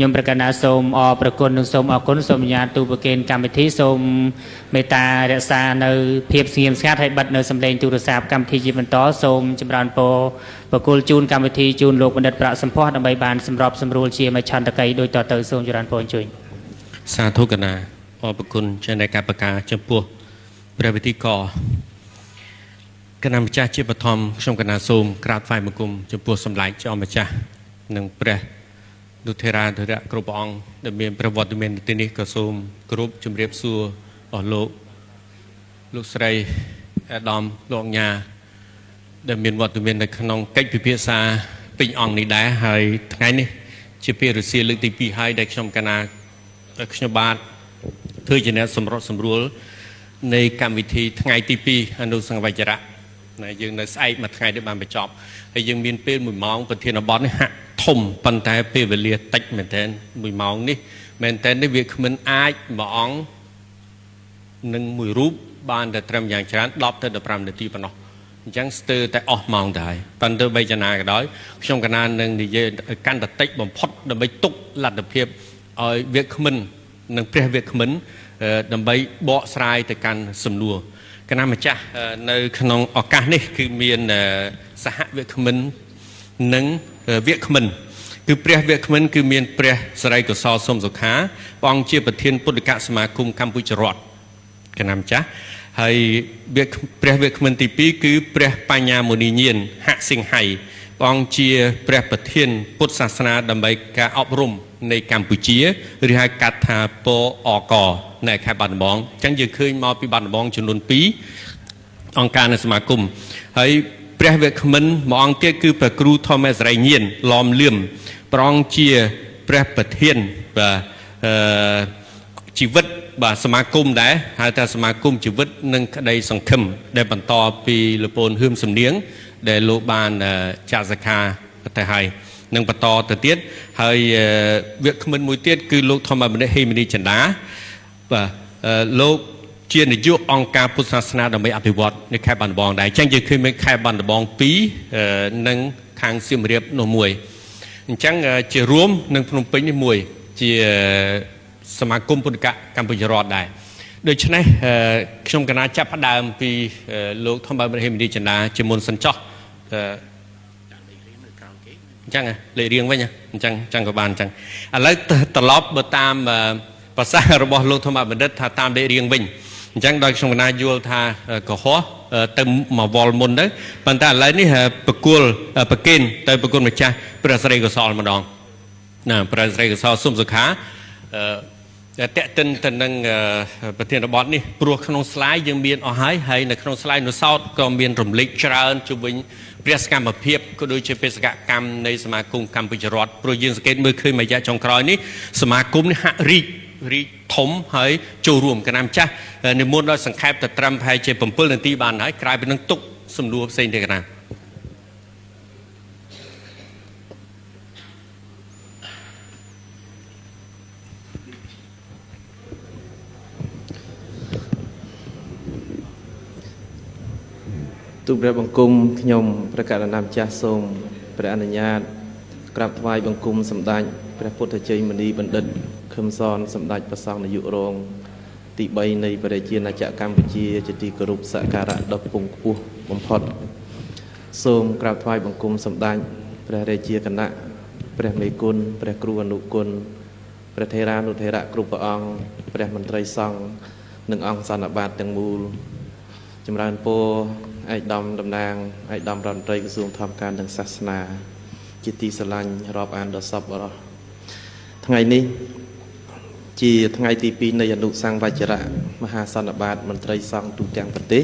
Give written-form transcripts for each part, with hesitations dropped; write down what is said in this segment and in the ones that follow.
ញោមប្រកាសណាសូមអរប្រគុណនិងសូមអរគុណសូមញាតទូប្រកេនកម្មវិធីសូមមេត្តារក្សានៅភាពស្ងៀមស្ងាត់ហើយបិទនៅសម្លេងទូរស័ព្ទកម្មវិធីជាបន្តសូមចម្រើនពរប្រគល់ជូនកម្មវិធីជូនលោកបណ្ឌិតប្រាក់សម្ផស្សដើម្បីបានសម្របសម្រួលជាមច្ឆន្ទកិច្ចដូចតទៅសូមចម្រើនពរអញ្ជើញសាធុកណាអរគុណចេញនៃការប្រកាសចំពោះព្រះវិធីកគណៈម្ចាស់ជាបឋមខ្ញុំគណៈសូមក្រាបថ្វាយបង្គំចំពោះសម្ដេចចៅម្ចាស់និងព្រះดุថេរាធរៈគ្រប់ព្រះអង្គដែលមានព្រះវត្តមាននៅទីនេះក៏សូមគោរពជម្រាបសួរអស់លោកស្រីអាដាមលោកញ៉ាដែលមានវត្តមាននៅក្នុងកិច្ចពិភាក្សាពេញអង្គនេះដែរហើយថ្ងៃនេះជាពេលរសៀលលើកទី2ហើយដែលខ្ញុំកណាខ្ញុំបាទធ្វើជាអ្នកសម្រុតសម្រួលនៃកម្មវិធីថ្ងៃទី2អនុសង្វចរៈយើងនៅស្អែកមួយថ្ងៃនេះបានបញ្ចប់ហើយយើងមានពេល1ម៉ោងប្រធានបទនេះហាក់ធំប៉ុន្តែពេលវេលាតិចមែនទែន1ម៉ោងនេះមែនទែននេះវាគ្មិនអាចមួយអង្គនឹងមួយរូបបានតែត្រឹមយ៉ាងច្រើន10ទៅ15នាទីប៉ុណ្ណោះអញ្ចឹងស្ទើរតែអស់ម៉ោងដែរប៉ុន្តែបីចំណាក៏ដោយខ្ញុំកណានឹងនិយាយកាន់តែតិចបំផុតដើម្បីទុកលទ្ធភាពឲ្យវាគ្មិននិងព្រះវាគ្មិនដើម្បីបកស្រាយទៅកាន់សំណួរគណៈម្ចាស់នៅក្នុងឱកាសនេះគឺមានសហវាគ្មិននិងវាគ្មិនគឺព្រះវាគ្មិនគឺមានព្រះសិរីកុសលសុំសុខាព្រះអង្គជាប្រធានពុទ្ធិកសមាគមកម្ពុជារដ្ឋគណៈម្ចាស់ហើយព្រះវាគ្មិនទី2គឺព្រះបញ្ញាមុនីញាណហសិង្ហៃព្រះអង្គជាព្រះប្រធានពុទ្ធសាសនាដើម្បីការអប់រំនៃកម្ពុជាឬហៅកាត់ថាពអកនៅខេត្តបាត់ដំបងអញ្ចឹងយើងឃើញមកពីបាត់ដំបងចំនួន2អង្គការនៃសមាគមហើយព្រះវាគ្មិនមួយអង្គទៀតគឺព្រះគ្រូធម្មសរីញាណឡំលឿមព្រះអង្គជាព្រះប្រធានជីវិតបាទសមាគមដែរហៅថាសមាគមជីវិតនិងក្តីសង្ឃឹមដែលបន្តពីលោកពូនហ៊ឹមសំនៀងដែលលោកបានចាក់សិក្ខាទៅហើយនឹងបន្តទៅទៀតហើយវាគ្មិនមួយទៀតគឺលោកធម្មបណ្ឌិតហេមនីចិន្តាបាទលោកជានាយកអង្គការពុទ្ធសាសនាដើម្បីអភិវឌ្ឍនៅខេត្តបាត់ដំបងដែរអញ្ចឹងយើងឃើញមានខេត្តបាត់ដំបង2និងខាងសៀមរាបនោះមួយអញ្ចឹងជារួមនឹងភ្នំពេញនេះមួយជាសមាគមពុទ្ធិកកម្ពុជារដ្ឋដែរដូច្នេះខ្ញុំកណាចាប់ផ្ដើមពីលោកធម្មបណ្ឌិតហេមនីចិន្តាជាមុនសិនចោះអញ្ចឹងលេខរៀងវិញអញ្ចឹងក៏បានអញ្ចឹងឥឡូវត្រឡប់ទៅតាមភាសារបស់លោកធម្មបណ្ឌិតថាតាមលេខរៀងវិញអញ្ចឹងដោយខ្ញុំកណាយល់ថាកុហកទៅមកវល់មុនទៅប៉ុន្តែឥឡូវនេះប្រគិនទៅប្រគុណម្ចាស់ព្រះសិរីកុសលម្ដងណាព្រះសិរីកុសលសុំសុខាតេតិនទៅនឹងប្រធានបទនេះព្រោះក្នុងស្លាយយើងមានអស់ហើយនៅក្នុងស្លាយនៅសោតក៏មានរំលេចច្រើនជុំវិញព្រះសកម្មភាពក៏ដូចជាបេសកកម្មនៃសមាគមកម្ពុជារដ្ឋព្រោះយើងសង្កេតមើលឃើញមួយរយៈចុងក្រោយនេះសមាគមនេះហាក់រីកធំហើយចូលរួមគណៈម្ចាស់និមន្តដោយសង្ខេបទៅត្រឹមប្រហែលជា7នាទីបានហើយក្រៅពីនឹងទុកសំណួរផ្សេងទៀតគណៈទូព្រះបង្គំខ្ញុំព្រះករុណាម្ចាស់សូមព្រះអនុញ្ញាតក្រាបថ្វាយបង្គំសម្ដេចព្រះពុទ្ធជ័យមនីបណ្ឌិតខឹមសនសម្ដេចព្រះសង្ឃនាយករងទី3នៃប្រជាជាតិណាចក្រកម្ពុជាជាទីគោរពសក្ការៈដ៏ខ្ពង់ខ្ពស់បំផុតសូមក្រាបថ្វាយបង្គំសម្ដេចព្រះរាជាគណៈព្រះមេគុណព្រះគ្រូអនុគុណព្រះថេរានុថេរៈគ្រប់ព្រះអង្គព្រះមន្ត្រីសង្ឃនិងអង្គសន្និបាតទាំងមូលចម្រើនពរឯកឧត្តមតំណាងឯកឧត្តមរដ្ឋមន្ត្រីក្រសួងធម្មការនិងសាសនាជាទីស្រឡាញ់រាប់អានដល់សពអរថ្ងៃនេះជាថ្ងៃទី2នៃអនុសង្វចរៈមហាសន្និបាតមន្ត្រីសង្ឃទូទាំងប្រទេស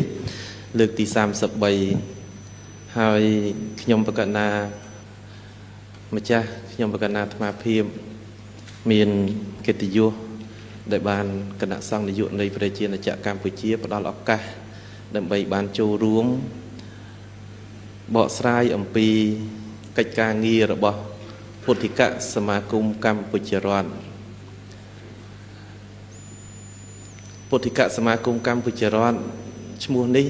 លើកទី33ហើយខ្ញុំប្រកាសណាម្ចាស់ខ្ញុំប្រកាសណាអាត្មាភាពមានកិត្តិយសដែលបានគណៈសង្ឃនាយកនៃប្រជាជាតិណាចក្រកម្ពុជាផ្ដល់ឱកាសដើម្បីបានចូលរួមបកស្រាយអំពីកិច្ចការងាររបស់ពុទ្ធិកសមាគមកម្ពុជារដ្ឋពុទ្ធិកសមាគមកម្ពុជារដ្ឋឈ្មោះនេះ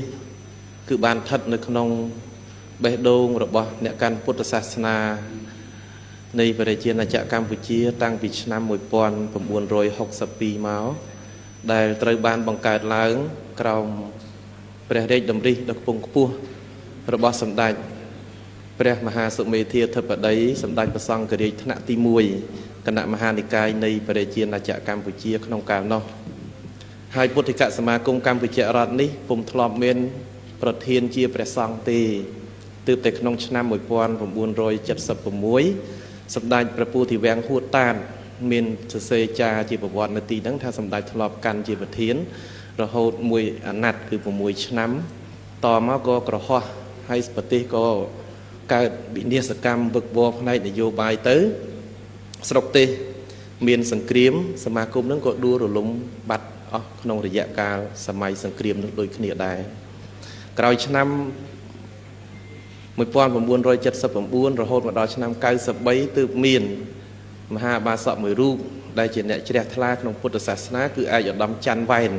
គឺបានស្ថិតនៅក្នុងបេះដូងរបស់អ្នកកាន់ពុទ្ធសាសនា នៃប្រជាណាចក្រកម្ពុជាតាំងពីឆ្នាំ1962មកដែលត្រូវបានបង្កើតឡើងក្រោមព្រះរាជតម្រិះដ៏ខ្ពង់ខ្ពស់របស់សម្ដេចព្រះមហាសុមេធាធិបតីសម្ដេចព្រះសង្ឃរាជថ្នាក់ទី1គណៈមហានិកាយនៃប្រជាណាចក្រកម្ពុជាក្នុងកាលនោះហើយពុទ្ធិកសមាគមកម្ពុជារដ្ឋនេះពុំធ្លាប់មានប្រធានជាព្រះសង្ឃទេទើបតែក្នុងឆ្នាំ1976សម្ដេចព្រះពោធិវាំងហួតតានមានសរសេរចារជាប្រវត្តិនៅទីហ្នឹងថាសម្ដេចធ្លាប់កាន់ជាប្រធានរហូតមួយអាណត្តិគឺ6ឆ្នាំតមកក៏ក្រហោះហើយប្រទេសក៏កើតវិនាសកម្មវឹកវរផ្នែកនយោបាយទៅស្រុកទេសមានសង្គ្រាមសមាគមហ្នឹងក៏ដួលរលំបាត់អស់ក្នុងរយៈកាលសម័យសង្គ្រាមនោះដូចគ្នាដែរក្រោយឆ្នាំ1979រហូតមកដល់ឆ្នាំ93ទើបមានមហាបាសកមួយរូបដែលជាអ្នកជ្រះថ្លាក្នុងពុទ្ធសាសនាគឺឯកឧត្តមច័ន្ទវ៉ែន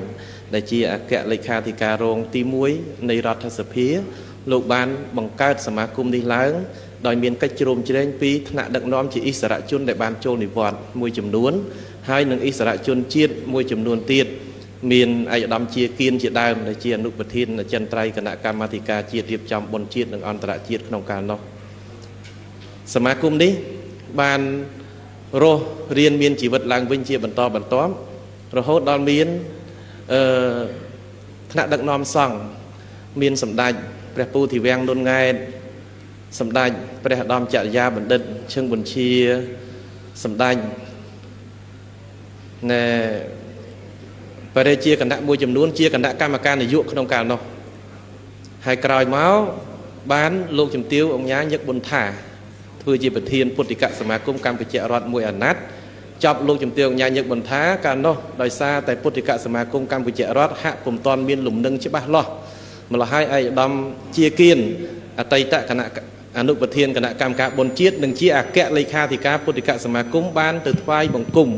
ដែលជាអគ្គលេខាធិការរងទី1នៃរដ្ឋសភាលោកបានបង្កើតសមាគមនេះឡើងដោយមានកិច្ចជ្រោមជ្រែងពីថ្នាក់ដឹកនាំជាឥស្សរជនដែលបានចូលនិវត្តន៍មួយចំនួនហើយនិងឥស្សរជនជាតិមួយចំនួនទៀតមានឯកឧត្តមជាគៀនជាដើមដែលជាអនុប្រធានអចិន្ត្រៃយ៍គណៈកម្មាធិការជាតិរៀបចំបុណ្យជាតិនិងអន្តរជាតិក្នុងកាលនោះសមាគមនេះបានរស់រៀនមានជីវិតឡើងវិញជាបន្តបន្ទាប់រហូតដល់មានថ្នាក់ដឹកនាំសង្ឃមានសម្ដេចព្រះពោធិវាំងនុនង៉ែតសម្ដេចព្រះឧត្តមចរិយាបណ្ឌិតឈឹងប៊ុនជាសម្ដេចណែព្រះរាជាគណៈមួយចំនួនជាគណៈកម្មការនយោបាយក្នុងកាលនោះហើយក្រោយមកបានលោកជំទាវអង្គញាញឹកប៊ុនថាធ្វើជាប្រធានពុទ្ធិកសមាគមកម្ពុជារដ្ឋមួយអាណត្តិចាប់លោកជំទាវអង្គញាញឹកប៊ុនថាកាលនោះដោយសារតែពុទ្ធិកសមាគមកម្ពុជារដ្ឋហាក់ពុំទាន់មានលំនឹងច្បាស់លាស់ម្ល៉េះហើយឯកឧត្តមជាគៀនអតីតគណៈអនុប្រធានគណៈកម្មការបុណ្យជាតិនិងជាអគ្គលេខាធិការពុទ្ធិកសមាគមបានទៅថ្វាយបង្គំ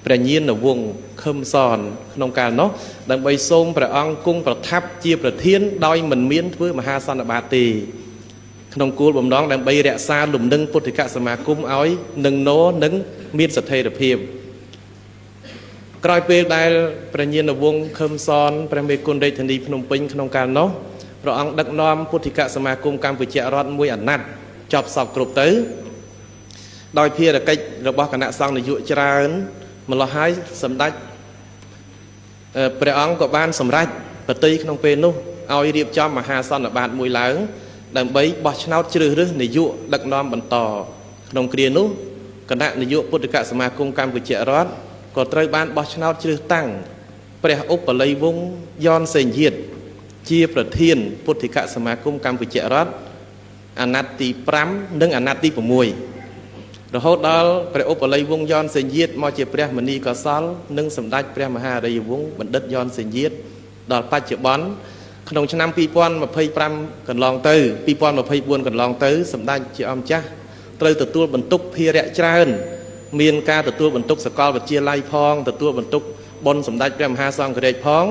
ព្រះញាណវង្សខឹមសនក្នុងកាលនោះដើម្បីសូមព្រះអង្គគង់ប្រថាប់ជាប្រធានដោយមិនមានធ្វើមហាសន្និបាតទេក្នុងគោលបំណងដើម្បីរក្សាលំនឹងពុទ្ធិកសមាគមឲ្យនឹងណនិងមានស្ថិរភាពក្រោយពេលដែលព្រះញាណវង្សខឹមសនព្រះមេគុណរាជធានីភ្នំពេញក្នុងកាលនោះព្រះអង្គដឹកនាំពុទ្ធិកសមាគមកម្ពុជារដ្ឋមួយអាណត្តិចប់សពគ្រប់ទៅដោយភារកិច្ចរបស់គណៈសង្ឃនយោបាយច្រើនម្ល៉េះហើយសម្ដេចព្រះអង្គក៏បានសម្រេចប្រតិក្នុងពេលនោះឲ្យរៀបចំមហាសន្និបាតមួយឡើងដើម្បីបោះឆ្នោតជ្រើសរើសនាយកដឹកនាំបន្តក្នុងគ្រានោះគណៈនាយកពុទ្ធិកសមាគមកម្ពុជារដ្ឋក៏ត្រូវបានបោះឆ្នោតជ្រើសតាំងព្រះឧបល័យវង្សយ៉នសេងយាតជាប្រធានពុទ្ធិកសមាគមកម្ពុជារដ្ឋអាណត្តិទី5និងអាណត្តិទី6រហូតដល់ព្រះឧបល័យវង្សយ៉នសេងយាតមកជាព្រះមនីកោសលនិងសម្ដេចព្រះមហារាជវង្សបណ្ឌិតយ៉នសេងយាតដល់បច្ចុប្បន្នក្នុងឆ្នាំ2025កន្លងទៅ2024កន្លងទៅសម្ដេចជាអម្ចាស់ត្រូវទទួលបន្ទុកភារៈច្រើនមានការទទួលបន្ទុកសាកលវិទ្យាល័យផងទទួលបន្ទុកបុណ្យសម្ដេចព្រះមហាសង្ឃរាជផង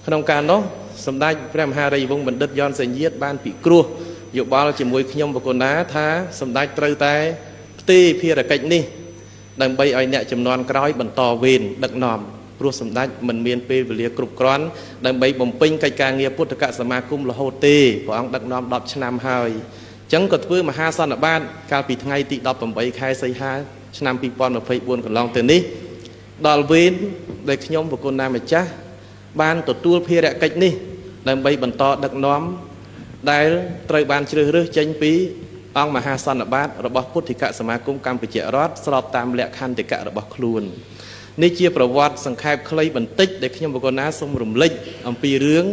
ក្នុងការនោះសម្ដេចព្រះមហារាជវង្សបណ្ឌិតយ៉នសេងយាតបានពិគ្រោះយោបល់ជាមួយខ្ញុំបកុណាថាសម្ដេចត្រូវតែផ្ទេរភារកិច្ចនេះដើម្បីឲ្យអ្នកចំនួនក្រោយបន្តវេនដឹកនាំព្រោះសម្ដេចមិនមានពេលវេលាគ្រប់គ្រាន់ដើម្បីបំពេញកិច្ចការងារពុទ្ធិកសមាគមរហូតទេព្រះអង្គដឹកនាំ10ឆ្នាំហើយអញ្ចឹងក៏ធ្វើមហាសន្និបាតកាលពីថ្ងៃទី18ខែសីហាឆ្នាំ2024កន្លងទៅនេះដល់វេនដែលខ្ញុំបកុណាម្ចាស់បានទទួលភារកិច្ចនេះដើម្បីបន្តដឹកនាំដែលត្រូវបានជ្រើសរើសចេញពីអង្គមហាសន្និបាតរបស់ពុទ្ធិកសមាគមកម្ពុជារដ្ឋស្របតាមលក្ខន្តិកៈរបស់ខ្លួននេះជាប្រវត្តិសង្ខេបខ្លីបន្តិចដែលខ្ញុំបកណាសូមរំលេចអំពីរឿង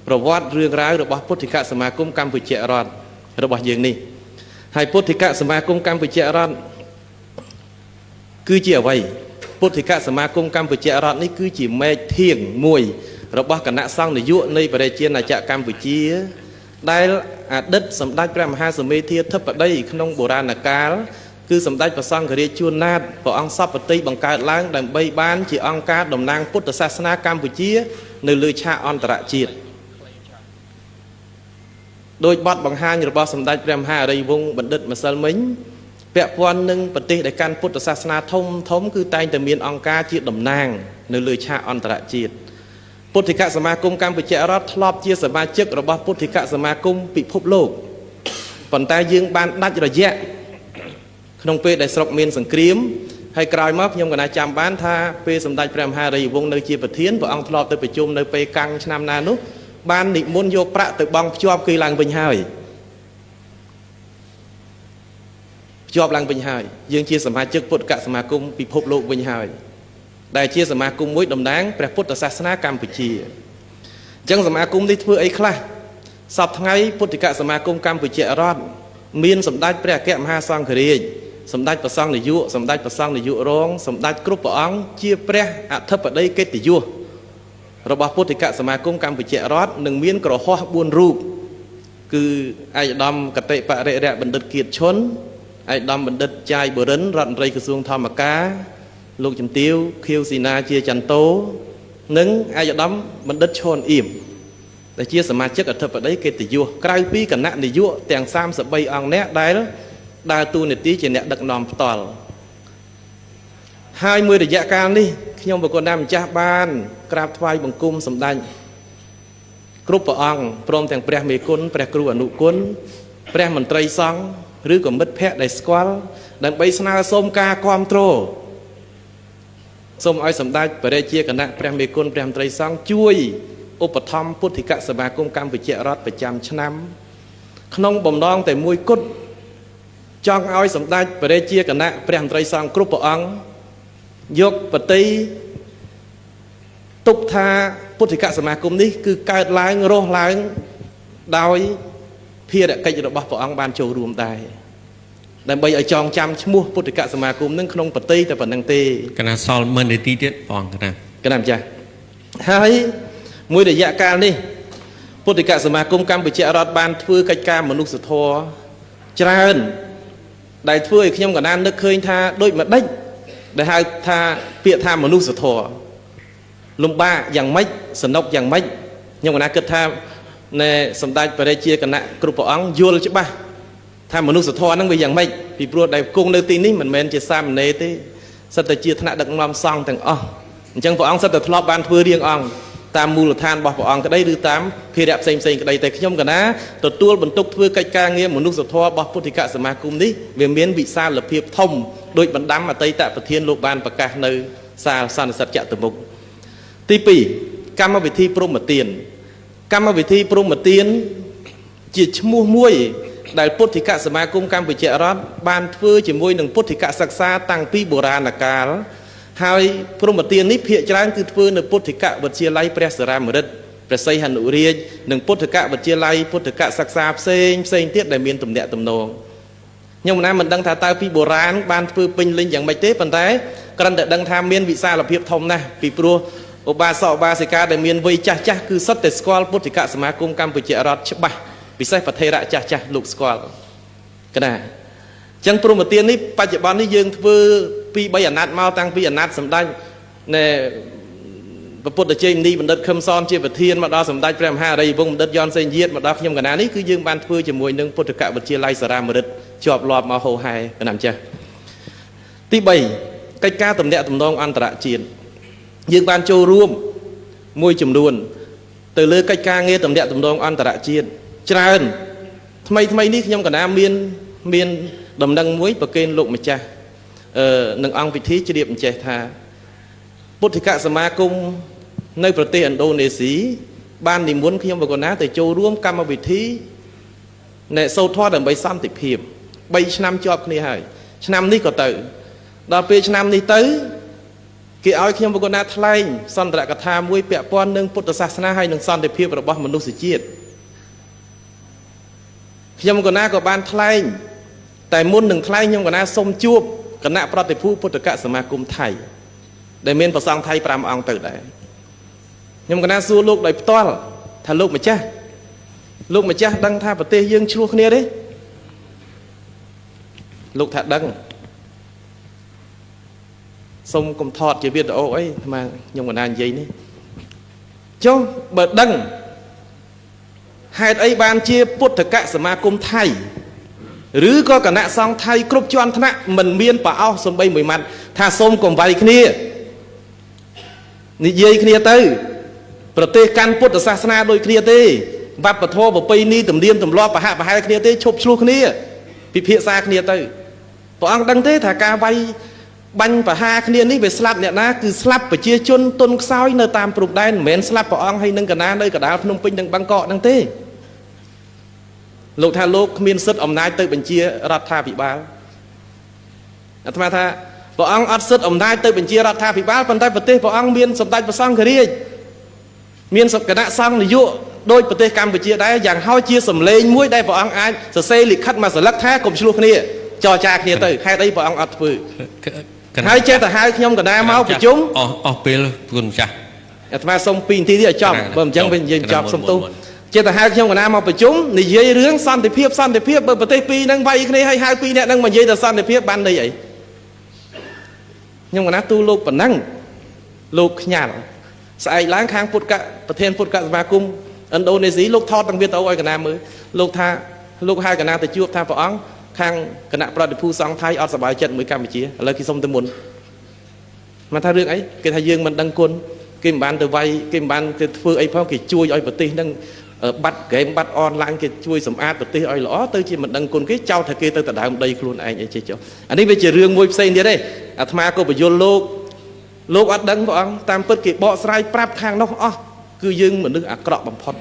ប្រវត្តិរឿងរ៉ាវរបស់ពុទ្ធិកសមាគមកម្ពុជារដ្ឋរបស់យើងនេះហើយពុទ្ធិកសមាគមកម្ពុជារដ្ឋគឺជាអ្វីពុទ្ធិកសមាគមកម្ពុជារដ្ឋនេះគឺជាមេឃធៀងមួយរបស់គណៈសង្ឃនយោបាយនៃប្រជាណាចក្រកម្ពុជាដែលអតីតសម្ដេចព្រះមហាសុមេធាធិបតីក្នុងបុរាណកាលគឺសម្ដេចព្រះសង្ឃរាជជួនណាតព្រះអង្គសពតិបង្កើតឡើងដើម្បីបានជាអង្គការតំណាងពុទ្ធសាសនាកម្ពុជានៅលើឆាកអន្តរជាតិដោយបទបង្ហាញរបស់សម្ដេចព្រះមហារាជវង្សបណ្ឌិតម្សិលមិញ ពពាន់នឹងប្រទេសដែលកាន់ពុទ្ធសាសនាធំគឺតែងតែមានអង្គការជាតំណាងនៅលើឆាកអន្តរជាតិពុទ្ធិកសមាគមកម្ពុជារដ្ឋធ្លាប់ជាសមាជិករបស់ពុទ្ធិកសមាគមពិភពលោកប៉ុន្តែយើងបានដាច់រយៈក្នុងពេលដែលស្រុកមានសង្គ្រាមហើយក្រោយមកខ្ញុំកណាចាំបានថាពេលសម្ដេចព្រះមហារាជវង្សនៅជាប្រធានព្រះអង្គធ្លាប់ទៅប្រជុំនៅពេលកាំងឆ្នាំណានោះបាននិមន្តយកប្រាក់ទៅបង់ភ្ជាប់គឺឡើងវិញហើយភ្ជាប់ឡើងវិញហើយយើងជាសមាជិកពុទ្ធិកសមាគមពិភពលោកវិញហើយដែលជាសមាគមមួយតំណាងព្រះពុទ្ធសាសនាកម្ពុជាអញ្ចឹងសមាគមនេះធ្វើអីខ្លះសពថ្ងៃពុទ្ធិកសមាគមកម្ពុជារដ្ឋមានសម្ដេចព្រះអគ្គមហាសង្ឃរាជសម្ដេចព្រះសង្ឃនាយកសម្ដេចព្រះសង្ឃនាយករងសម្ដេចគ្រប់ព្រះអង្គជាព្រះអធិបតីកិត្តិយសរបស់ពុទ្ធិកសមាគមកម្ពុជារដ្ឋនឹងមានក្រហោះ4រូបគឺឯកឧត្តមកតេបរិរៈបណ្ឌិតគៀតឈុនឯកឧត្តមបណ្ឌិតចាយបរិនរដ្ឋមន្ត្រីក្រសួងធម្មការលោកជំទាវខៀវស៊ីណាជាចន្ទោនិងឯកឧត្តមបណ្ឌិតឈុនអ៊ីមដែលជាសមាជិកអធិបតីកិត្តិយសក្រៅពីគណៈនាយកទាំង33អង្គនាក់ដែលដើរតួនាទីជាអ្នកដឹកនាំផ្ទាល់ហើយមួយរយៈកាលនេះខ្ញុំប្រគុណណាម្ចាស់បានក្រាបថ្វាយបង្គំសម្ដេចគ្រប់ព្រះអង្គព្រមទាំងព្រះមេគុណព្រះគ្រូអនុគុណព្រះមន្ត្រីសង្ឃឬក៏មិត្តភ័ក្តិដែលស្គាល់ដើម្បីស្នើសុំការគ្រប់គ្រងសូមឲ្យសម្ដេចបរិជាគណៈព្រះមេគុណព្រះមន្ត្រីសង្ឃជួយឧបត្ថម្ភពុទ្ធិកសមាគមកម្ពុជារដ្ឋប្រចាំឆ្នាំក្នុងបំណងតែមួយគត់ចង់ឲ្យសម្ដេចបរិជាគណៈព្រះមន្ត្រីសង្ឃគ្រប់ព្រះអង្គយកបតីទុកថាពុទ្ធិកសមាគមនេះគឺកើតឡើងរស់ឡើងដោយភារកិច្ចរបស់ព្រះអង្គបានចូលរួមដែរដើម្បីឲ្យចងចាំឈ្មោះពុទ្ធិកសមាគមនឹងក្នុងបតីតែប៉ុណ្្នឹងទេកណាសល់មិននាទីទៀតបងកណាម្ចាស់ហើយមួយរយៈកាលនេះពុទ្ធិកសមាគមកម្ពុជារដ្ឋបានធ្វើកិច្ចការមនុស្សធម៌ច្រើនដែលធ្វើឲ្យខ្ញុំកណានឹកឃើញថាដូចម្ដេចដែលហៅថាពាក្យថាមនុស្សធម៌លំបាកយ៉ាងម៉េចសនុកយ៉ាងម៉េចខ្ញុំកណាគិតថាណែសម្ដេចបរិជាគណៈគ្រប់ព្រះអង្គយល់ច្បាស់ថាមនុស្សធម៌ហ្នឹងវាយ៉ាងម៉េចពីព្រោះដែលគង់នៅទីនេះមិនមែនជាសាមណេរទេសិតតែជាថ្នាក់ដឹកនាំសង្ឃទាំងអស់អញ្ចឹងព្រះអង្គសិតតែធ្លាប់បានធ្វើរៀងអង្គតាមមូលដ្ឋានរបស់ព្រះអង្គក្តីឬតាមភារៈផ្សេងក្តីតែខ្ញុំកណាទទួលបន្ទុកធ្វើកិច្ចការងារមនុស្សធម៌របស់ពុទ្ធិកសមាគមនេះវាមានវិសាលភាពធំដោយបណ្ដាំអតីតប្រធានលោកបានប្រកាសនៅសាលសន្និសីទចតុមុខទី2កម្មវិធីព្រហ្មទានកម្មវិធីព្រហ្មទានជាឈ្មោះមួយដែលពុទ្ធិកសមាគមកម្ពុជារដ្ឋបានធ្វើជាមួយនឹងពុទ្ធិកសិក្សាតាំងពីបុរាណកាលហើយព្រហ្មទាននេះភាគច្រើនគឺធ្វើនៅពុទ្ធិកវិទ្យាល័យព្រះសរាមរិទ្ធព្រះសីហនុរាជនិងពុទ្ធិកវិទ្យាល័យពុទ្ធិកសិក្សាផ្សេងទៀតដែលមានទំនាក់ទំនងខ្ញុំមិនដឹងថាតើពីបុរាណបានធ្វើពេញលេញយ៉ាងម៉េចទេប៉ុន្តែគ្រាន់តែដឹងថាមានវិសាលភាពធំណាស់ពីព្រោះឧបាសកឧបាសិកាដែលមានវ័យចាស់គឺសុទ្ធតែស្គាល់ពុទ្ធិកសមាគមកម្ពុជារដ្ឋច្បាស់ពិសេសប្រធេរៈចាស់លោកស្គាល់កណាអញ្ចឹងព្រហ្មទាននេះបច្ចុប្បន្ននេះយើងធ្វើពី3អាណត្តិមកតាំងពីអាណត្តិសម្ដេចណែព្រះពុទ្ធជ័យមនីបណ្ឌិតខឹមសនជាប្រធានមកដល់សម្ដេចព្រះមហារាជវង្សបណ្ឌិតយ៉នសេងយាតមកដល់ខ្ញុំកណានេះគឺយើងបានធ្វើជាមួយនឹងពុទ្ធិកវិទ្យាល័យសារាមរិទ្ធជាប់លាប់មកហោហែកណាម្ចាស់ទី3កិច្ចការទំនាក់ទំនងអន្តរជាតិយើងបានចូលរួមមួយចំនួនទៅលើកិច្ចការងារទំនាក់ទំនងអន្តរជាតិច្រើនថ្មីនេះខ្ញុំកណាមានដំណឹងមួយប្រកេនលោកម្ចាស់នឹងអង្គពិធីជ្រាបអញ្ចេះថាពុទ្ធិកសមាគមនៅប្រទេសឥណ្ឌូនេស៊ីបាននិមន្តខ្ញុំប្រកណាទៅចូលរួមកម្មវិធីនៃសូត្រធម៌ដើម្បីសន្តិភាព3ឆ្នាំជាប់គ្នាហើយឆ្នាំនេះក៏ទៅដល់ពេលឆ្នាំនេះទៅគេឲ្យខ្ញុំប្រកណាថ្លែងសន្ទរកថាមួយពាក់ព័ន្ធនឹងពុទ្ធសាសនាហើយនឹងសន្តិភាពរបស់មនុស្សជាតិខ្ញុំកណាក៏បានថ្លែងតែមុននឹងថ្លែងខ្ញុំកណាសូមជួបគណៈប្រតិភូពុទ្ធិកសមាគមថៃដែលមានព្រះសង្ឃថៃ5អង្គទៅដែរខ្ញុំកណាសួរលោកដោយផ្ទាល់ថាលោកម្ចាស់ដឹងថាប្រទេសយើងឆ្លោះគ្នាទេលោកថាដឹងសូមកុំថតជាវីដេអូអីអាខ្ញុំកណានិយាយនេះចុះបើដឹងហេតុអីបានជាពុទ្ធិកសមាគមថៃ หรือก็คณะสองไทยกรุบจวนธนะมันเมียนป่าเอาสมบัยมวยมันถ้าส้มกลมไว้ขี้นี่เย่ขี้เตยประเทศการพุทธศาสนาโดยขี้เตยบัดปะโทบไปนี่ตุ่มเดียมตุ่มล้อปะหะปะหะขี้เตยชบชลูขี้พิเพียซาขี้เตยพออังดังเตยถ้ากาไว้บัญปะหะขี้นี่ไปสลับเนี่ยนะคือสลับไปเชี่ยจนต้นซ้ายในตามปลูกได้เหม็นสลับปะอังให้นึงกันนะในกระดาษพนมปิงดังบางเกาะดังเตยโลกทาโลกมีนสุดอำนาจเตยเป็นเชียรัฐาภิบาลอาตมาท่าพระองค์อัดสุดอำนาจเตยเป็นเชียรัฐาภิบาลปันได้ประเทศพระองค์มีนสมเด็จพระสังฆราชมีนสกณะสังนิยุโดยประเทศกัมพูชีได้อย่างเฮาเชียสำเลงมวยได้พระองค์อ่านเสลิขัดมาสลักแท้กลมชลูกนี่จอจากนี่เตยให้ได้พระองค์อัดฟื้นให้เจ้าแต่ให้ขยมกันได้มาประชุมออกเปลคุณจ้ะอาตมาส่งปีนที่จอบเบิ่มจังเป็นยืนจอบสมตูเจตหาขยมกันนะมาประชุมนี่ยืนเรื่องสันติเพียบเปิดประเทศปีนั่งใบนี่ให้ปีเนี่ยนั่งมายืนแต่สันติเพียบบันได้ยังขยมกันนะตู้โลกปนั่งโลกขยันใส่ล้างค้างพุทธกะประเทศพุทธกะสมาคมอินโดนีเซียโลกทอดตั้งเวียนเอาไว้กันนะมือโลกท่าโลกให้กันนะแต่จูบท่าพระองค์ข้างคณะประดิษฐ์ผู้สองไทยอดสบายจัดมือกัมพูชีแล้วกิสมตะมุนมาถ้าเรื่องไอ้กิทายืงมันดังคนกิมบานตัวไวกิมบานจะฟื้นไอ้พ่อกิช่วยไอ้ปฏินั่งบัตรเกมบัตรออนไลน์กิช่วยสมอาร์ปฏิไอ้หล่อเตยจีมันดังคนกิเจ้าถ้ากิเตยแต่ดาวได้ครูนไอ้เจ้าอันนี้เป็นเรื่องมวยเส้นเดียวได้อาตมาก็ไปโยนโลกอัดดังพระองค์ตามเปิดกิบ่อสไลปรับทางนอกอ๋อคือยืงเหมือนนึกอักเกาะบำพด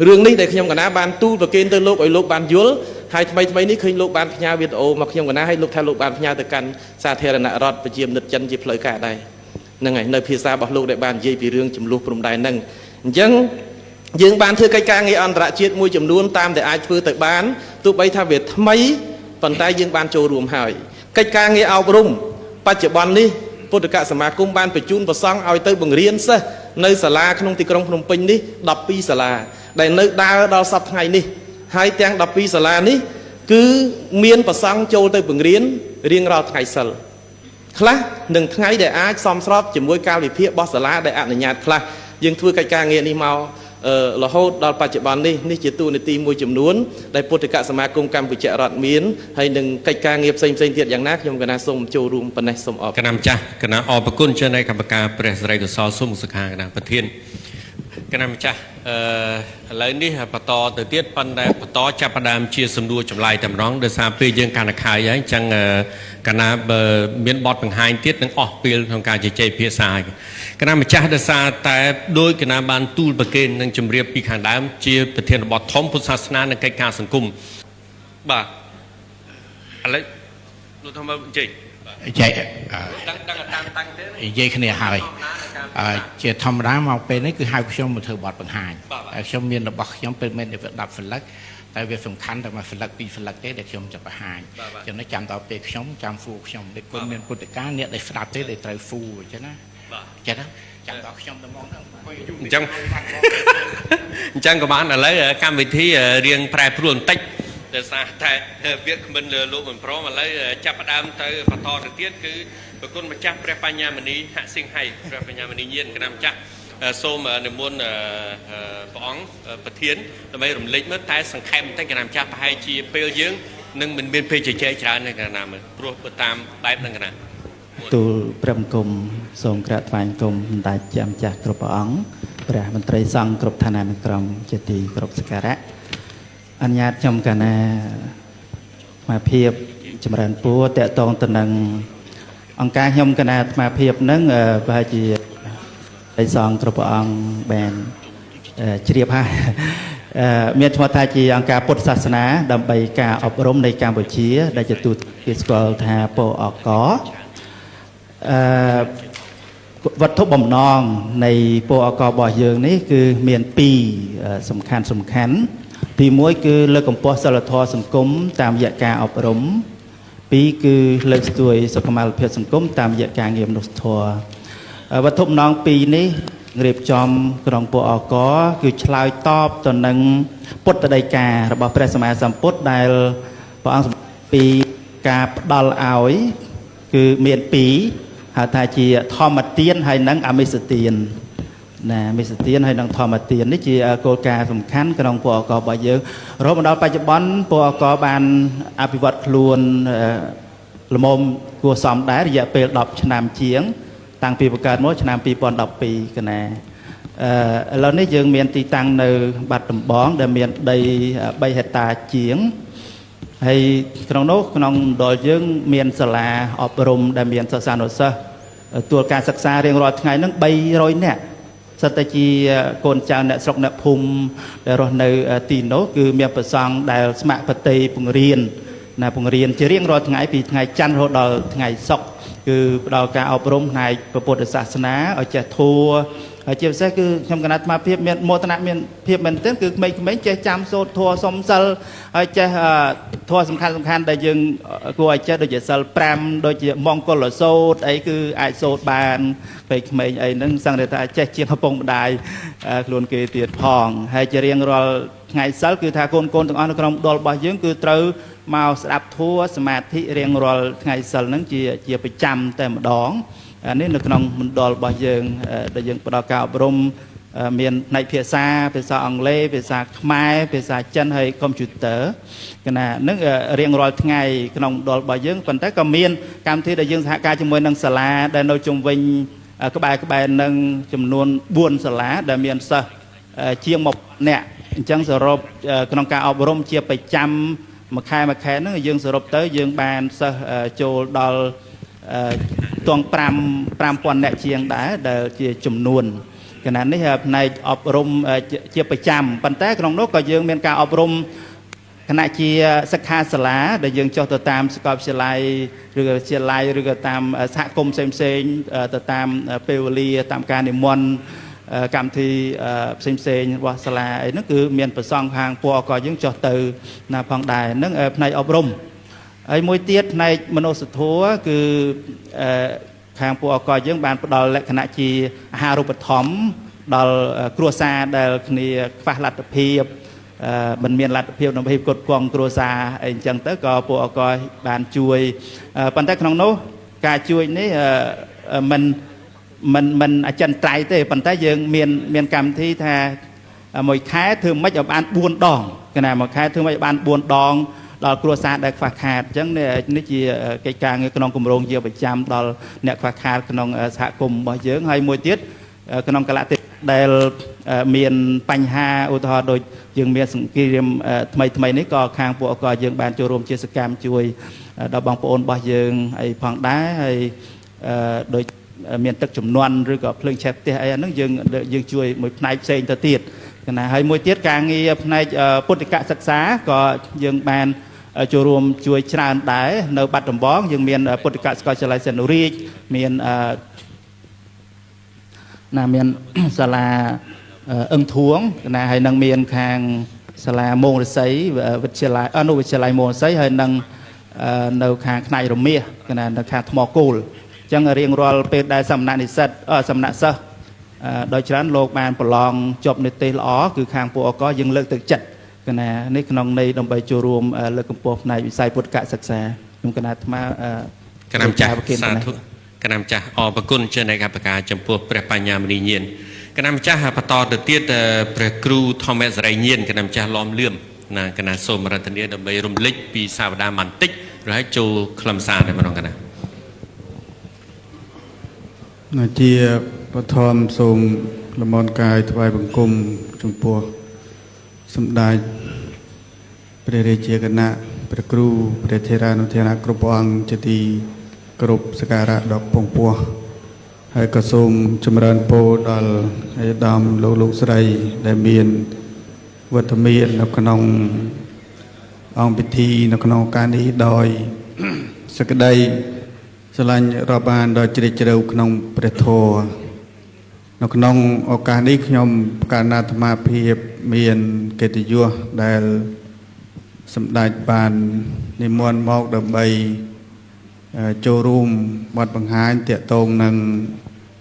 เรื่องนี้แต่ขยมกันนะบานตู้ประเคนเตยโลกไอ้โลกบานยุลให้ทำไมนี้เคยโลกบานพญาวิโอมาขยมกันนะให้โลกแทนโลกบานพญาตะกันสาเทรณะรอดไปเจียมนึกจันจีเพลย์กาได้นั่งไงในพิซาบอกโลกได้บานยี่ปีเรื่องจำลูกปรุงได้นั่งยังบานเธอไกลกลางไงอันตรายมวยจำนวนตามแต่อาจเพื่อแต่บานตัวไปทำเวททำไมปัญไตยังบานโจรวมหายไกลกลางไงเอาปรุงปัจจุบันนี้พุทธกะสมาคมบานไปจุนประซองเอาเตยบังเรียนซะในศาลาขนมติกรงพนมปิงนี้ดับปีศาลาได้ในดาวดาวสับไงนี่ให้แตงดับปีศาลานี้คือเมียนประซองโจเตยบังเรียนเรียงเราไงศาลคลาหนึ่งไงได้อาจซ้อมสอบจมวยกาววิเพียบอสลาได้อนุญาตคลายังทั่วไกลกลางเงี้ยนี่เมาเราโหดดอลปัจจุบันนี่จะตู้ในตีมวยจำนวนได้พุทธกะสมาคมกัมพูชารัฐมีนให้หนึ่งไกลกลางเงียบเซ็งเทียดอย่างนักยมกนาส่งโจรูมปนัยสมออกกนำจ้ะกนะอประกุลเช่นในกรรมการเปรสไรกุศลสมุสขากนะประเทศกนำจ้ะอะไรนี่ปตอตัวเตี้ยปันได้ปตอจับประดามเชียร์สมดูจำลายจำร้องโดยสารปียังการขายยังจังกันนะเมียนบอดเป็นไฮเตี้ยนั่งออกปีทางการเจเพียสายกันนะมาจ้าโดยสารแต่โดยกันนะบานตูลประเคนนั่งจำเรียบปีขันดามเชียร์ประเทศบอดท้องพุทธศาสนาในการการสังคมบ่าอะไรเราทำมาเจใจใจขนาดหายจะทำร้ายมาเป็นนี่คือให้ผู้ชมมาเธอบอดปัญหาชมเมียนระบบชมเป็นเมนเดฟดับฝรั่งแต่เวสำคัญแต่มาฝรั่งปีฝรั่งเด็กชมจะปัญหาจนได้จำต่อไปชมจำฟูชมเด็กคนเมียนคนเด็กก้าเนี่ยได้ฝรั่งเด็กได้ไตรฟูใช่ไหมใช่ไหมจำต่อชมตะมองจังกับบ้านอะไรการวิธีเรียงแปรพรุนติแต่ซาแต่เวียดมันลูกเหมือนพร้อมมาเลยจับประดามเตอปะทอเตี้ยคือปรากฏมาจับประปัญญามันนี้หาสิ่งให้ประปัญญามันนี้เย็นกันนำจับโซมในมวลปองประเทียนทำไมรำเล็กเมื่อแต่สังเกตตั้งกันนำจับให้ชีเปรี้ยวยืงนึ่งมันเป็นเพจเฉยๆชาในกันนำมันปลุกตามแบบนั่งกันนะตูพระมกุมทรงกระถางกุมได้จำจากกรบอ๋องพระมนตรีสังกรบธนานกรมเจตีกรบสการะอัญญาจำกันนะมาเพียบจำรันปัวแต่ตองตนังองค์การยมกันนะมาเพียบนั่งบาจีไปสองกระปองแบนเฉียบฮะเมียนชมาทาจีองค์การพุทธศาสนาดำไปการอบรมในการบุชีได้จะตุกิสกอลทาโปออกก่อวัตถุบ่มนองในโปออกก่อบ่อเยืองนี้คือเมียนปีสำคัญปีมวยคือเลิกกำปอสารทอสังคมตามยาการอบรมปีคือเลิกสวยสุขมาลเพียรสังคมตามยาการเงียบนุสทัววัตถุน้องปีนี้เรียบจอมกรองปออกคือชลายตอบตอนนั้นปุตตะไดการะบอบพระสมัยสัมพุทธได้พระองค์ปีกาดอลเอาคือเมียนปีหาทาจีทอมัดเตียนให้นังอเมสเตียน ណាមេសទានហើយនឹងធម្មទាននេះជាគោលការណ៍សំខាន់ក្នុងពរករបស់យើងរហូតមកដល់បច្ចុប្បន្នពរកបានអភិវឌ្ឍខ្លួនល្មមគួរសមដែររយៈពេល10ឆ្នាំជាងតាំងពីបង្កើតមកឆ្នាំ2012កណាឥឡូវនេះយើងមានទីតាំងនៅបាត់ដំបងដែលមានដី3ហិកតាជាងហើយក្នុងនោះក្នុងមណ្ឌលយើងមានសាលាអប់រំដែលមានសិស្សានុសិស្សទួលការសិក្សារៀងរាល់ថ្ងៃហ្នឹង300នាក់សិតតែជាកូនចៅអ្នកស្រុកអ្នកភូមិដែលរស់នៅទីនោះគឺមានប្រសង់ដែលស្ម័គ្របតីពង្រៀនជារៀងរាល់ថ្ងៃពីថ្ងៃច័ន្ទរហូតដល់ថ្ងៃសុក្រគឺផ្ដល់ការអប់រំផ្នែកពុទ្ធសាសនាឲ្យចេះធម៌ហើយជាពិសេសគឺខ្ញុំគណៈអាត្មាភាពមានមោទនភាពមែនទែនគឺក្មេងៗចេះចាំសូត្រធម៌សុំសិលហើយចេះធម៌សំខាន់ដែលយើងគួរឲ្យចេះដូចជាសិល5ដូចជាមង្គលសូត្រអីគឺអាចសូត្របានពេលក្មេងអីហ្នឹងសង្ឃថាចេះជាងឪពុកម្ដាយខ្លួនគេទៀតផងហើយជារៀងរាល់ថ្ងៃសិលគឺថាកូនទាំងអស់នៅក្នុងដលរបស់យើងគឺត្រូវមកស្ដាប់ធម៌សមាធិរៀងរាល់ថ្ងៃសិលហ្នឹងជាប្រចាំតែម្ដងនេះនៅក្នុងមណ្ឌលរបស់យើងដែលយើងផ្ដល់ការអប់រំមានផ្នែកភាសាអង់គ្លេសភាសាខ្មែរភាសាចិនហើយកុំព្យូទ័រកណានឹងរៀងរាល់ថ្ងៃក្នុងមណ្ឌលរបស់យើងប៉ុន្តែក៏មានកម្មវិធីដែលយើងសហការជាមួយនឹងសាលាដែលនៅជុំវិញក្បែរនឹងចំនួន4សាលាដែលមានសិស្សជាង1នាក់អញ្ចឹងសរុបក្នុងការអប់រំជាប្រចាំមួយខែហ្នឹងយើងសរុបទៅយើងបានសិស្សចូលដល់ទង5,000នាក់ជាងដែរដែលជាចំនួនកណនេះផ្នែកអប់រំជាប្រចាំប៉ុន្តែក្នុងនោះក៏យើងមានការអប់រំគណៈជាសិក្ខាសាលាដែលយើងចុះទៅតាមសាកលវិទ្យាល័យឬក៏វិទ្យាល័យឬក៏តាមសហគមន៍ផ្សេងទៅតាមពេលវេលាតាមការនិមន្តកម្មវិធីផ្សេងរបស់សាលាអីហ្នឹងគឺមានប្រសង់ខាងពរក៏យើងចុះទៅណាផងដែរហ្នឹងផ្នែកអប់រំហើយមួយទៀតផ្នែកមនោសធម៌គឺខាងពរក៏យើងបានផ្ដល់លក្ខណៈជាអាហារូបត្ថម្ភដល់គ្រួសារដែលគ្នាខ្វះលទ្ធភាពមិនមានលទ្ធភាពដើម្បីផ្គត់ផ្គង់គ្រួសារអីអញ្ចឹងទៅក៏ពរក៏បានជួយប៉ុន្តែក្នុងនោះការជួយនេះមិនអចិន្ត្រៃយ៍ទេប៉ុន្តែយើងមានកម្មវិធីថាមួយខែធ្វើមិនឲ្យបាន4ដងគណៈមួយខែធ្វើមិនឲ្យបាន4ដងដល់គ្រួសារដែលខ្វះខាតអញ្ចឹងនេះជាកិច្ចការងារក្នុងគម្រោងជាប្រចាំដល់អ្នកខ្វះខាតក្នុងសហគមន៍របស់យើងហើយមួយទៀតក្នុងកលៈទេសដែលមានបញ្ហាឧទាហរណ៍ដូចយើងមានសង្គ្រាមថ្មីនេះក៏ខាងពួកក៏យើងបានចូលរួមជាសកម្មជួយដល់បងប្អូនរបស់យើងអីផងដែរហើយដូចមានទឹកជំនន់ឬក៏ភ្លើងឆេះផ្ទះអីហ្នឹងយើងជួយមួយផ្នែកផ្សេងទៅទៀតណាហើយមួយទៀតការងារផ្នែកពុទ្ធិកសិក្សាក៏យើងបានចូលរួមជួយច្រើនដែរនៅបាត់ដំបងយើងមានពុទ្ធិកសាកលវិទ្យាល័យសេនរីកមានមានសាលាអឹងធួងណាហើយនឹងមានខាងសាលាមោងរិស័យវិទ្យាល័យអនុវិទ្យាល័យមោងរិស័យហើយនឹងនៅខាងផ្នែករមាសណានៅខាងថ្មគោលអញ្ចឹងរៀងរាល់ពេលដែលសំណាក់និស្សិតសំណាក់សិស្សដោយច្រើនលោកបានប្រឡងជាប់និទេសល្អគឺខាងពួកអកយើងលើកទឹកចិត្តគណៈនេះក្នុងន័យដើម្បីចូលរួមលើកកម្ពស់ផ្នែកវិស័យពុទ្ធិកសិក្សាខ្ញុំគណៈអាត្មាគណៈម្ចាស់សាធុគណៈម្ចាស់អរគុណជាអ្នកប្រកាសចំពោះព្រះបញ្ញាមនីញាណគណៈម្ចាស់បន្តទៅទៀតព្រះគ្រូធម្មសរិញាណគណៈម្ចាស់ឡំលឿមណាគណៈសូមរតនាដើម្បីរំលឹកពីសាវតាបន្តិចឬឲ្យចូលខ្លឹមសារតែម្ដងគណៈជាបឋមសូមលំអរកាយថ្វាយបង្គំចំពោះសម្ដេចព្រះរាជាគណៈព្រះគ្រូព្រះថេរានុថេរៈគ្រប់អង្គជាទីគោរពសក្ការៈដល់ពងពោះហើយក៏សូមចម្រើនពរដល់អាយដាមលោកស្រីដែលមានវត្តមាននៅក្នុងអង្គពិធីនៅក្នុងការនេះដោយសេចក្តីស្រឡាញ់រាប់អានដល់ជ្រាលជ្រៅក្នុងព្រះធម៌នៅក្នុងឱកាសនេះខ្ញុំកណ្ណាអាត្មាភាពមានកិត្តិយសដែលសម្ដេចបាននិមន្តមកដើម្បីចូលរួមបទបង្ហាញទាក់ទងនឹង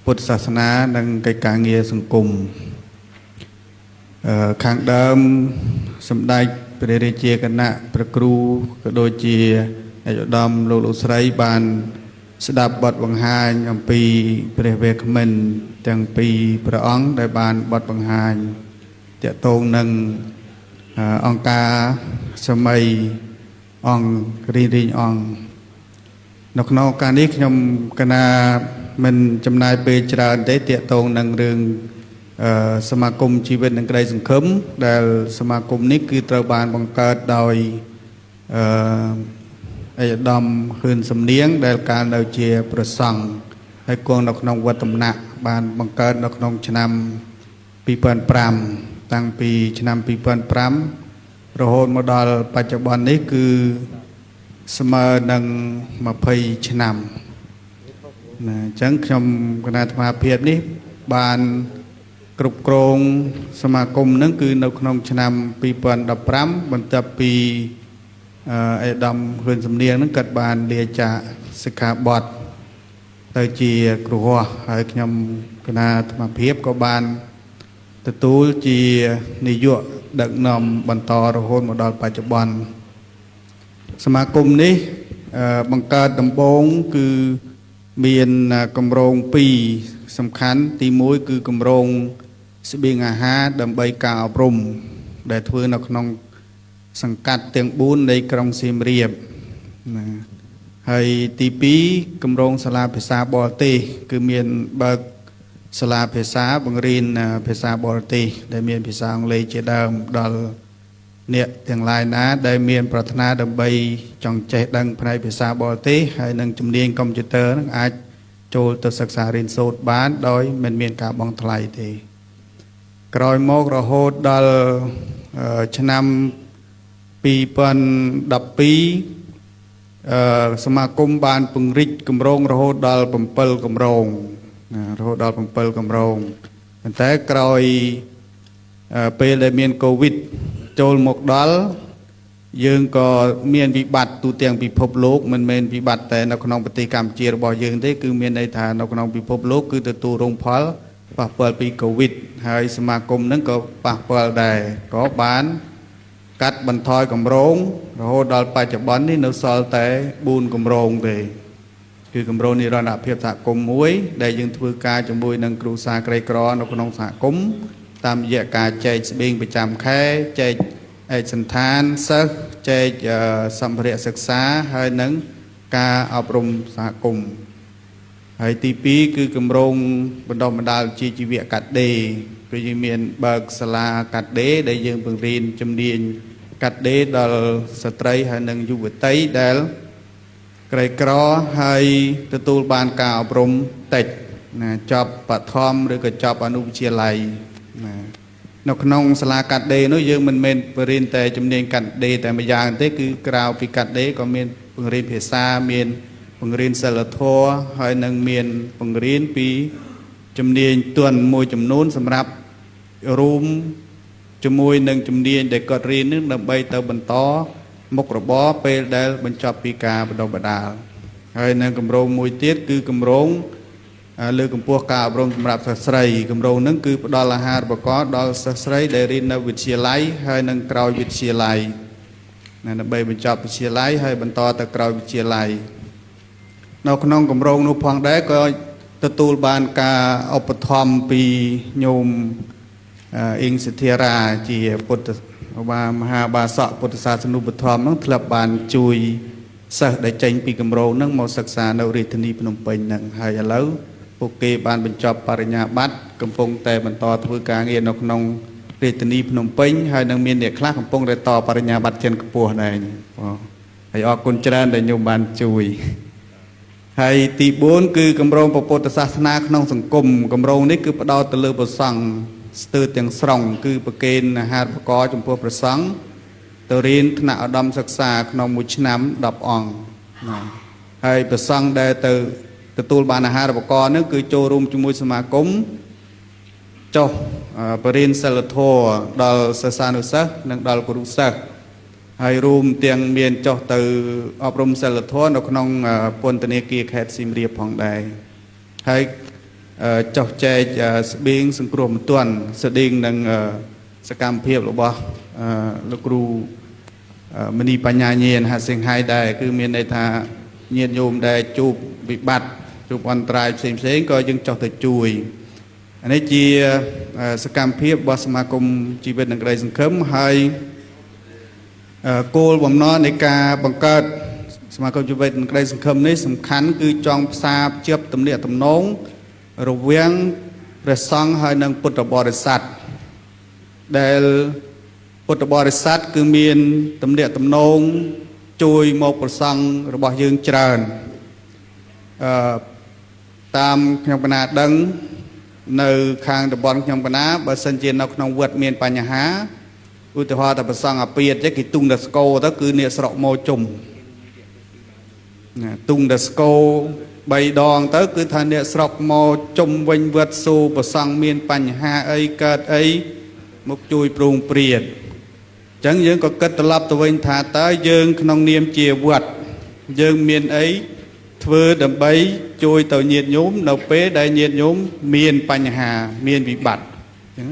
ពុទ្ធសាសនានិងកិច្ចការងារសង្គមខាងដើមសម្ដេចព្រះរាជាគណៈព្រះគ្រូក៏ដូចជាអាយឧត្តមលោកស្រីបាន ស្ដាប់បទបង្ហាញអំពីព្រះវេក្មិនទាំងពីរព្រះអង្គដែលបានបទបង្ហាញទាក់ទងនឹងអង្គការសម័យអង្គរីងអង្គនៅក្នុងការនេះខ្ញុំកណាមិនចំណាយពេលច្រើនទេទាក់ទងនឹងរឿងសមាគមជីវិតនិងក្តីសង្ឃឹមដែលសមាគមនេះគឺត្រូវបានបង្កើតដោយអាយដាមហ៊ឿនសំនៀងដែលកាលនៅជាប្រសង់ហើយគង់នៅក្នុងវត្តដំណាក់បានបង្កើតនៅក្នុងឆ្នាំ2005តាំងពីឆ្នាំ2005រហូតមកដល់បច្ចុប្បន្ននេះគឺស្មើនឹង20ឆ្នាំណាអញ្ចឹងខ្ញុំគណៈអាត្មាភាពនេះបានគ្រប់គ្រងសមាគមនឹងគឺនៅក្នុងឆ្នាំ2015បន្ទាប់ពីអេដាមហ៊ឿនសំនៀងនឹងគាត់បានលាចាកសិក្ខាបទទៅជាគ្រូហោះហើយខ្ញុំគណៈអាត្មាភាពក៏បានទទួលជានាយកដឹកនាំបន្តរហូតមកដល់បច្ចុប្បន្នសមាគមនេះបង្កើតដំបូងគឺមានគម្រោង2សំខាន់ទី1គឺគម្រោងស្បៀងអាហារដើម្បីការអប់រំដែលធ្វើនៅក្នុងសង្កាត់ទាំង4នៃក្រុងសៀមរាបណាហើយទី2គម្រោងសាលាភាសាបរទេសគឺមានបើកសាលាភាសាបង្រៀនភាសាបរទេសដែលមានភាសាអង់គ្លេសជាដើមដល់អ្នកទាំងឡាយណាដែលមានប្រាថ្នាដើម្បីចង់ចេះដឹងផ្នែកភាសាបរទេសហើយនឹងជំនាញកុំព្យូទ័រនឹងអាចចូលទៅសិក្សារៀនសូត្របានដោយមិនមានការបង់ថ្លៃទេក្រោយមករហូតដល់ឆ្នាំ2012សមាគមបានពង្រីកគម្រោងរហូតដល់7គម្រោងរហូតដល់7គម្រោងប៉ុន្តែក្រោយពេលដែលមានកូវីដចូលមកដល់យើងក៏មានវិបត្តិទូទាំងពិភពលោកមិនមែនវិបត្តិតែនៅក្នុងប្រទេសកម្ពុជារបស់យើងទេគឺមានន័យថានៅក្នុងពិភពលោកគឺទទួលរងផលប៉ះពាល់ពីកូវីដហើយសមាគមនឹងក៏ប៉ះពាល់ដែរក៏បានកាត់បន្ថយគម្រោងរហូតដល់បច្ចុប្បន្ននេះនៅសល់តែ4គម្រោងទេគឺគម្រោងនិរន្តរភាពសហគមន៍មួយដែលយើងធ្វើការជាមួយនឹងគ្រួសារក្រីក្រនៅក្នុងសហគមន៍តាមរយៈការចែកស្បៀងប្រចាំខែចែកឯកសណ្ឋានសិស្សចែកសម្ភារៈសិក្សាហើយនឹងការអប់រំសហគមន៍ហើយទី2គឺគម្រោងបណ្ដុះបណ្ដាលវិជ្ជាជីវៈកាត់ដេរគឺយើងមានបើកសាលាកាត់ដេរដែលយើងបង្រៀនជំនាញកាត់ដេរដល់ស្ត្រីហើយនិងយុវតីដែលក្រីក្រហើយទទួលបានការអប់រំតិចណាចប់បឋមឬក៏ចប់អនុវិទ្យាល័យណានៅក្នុងសាលាកាត់ដេរនោះយើងមិនមែនបរៀនតែជំនាញកាត់ដេរតែម្យ៉ាងទេគឺក្រៅពីកាត់ដេរក៏មានបង្រៀនភាសាមានបង្រៀនសិលធម៌ហើយនឹងមានបង្រៀនពីជំនាញទន់មួយចំនួនសម្រាប់រួមជាមួយនឹងជំនាញដែលគាត់រៀននឹងដើម្បីទៅបន្តមុខរបរពេលដែលបញ្ចប់ពីការបណ្ដុះបណ្ដាលហើយនៅគម្រោងមួយទៀតគឺគម្រោងលើកកម្ពស់ការអប់រំសម្រាប់សិស្សស្រីគម្រោងនឹងគឺផ្ដល់អាហារូបករណ៍ដល់សិស្សស្រីដែលរៀននៅវិទ្យាល័យហើយនឹងក្រោយវិទ្យាល័យដើម្បីបញ្ចប់វិទ្យាល័យហើយបន្តទៅក្រោយវិទ្យាល័យនៅក្នុងគម្រោងនោះផងដែរក៏ទទួលបានការឧបត្ថម្ភពីញោមអ៊ីងសិទ្ធារាជាពុទ្ធមហាបាសកពុទ្ធសាសនុបត្ថម្ភនឹងធ្លាប់បានជួយសិស្សដែលចេញពីគម្រោងនឹងមកសិក្សានៅរាជធានីភ្នំពេញនឹងហើយឥឡូវពួកគេបានបញ្ចប់បរិញ្ញាបត្រកំពុងតែបន្តធ្វើការងារនៅក្នុងរាជធានីភ្នំពេញហើយនឹងមានអ្នកខ្លះកំពុងតែតបរិញ្ញាបត្រចិនខ្ពស់ដែរហើយអរគុណច្រើនដែលញោមបានជួយហើយទី4គឺគម្រោងពុទ្ធសាសនាក្នុងសង្គមគម្រោងនេះគឺផ្ដោតទៅលើព្រះសង្ឃស្ទើរទាំងស្រុងគឺប្រគេនអាហារូបករណ៍ចំពោះព្រះសង្ឃទៅរៀនថ្នាក់ឧត្តមសិក្សាក្នុងមួយឆ្នាំ10អង្គហើយព្រះសង្ឃដែលទៅទទួលបានអាហារូបករណ៍នេះគឺចូលរួមជាមួយសមាគមចុះបរិញ្ញាសិលធម៌ដល់សិស្សានុសិស្សនិងដល់គ្រូសិស្សហើយរួមទាំងមានចុះទៅអប់រំសិលធម៌នៅក្នុងពន្ធនាគារខេត្តសៀមរាបផងដែរហើយចុះចែកស្បៀងសង្គ្រោះបន្ទាន់ស្តីងនឹងសកម្មភាពរបស់លោកគ្រូមនីបញ្ញាញាណហាសិង្ហៃដែរគឺមានន័យថា ញាតិញោមដែលជួបវិបត្តិជួបអន្តរាយផ្សេងក៏យើងចោះទៅជួយអានេះជាសកម្មភាពរបស់សមាគមជីវិតនិងក្តីសង្ឃឹមហើយគោលបំណងនៃការបង្កើតសមាគមជីវិតនិងក្តីសង្ឃឹមនេះសំខាន់គឺចង់ផ្សារភ្ជាប់ទំនាក់ទំនងរវាងព្រះសង្ឃហើយនិងពុទ្ធបរិស័ទដែលពុទ្ធបរិស័ទគឺមានទំនាក់ទំនងជួយមកប្រសង់របស់យើងច្រើនតាមខ្ញុំកណាដឹងនៅខាងតំបន់ខ្ញុំកណាបើសិនជានៅក្នុងវត្តមានបញ្ហាឧទាហរណ៍ថាប្រសង់អាពាតគេទុំដស្គោទៅគឺអ្នកស្រុកមកជុំទុំដស្គោ3ដងទៅគឺថាអ្នកស្រុកមកជុំវិញវត្តស៊ូប្រសង់មានបញ្ហាអីកើតអីមកជួយប្រងព្រាតអញ្ចឹងយើងក៏គិតត្រឡប់ទៅវិញថាតើយើងក្នុងនាមជាវត្តយើងមានអីធ្វើដើម្បីជួយទៅញាតិញោមនៅពេលដែលញាតិញោមមានបញ្ហាមានវិបត្តិអញ្ចឹង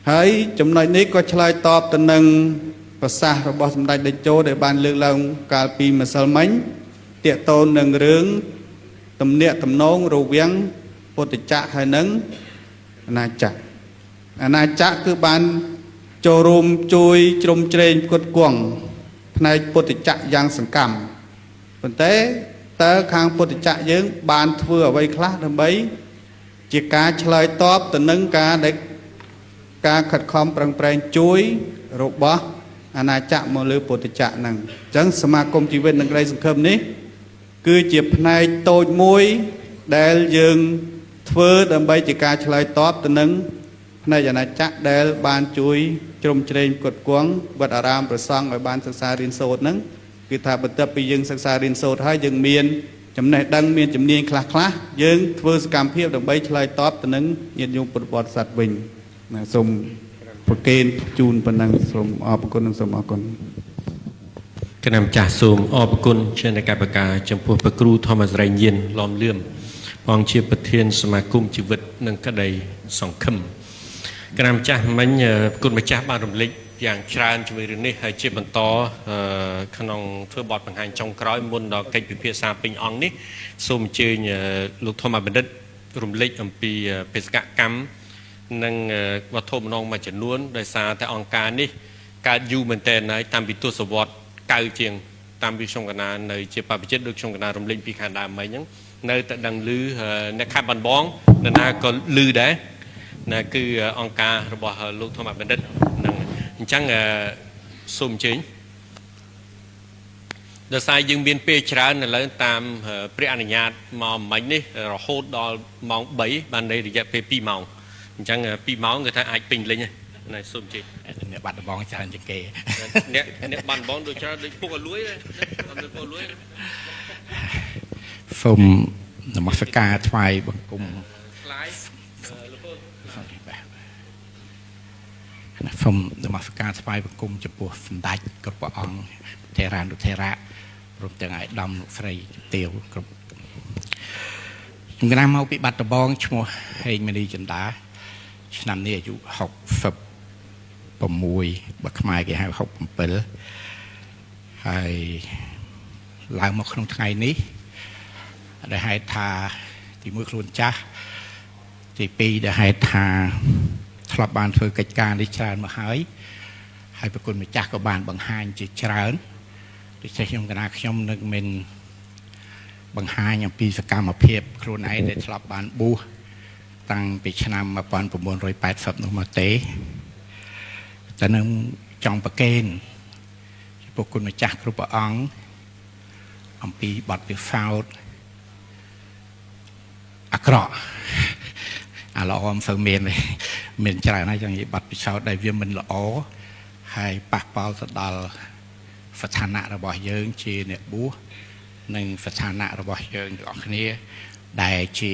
ហើយចំណុចនេះក៏ឆ្លើយតបទៅនឹងប្រសាសន៍របស់សម្ដេចតេជោដែលបានលើកឡើងកាលពីម្សិលមិញទាក់ទងនឹងរឿងទំនាក់ទំនងរវាងពុទ្ធចក្រហើយនិងអាណាចក្រគឺបានចូលរួមជួយជ្រោមជ្រែងផ្គត់ផ្គង់ផ្នែកពុទ្ធចក្រយ៉ាងសកម្មប៉ុន្តែតើខាងពុទ្ធចក្រយើងបានធ្វើអ្វីខ្លះដើម្បីជាការឆ្លើយតបទៅនឹងការខិតខំប្រឹងប្រែងជួយរបស់អាណាចក្រមកលើពុទ្ធចក្រហ្នឹងអញ្ចឹងសមាគមជីវិតនិងក្តីសង្ឃឹមនេះគឺជាផ្នែកតូចមួយដែលយើងធ្វើដើម្បីជាការឆ្លើយតបទៅនឹងផ្នែកអាណាចក្រដែលបានជួយជ្រោមជ្រែងផ្គត់ផ្គង់វត្តអារាមព្រះសង្ឃឲ្យបានសិក្សារៀនសូត្រហ្នឹងគឺថាបន្ទាប់ពីយើងសិក្សារៀនសូត្រហើយយើងមានចំណេះដឹងមានជំនាញខ្លះយើងធ្វើសកម្មភាពដើម្បីឆ្លើយតបទៅនឹងញាតិញោមពុទ្ធបរិស័ទវិញណាសូមប្រកេនជូនប៉ុណ្ណឹងសូមអរគុណនិងសូមអរគុណគណៈម្ចាស់សូមអរគុណជាអ្នកការប្រកាចំពោះព្រះគ្រូធម្មសរិញយានឡំលឿមផងជាប្រធានសមាគមជីវិតនិងក្តីសង្ឃឹមគណៈម្ចាស់មិញគុណម្ចាស់បានរំលេចយ៉ាងច្រើនជាមួយរឿងនេះហើយជាបន្តក្នុងធ្វើបទបង្ហាញចុងក្រោយមុនដល់កិច្ចពិភាក្សាពេញអង្គនេះសូមអញ្ជើញលោកធម្មបណ្ឌិតរំលេចអំពីបេសកកម្មនិងវត្ថុម្ដងមួយចំនួនដោយសារតែអង្គការនេះកើតយូរមែនទែនហើយតាំងពីទសវត្សរ៍9ជាងតាមពីខ្ញុំកណានៅជាបព្វជិតដូចខ្ញុំកណារំលេចពីខាងដើមមិញហ្នឹងនៅតែដឹងឮអ្នកខេត្តបាត់ដំបងនរណាក៏ឮដែរណាគឺអង្គការរបស់លោកធម្មបណ្ឌិតហ្នឹងអញ្ចឹងសូមអញ្ជើញដោយសារយើងមានពេលច្រើនឥឡូវតាមព្រះអនុញ្ញាតមកមិញនេះរហូតដល់ម៉ោង3បាននៃរយៈពេល2ម៉ោងអញ្ចឹង2ម៉ោងគឺថាអាចពេញលេញហើយណាសូមអញ្ជើញអ្នកបាត់ដំបងច្រើនជាងគេអ្នកបាត់ដំបងដូចច្រើនដូចពុកអលួយសូមនមស្ការថ្វាយបង្គំសូមនមស្ការថ្វាយបង្គំចំពោះសម្ដេចគ្រប់ព្រះអង្គថេរានុថេរៈព្រមទាំងឯកឧត្តមលោកស្រីទាវគ្រប់ខ្ញុំកណាមកពីបាត់ដំបងឈ្មោះហេងមនីចិន្តាឆ្នាំនេះអាយុ66បើខ្មែរគេហៅ67ហើយឡើងមកក្នុងថ្ងៃនេះដែលហេតុថាទីមួយខ្លួនចាស់ទីពីរដែលហេតុថាធ្លាប់បានធ្វើកិច្ចការនេះច្រើនមកហើយប្រគុណម្ចាស់ក៏បានបង្ហាញជាច្រើនដូច្នេះខ្ញុំកណាខ្ញុំនឹងមិនបង្ហាញអំពីសកម្មភាពខ្លួនឯងដែលធ្លាប់បានបួសតាំងពីឆ្នាំ1980នោះមកទេតែនឹងចង់ប្រកេនចំពោះគុណម្ចាស់គ្រប់ព្រះអង្គអំពីបទពិសោធន៍អាក្រក់អាល្អមិនសូវមានច្រើនហើយចឹងនិយាយបទពិសោធន៍ដែលវាមិនល្អហើយប៉ះពាល់ទៅដល់ស្ថានៈរបស់យើងជាអ្នកបួសនិងស្ថានៈរបស់យើងទាំងអស់គ្នាដែលជា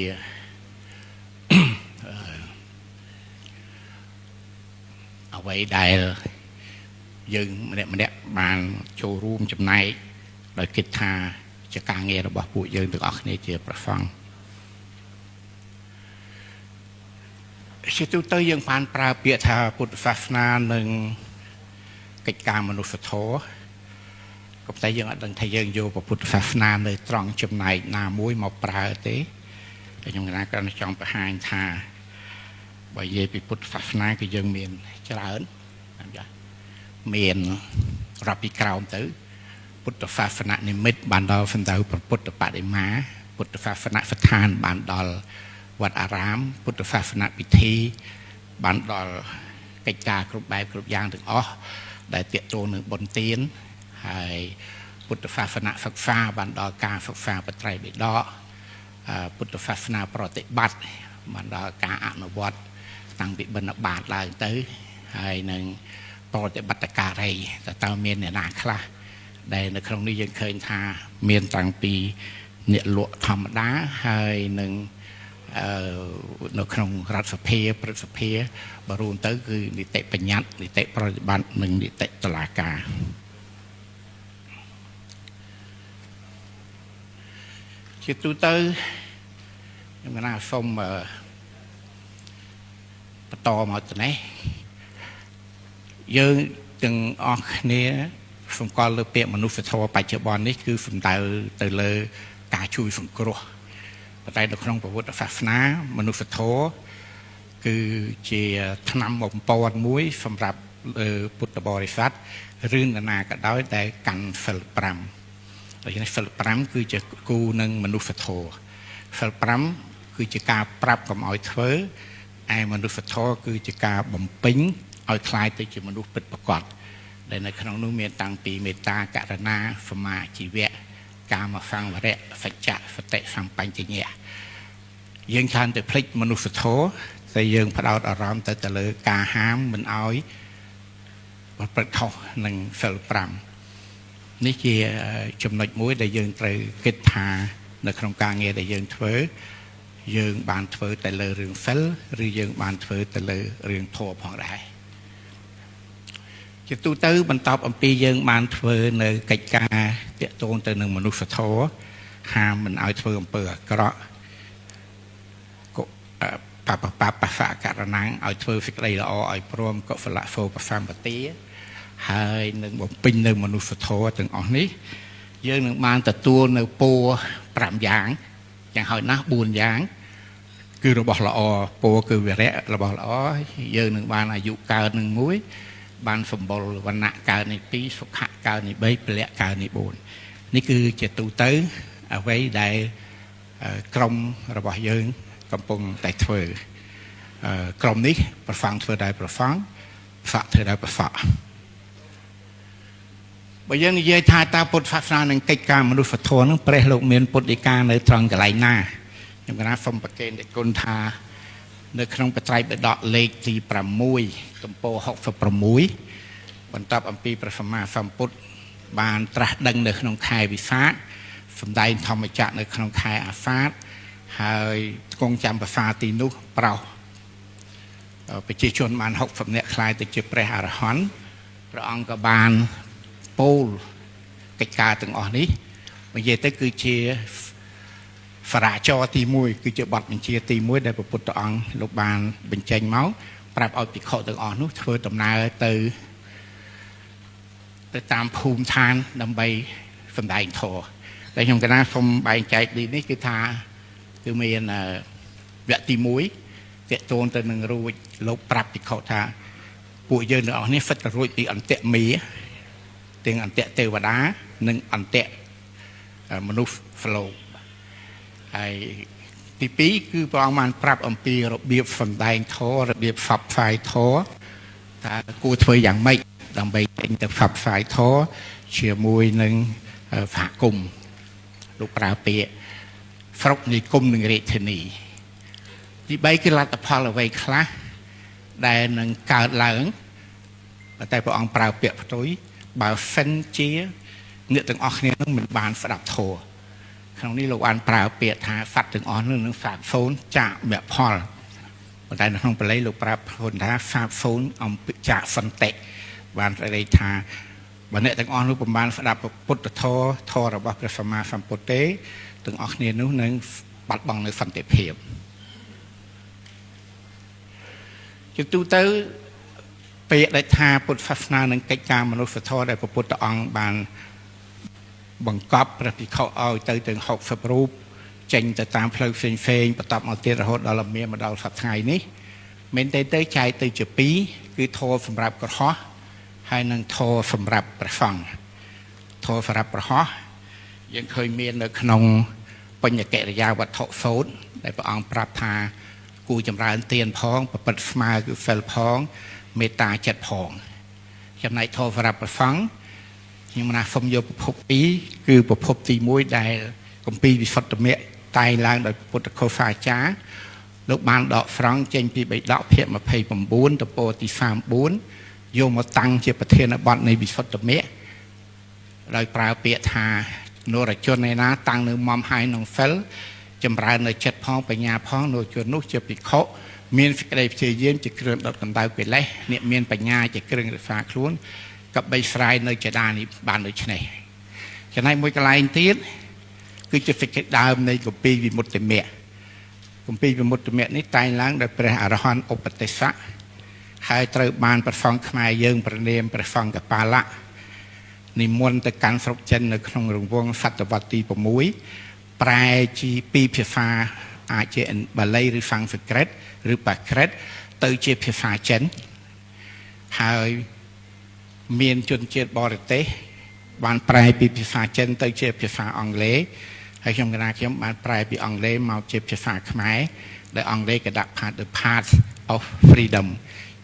អ្វីដែលយើងម្នាក់បានចូលរួមចំណែកដោយគិតថាជាការងាររបស់ពួកយើងទាំងអស់គ្នាជាព្រះសង្ឃជាទូទៅយើងបានប្រើពាក្យថាពុទ្ធសាសនានិងកិច្ចការមនុស្សធម៌ ก็แต่ยังอันดังไทยยังโยประพุทธศาสนาในตรองจำนายนามุ้ยมาปราเต้แต่ยังนั้นก็จองประหารทาบ่อยเย่ไปพุทธศาสนาก็ยังเมียนเจริญนะเมียนรับปีกราวตื้อพุทธศาสนาในมิตรบานดอลฟันเตอร์พุทธปฏิมาพุทธศาสนาสถานบานดอลวัดอารามพุทธศาสนาพิธีบานดอลกิจการกรุบแบบกรุบยางถึงได้เตะโจหนึ่งบนเตียนให้พุทธศาสนาศึกษาบานดอลการศึกษาปไตรบิดาพุทธศาสนาปฏิบัติบานดอลการอนุวัตตั้งบิบรรณบาตลายตื้อให้หนึ่งปฏิบัติการอะไรแต่ตาเมียนเนี่ยหนักละได้ในครั้งนี้ยังเคยทาเมียนต่างปีเนี่ยหลวธรรมดาให้หนึ่งในครั้งรัฐสภาประสภาบรูนตื้อคือนิเตปัญญานิเตปฏิบัติหนึ่งนิเตตลากาจิตตุตื้อยังไงนะส่งต่อมาตัวไหนยังจึงออกนี้สมการเลือกเปลี่ยนมนุษย์ธรรมปัจจุบันนี้คือสมตายแต่เลยการช่วยสงครัวปัจจัยในครองพระพุทธศาสนามนุษย์ธรรมคือเจียทนำหม่อมปอนมุ้ยสำหรับพุทธบริษัทเรื่องนาก็ได้แต่กันเฟลปรัมโดยเฉพาะเฟลปรัมคือจะกูนึงมนุษย์ธรรมเฟลปรัมคือจะการปรับกับอ้อยเถอไอ้มนุษย์ธรรมคือจะการบ่มปิ้งเอาคลายตัวจิตมนุษย์เป็นประกอบในขนมนุ่มเมียนต่างปีเมตตากรณาสมาชีวะการมาฟังวะเระสัจจะสติสัมปัญญะยังทานแต่พลิกมนุษย์โธแต่ยังพระเอาอารมณ์แต่เลยการห้ามมันเอาวัดประทอหนึ่งเสลปรำนี่คือจำนวนมุ้ยได้ยังตรึกิจหาในโครงการเงี้ยได้ยังเถอยังบานเถอแต่เลยเรื่องเซลหรือยังบานเถอแต่เลยเรื่องโทพองได้จิตตุตื้อบรรทบอัมพียังบานเถอในกิจการเตะโตนแต่หนึ่งมนุษย์โธห้ามมันเอาเถอเปิดกระปัสสะการนังเอาเถอฟิกไรละเอาพร้อมก็ฝรั่งโฟปัสสามปฏิให้หนึ่งบ่ปิงหนึ่งมนุษย์โธถึงออกนี้ยังหนึ่งบานแต่ตัวหนึ่งปูปรามยางอย่างหอยนักบุญยางคือเราบอกละปูคือเวรเราบอกละยังหนึ่งบานอายุการหนึ่งมุ้ยบานสมบูรณ์วันณะการในปีสุขะการในใบเปลี่ยการในบุญนี่คือเจตุเตอร์เอาไว้ได้กรมเราบอกยังกำปงแต่เถอกรมนี้ประฟังเถอได้ประฟังฝะเถอได้ประฝะบางอย่างยี่ทาตาพุทธศาสนาหนึ่งกิจการมนุษย์โธนั้นเปรโลกเมียนปุติการในตรังกับไหลหน้าอย่างนั้นฟมประเกณฑ์เด็กกุนทาในครั้งปัจจัยไปดอกเลขที่ประมุยตุ่มโปหกฝประมุยบรรทับอัมพีประสมาสัมพุทธบานตรัสดังในขนมไทยวิสาสมได้ธรรมจักรในขนมไทยอาฟาสหายกงจำภาษาตีนุเปล่าไปเชี่ยวชนบานหกฝเนี่ยคลายติดเจ็บแปรอรหันพระองค์กับบานปูกิจการต่างอ่อนนี้มันเยอะคือเชียฝราจอตีมวยคือจะบัดเป็นเชียตีมวยได้ประพุทธองค์ลูกบาลเป็นเจงเมาส์ปรับเอาติดข้อต่างอ่อนนู้นเพื่อตำนานแต่ตามภูมิทานนำไปสมได้โทแต่ยังกันนะสมใบใจดีนี่คือทาคือมีนเวทีมวยเตะโจนแต่หนึ่งรูลูกปรับติดข้อทาปุยเยอะเนาะนี่ฟัดกระรุ่ยตีอันเตะมีเตียงอันเตะเทวดาหนึ่งอันเตะมนุษย์ฟลว์ไอ้ที่ปีคือประมาณปรับอัมพีระเบียบฝันแดงท้อระเบียบฝับไฟท้อถ้ากูเทยอย่างไม่ดำไปเป็นแต่ฝับไฟท้อเชื่อมวยหนึ่งฝากุมลูกปลาเปียฟรกในกุมหนึ่งเรทนีที่ใบคือรัตพลเอาไว้คลาได้หนึ่งการหลังแต่พระองค์ปลาเปียตุ้ยบ่าวเฟนเจียเนื้อถึงออกเนี่ยต้องเป็นบานฝรั่งโถครั้งนี้เราอ่านปลาเปียทาฝัดถึงอ่อนนึงฝากโฟนจ่าแบบพอลแต่ในห้องไปเลยลูกปลาโฟนทาฝากโฟนเอาจ่าฟันเตะบานอะไรทาวันนี้ถึงอ่อนรูปบานฝรั่งปุตตะโทระบอบประสมาสัมปุเตถึงออกเนี่ยนู้นปัดบังในฟันเตะเพียบจุดตู้เตอเปียได้ทาพุทธศาสนาหนึ่งกิจการมนุษย์โธได้พระพุทธองค์บาน បង្កប់ព្រះភិក្ខុឲ្យទៅទាំង60រូបចេញទៅតាមផ្លូវផ្សេងៗបន្តមកទៀតរហូតដល់មានមកដល់សប្តាហ៍ថ្ងៃនេះមែនទេទៅចែកទៅជា2គឺធម៌សម្រាប់ក្រហមហើយនឹងធម៌សម្រាប់ព្រះសង្ឃធម៌សម្រាប់ប្រហោះយើងឃើញមាននៅក្នុងបញ្ញកិរិយាវត្ថុសូត្រដែលព្រះអង្គប្រាប់ថាគូចម្រើនទានផងប្រព្រឹត្តស្មើគឺសិលផងមេត្តាចិត្តផងចំណែកធម៌សម្រាប់ព្រះសង្ឃខ្ញុំណាសូមយកប្រភព2គឺប្រភពទី1ដែលគម្ពីរវិសុទ្ធមគ្គតែងឡើងដោយពុទ្ធឃោសាចារ្យលោកបានដកស្រង់ចេញពីបិដកភាគ29ទំព័រទី34យកមកតាំងជាប្រធានបទនៃវិសុទ្ធមគ្គដោយប្រើពាក្យថានរជនឯណាតាំងនៅមមហើយក្នុងសិលចម្រើននៅចិត្តផងបញ្ញាផងនរជននោះជាភិក្ខុមានសេចក្តីព្យាយាមជាគ្រឿងដុតកម្ដៅកិលេសអ្នកមានបញ្ញាជាគ្រឿងរក្សាខ្លួនកបីស្រាយនៅចេតានេះបានដូចនេះចំណែកមួយកន្លែងទៀតគឺជាសេចក្តីដើមនៃគម្ពីរវិមុតតិមគ្គគម្ពីរវិមុតតិមគ្គនេះតែងឡើងដោយព្រះអរហន្តឧបទេសៈហើយត្រូវបានព្រះសង្ឃខ្មែរយើងប្រណិមព្រះសង្ឃកបាលៈនិមន្តទៅកាន់ស្រុកចិននៅក្នុងរង្វង់សតវត្សទី6ប្រែជាពីរភាសាអាចជាបាលីឬសំស្ក្រឹតឬប្រាក្រឹតទៅជាភាសាចិនហើយមានជនជាតិបរទេសបានប្រែពីភាសាចិនទៅជាភាសាអង់គ្លេសហើយខ្ញុំបានប្រែពីអង់គ្លេសមកជាភាសាខ្មែរដែលអង់គ្លេសក៏ដាក់ The Path of Freedom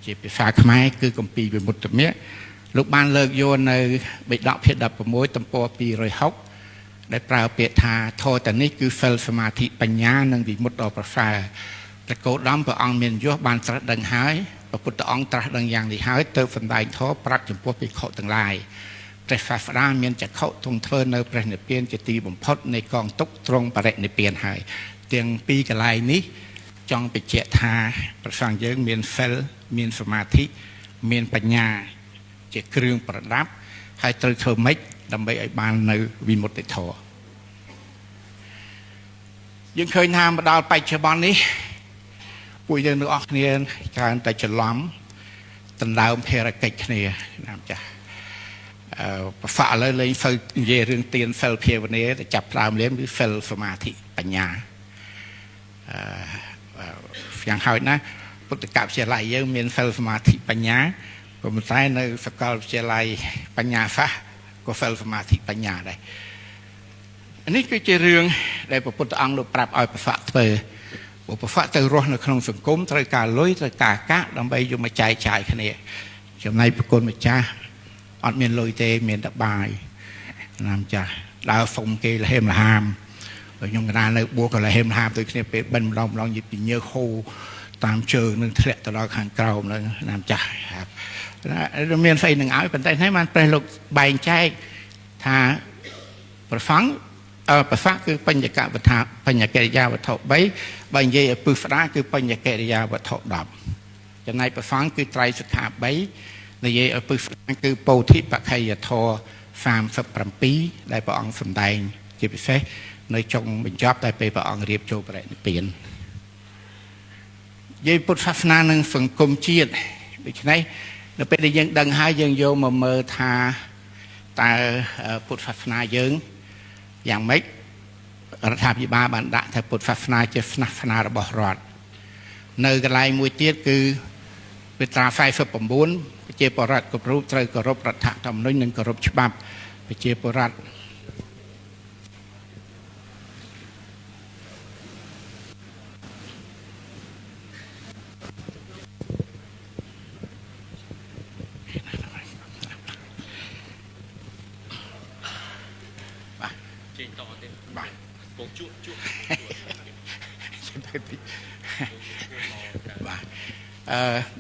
ជាភាសាខ្មែរគឺគម្ពីរវិមុតតិមគ្គលោកបានលើកយកនៅបិដកភាគ16ទំព័រ260ដែលប្រើពាក្យថាធម៌ទាំងនេះគឺសិលសមាធិបញ្ញានិងវិមុតដ៏ប្រសើរព្រះគោដមព្រះអង្គមានយសបានត្រាស់ដឹងហើយព្រះពុទ្ធអង្គត្រាស់ដឹងយ៉ាងនេះហើយទៅសម្ដែងធម៌ប្រាប់ចំពោះភិក្ខុទាំងឡាយព្រះសាស្តាមានចក្ខុទ្រង់ធ្វើនៅព្រះនិព្វានជាទីបំផុតនៃកងទុក្ខទ្រង់បរិនិព្វានហើយទាំងពីរកន្លែងនេះចង់បញ្ជាក់ថាព្រះសង្ឃយើងមានសិលមានសមាធិមានបញ្ញាជាគ្រឿងប្រដាប់ហើយត្រូវធ្វើម៉េចដើម្បីឲ្យបាននៅវិមុតតិធម៌យើងឃើញថាមកដល់បច្ចុប្បន្ននេះពួកយើងទាំងអស់គ្នាច្រើនតែច្រឡំដណ្ដើមភារកិច្ចគ្នាណាចាស់ប្រសាឥឡូវលេងសូវនិយាយរឿងទានសិលភាវនាតែចាប់ផ្ដើមលេងគឺសិលសមាធិបញ្ញាយ៉ាងហោចណាស់ពុទ្ធកវិទ្យាល័យយើងមានសិលសមាធិបញ្ញាប៉ុន្តែនៅសាកលវិទ្យាល័យបញ្ញាសាស្ត្រក៏សិលសមាធិបញ្ញាដែរនេះគឺជារឿងដែលព្រះពុទ្ធអង្គលោកប្រាប់ឲ្យប្រសាធ្វើប្រសាទៅរស់នៅក្នុងសង្គមត្រូវការលុយត្រូវការកាក់ដើម្បីយកមកចែកចាយគ្នាចំណែកប្រគុណម្ចាស់អត់មានលុយទេមានតែបាយណាមចាស់ដើរសុំគេលហេមលហាមខ្ញុំកណ្ដាលនៅបួសក៏លហេមលហាមទៅគ្នាពេលបិណ្ឌម្ដងយីពីញើសហូរតាមជើងនឹងធ្លាក់ទៅដល់ខាងក្រោមហ្នឹងណាមចាស់មានស្អីនឹងឲ្យប៉ុន្តែនេះបានព្រះលោកបែងចែកថាប្រសង្ឃប្រសាគឺបញ្ញកវត្ថុបញ្ញកិរិយាវត្ថុ3បើនិយាយឲ្យពឹសស្ដាគឺបញ្ញកិរិយាវត្ថុ10ចំណែកប្រសង្ឃគឺត្រៃសិក្ខា3និយាយឲ្យពឹសស្ដាគឺពោធិបក្ខយធម៌37ដែលព្រះអង្គសម្ដែងជាពិសេសនៅចុងបញ្ចប់តែពេលព្រះអង្គរៀបចូលបរិនិព្វាននិយាយពុទ្ធសាសនានិងសង្គមជាតិដូច្នេះនៅពេលដែលយើងដឹងហើយយើងយកមកមើលថាតើពុទ្ធសាសនាយើងយ៉ាងម៉េចរដ្ឋាភិបាលបានដាក់ថាពុទ្ធសាសនាជាសាសនារបស់រដ្ឋនៅកន្លែងមួយទៀតគឺមាត្រា49ប្រជាពលរដ្ឋគ្រប់រូបត្រូវគោរពរដ្ឋធម្មនុញ្ញនិងគោរពច្បាប់ប្រជាពលរដ្ឋ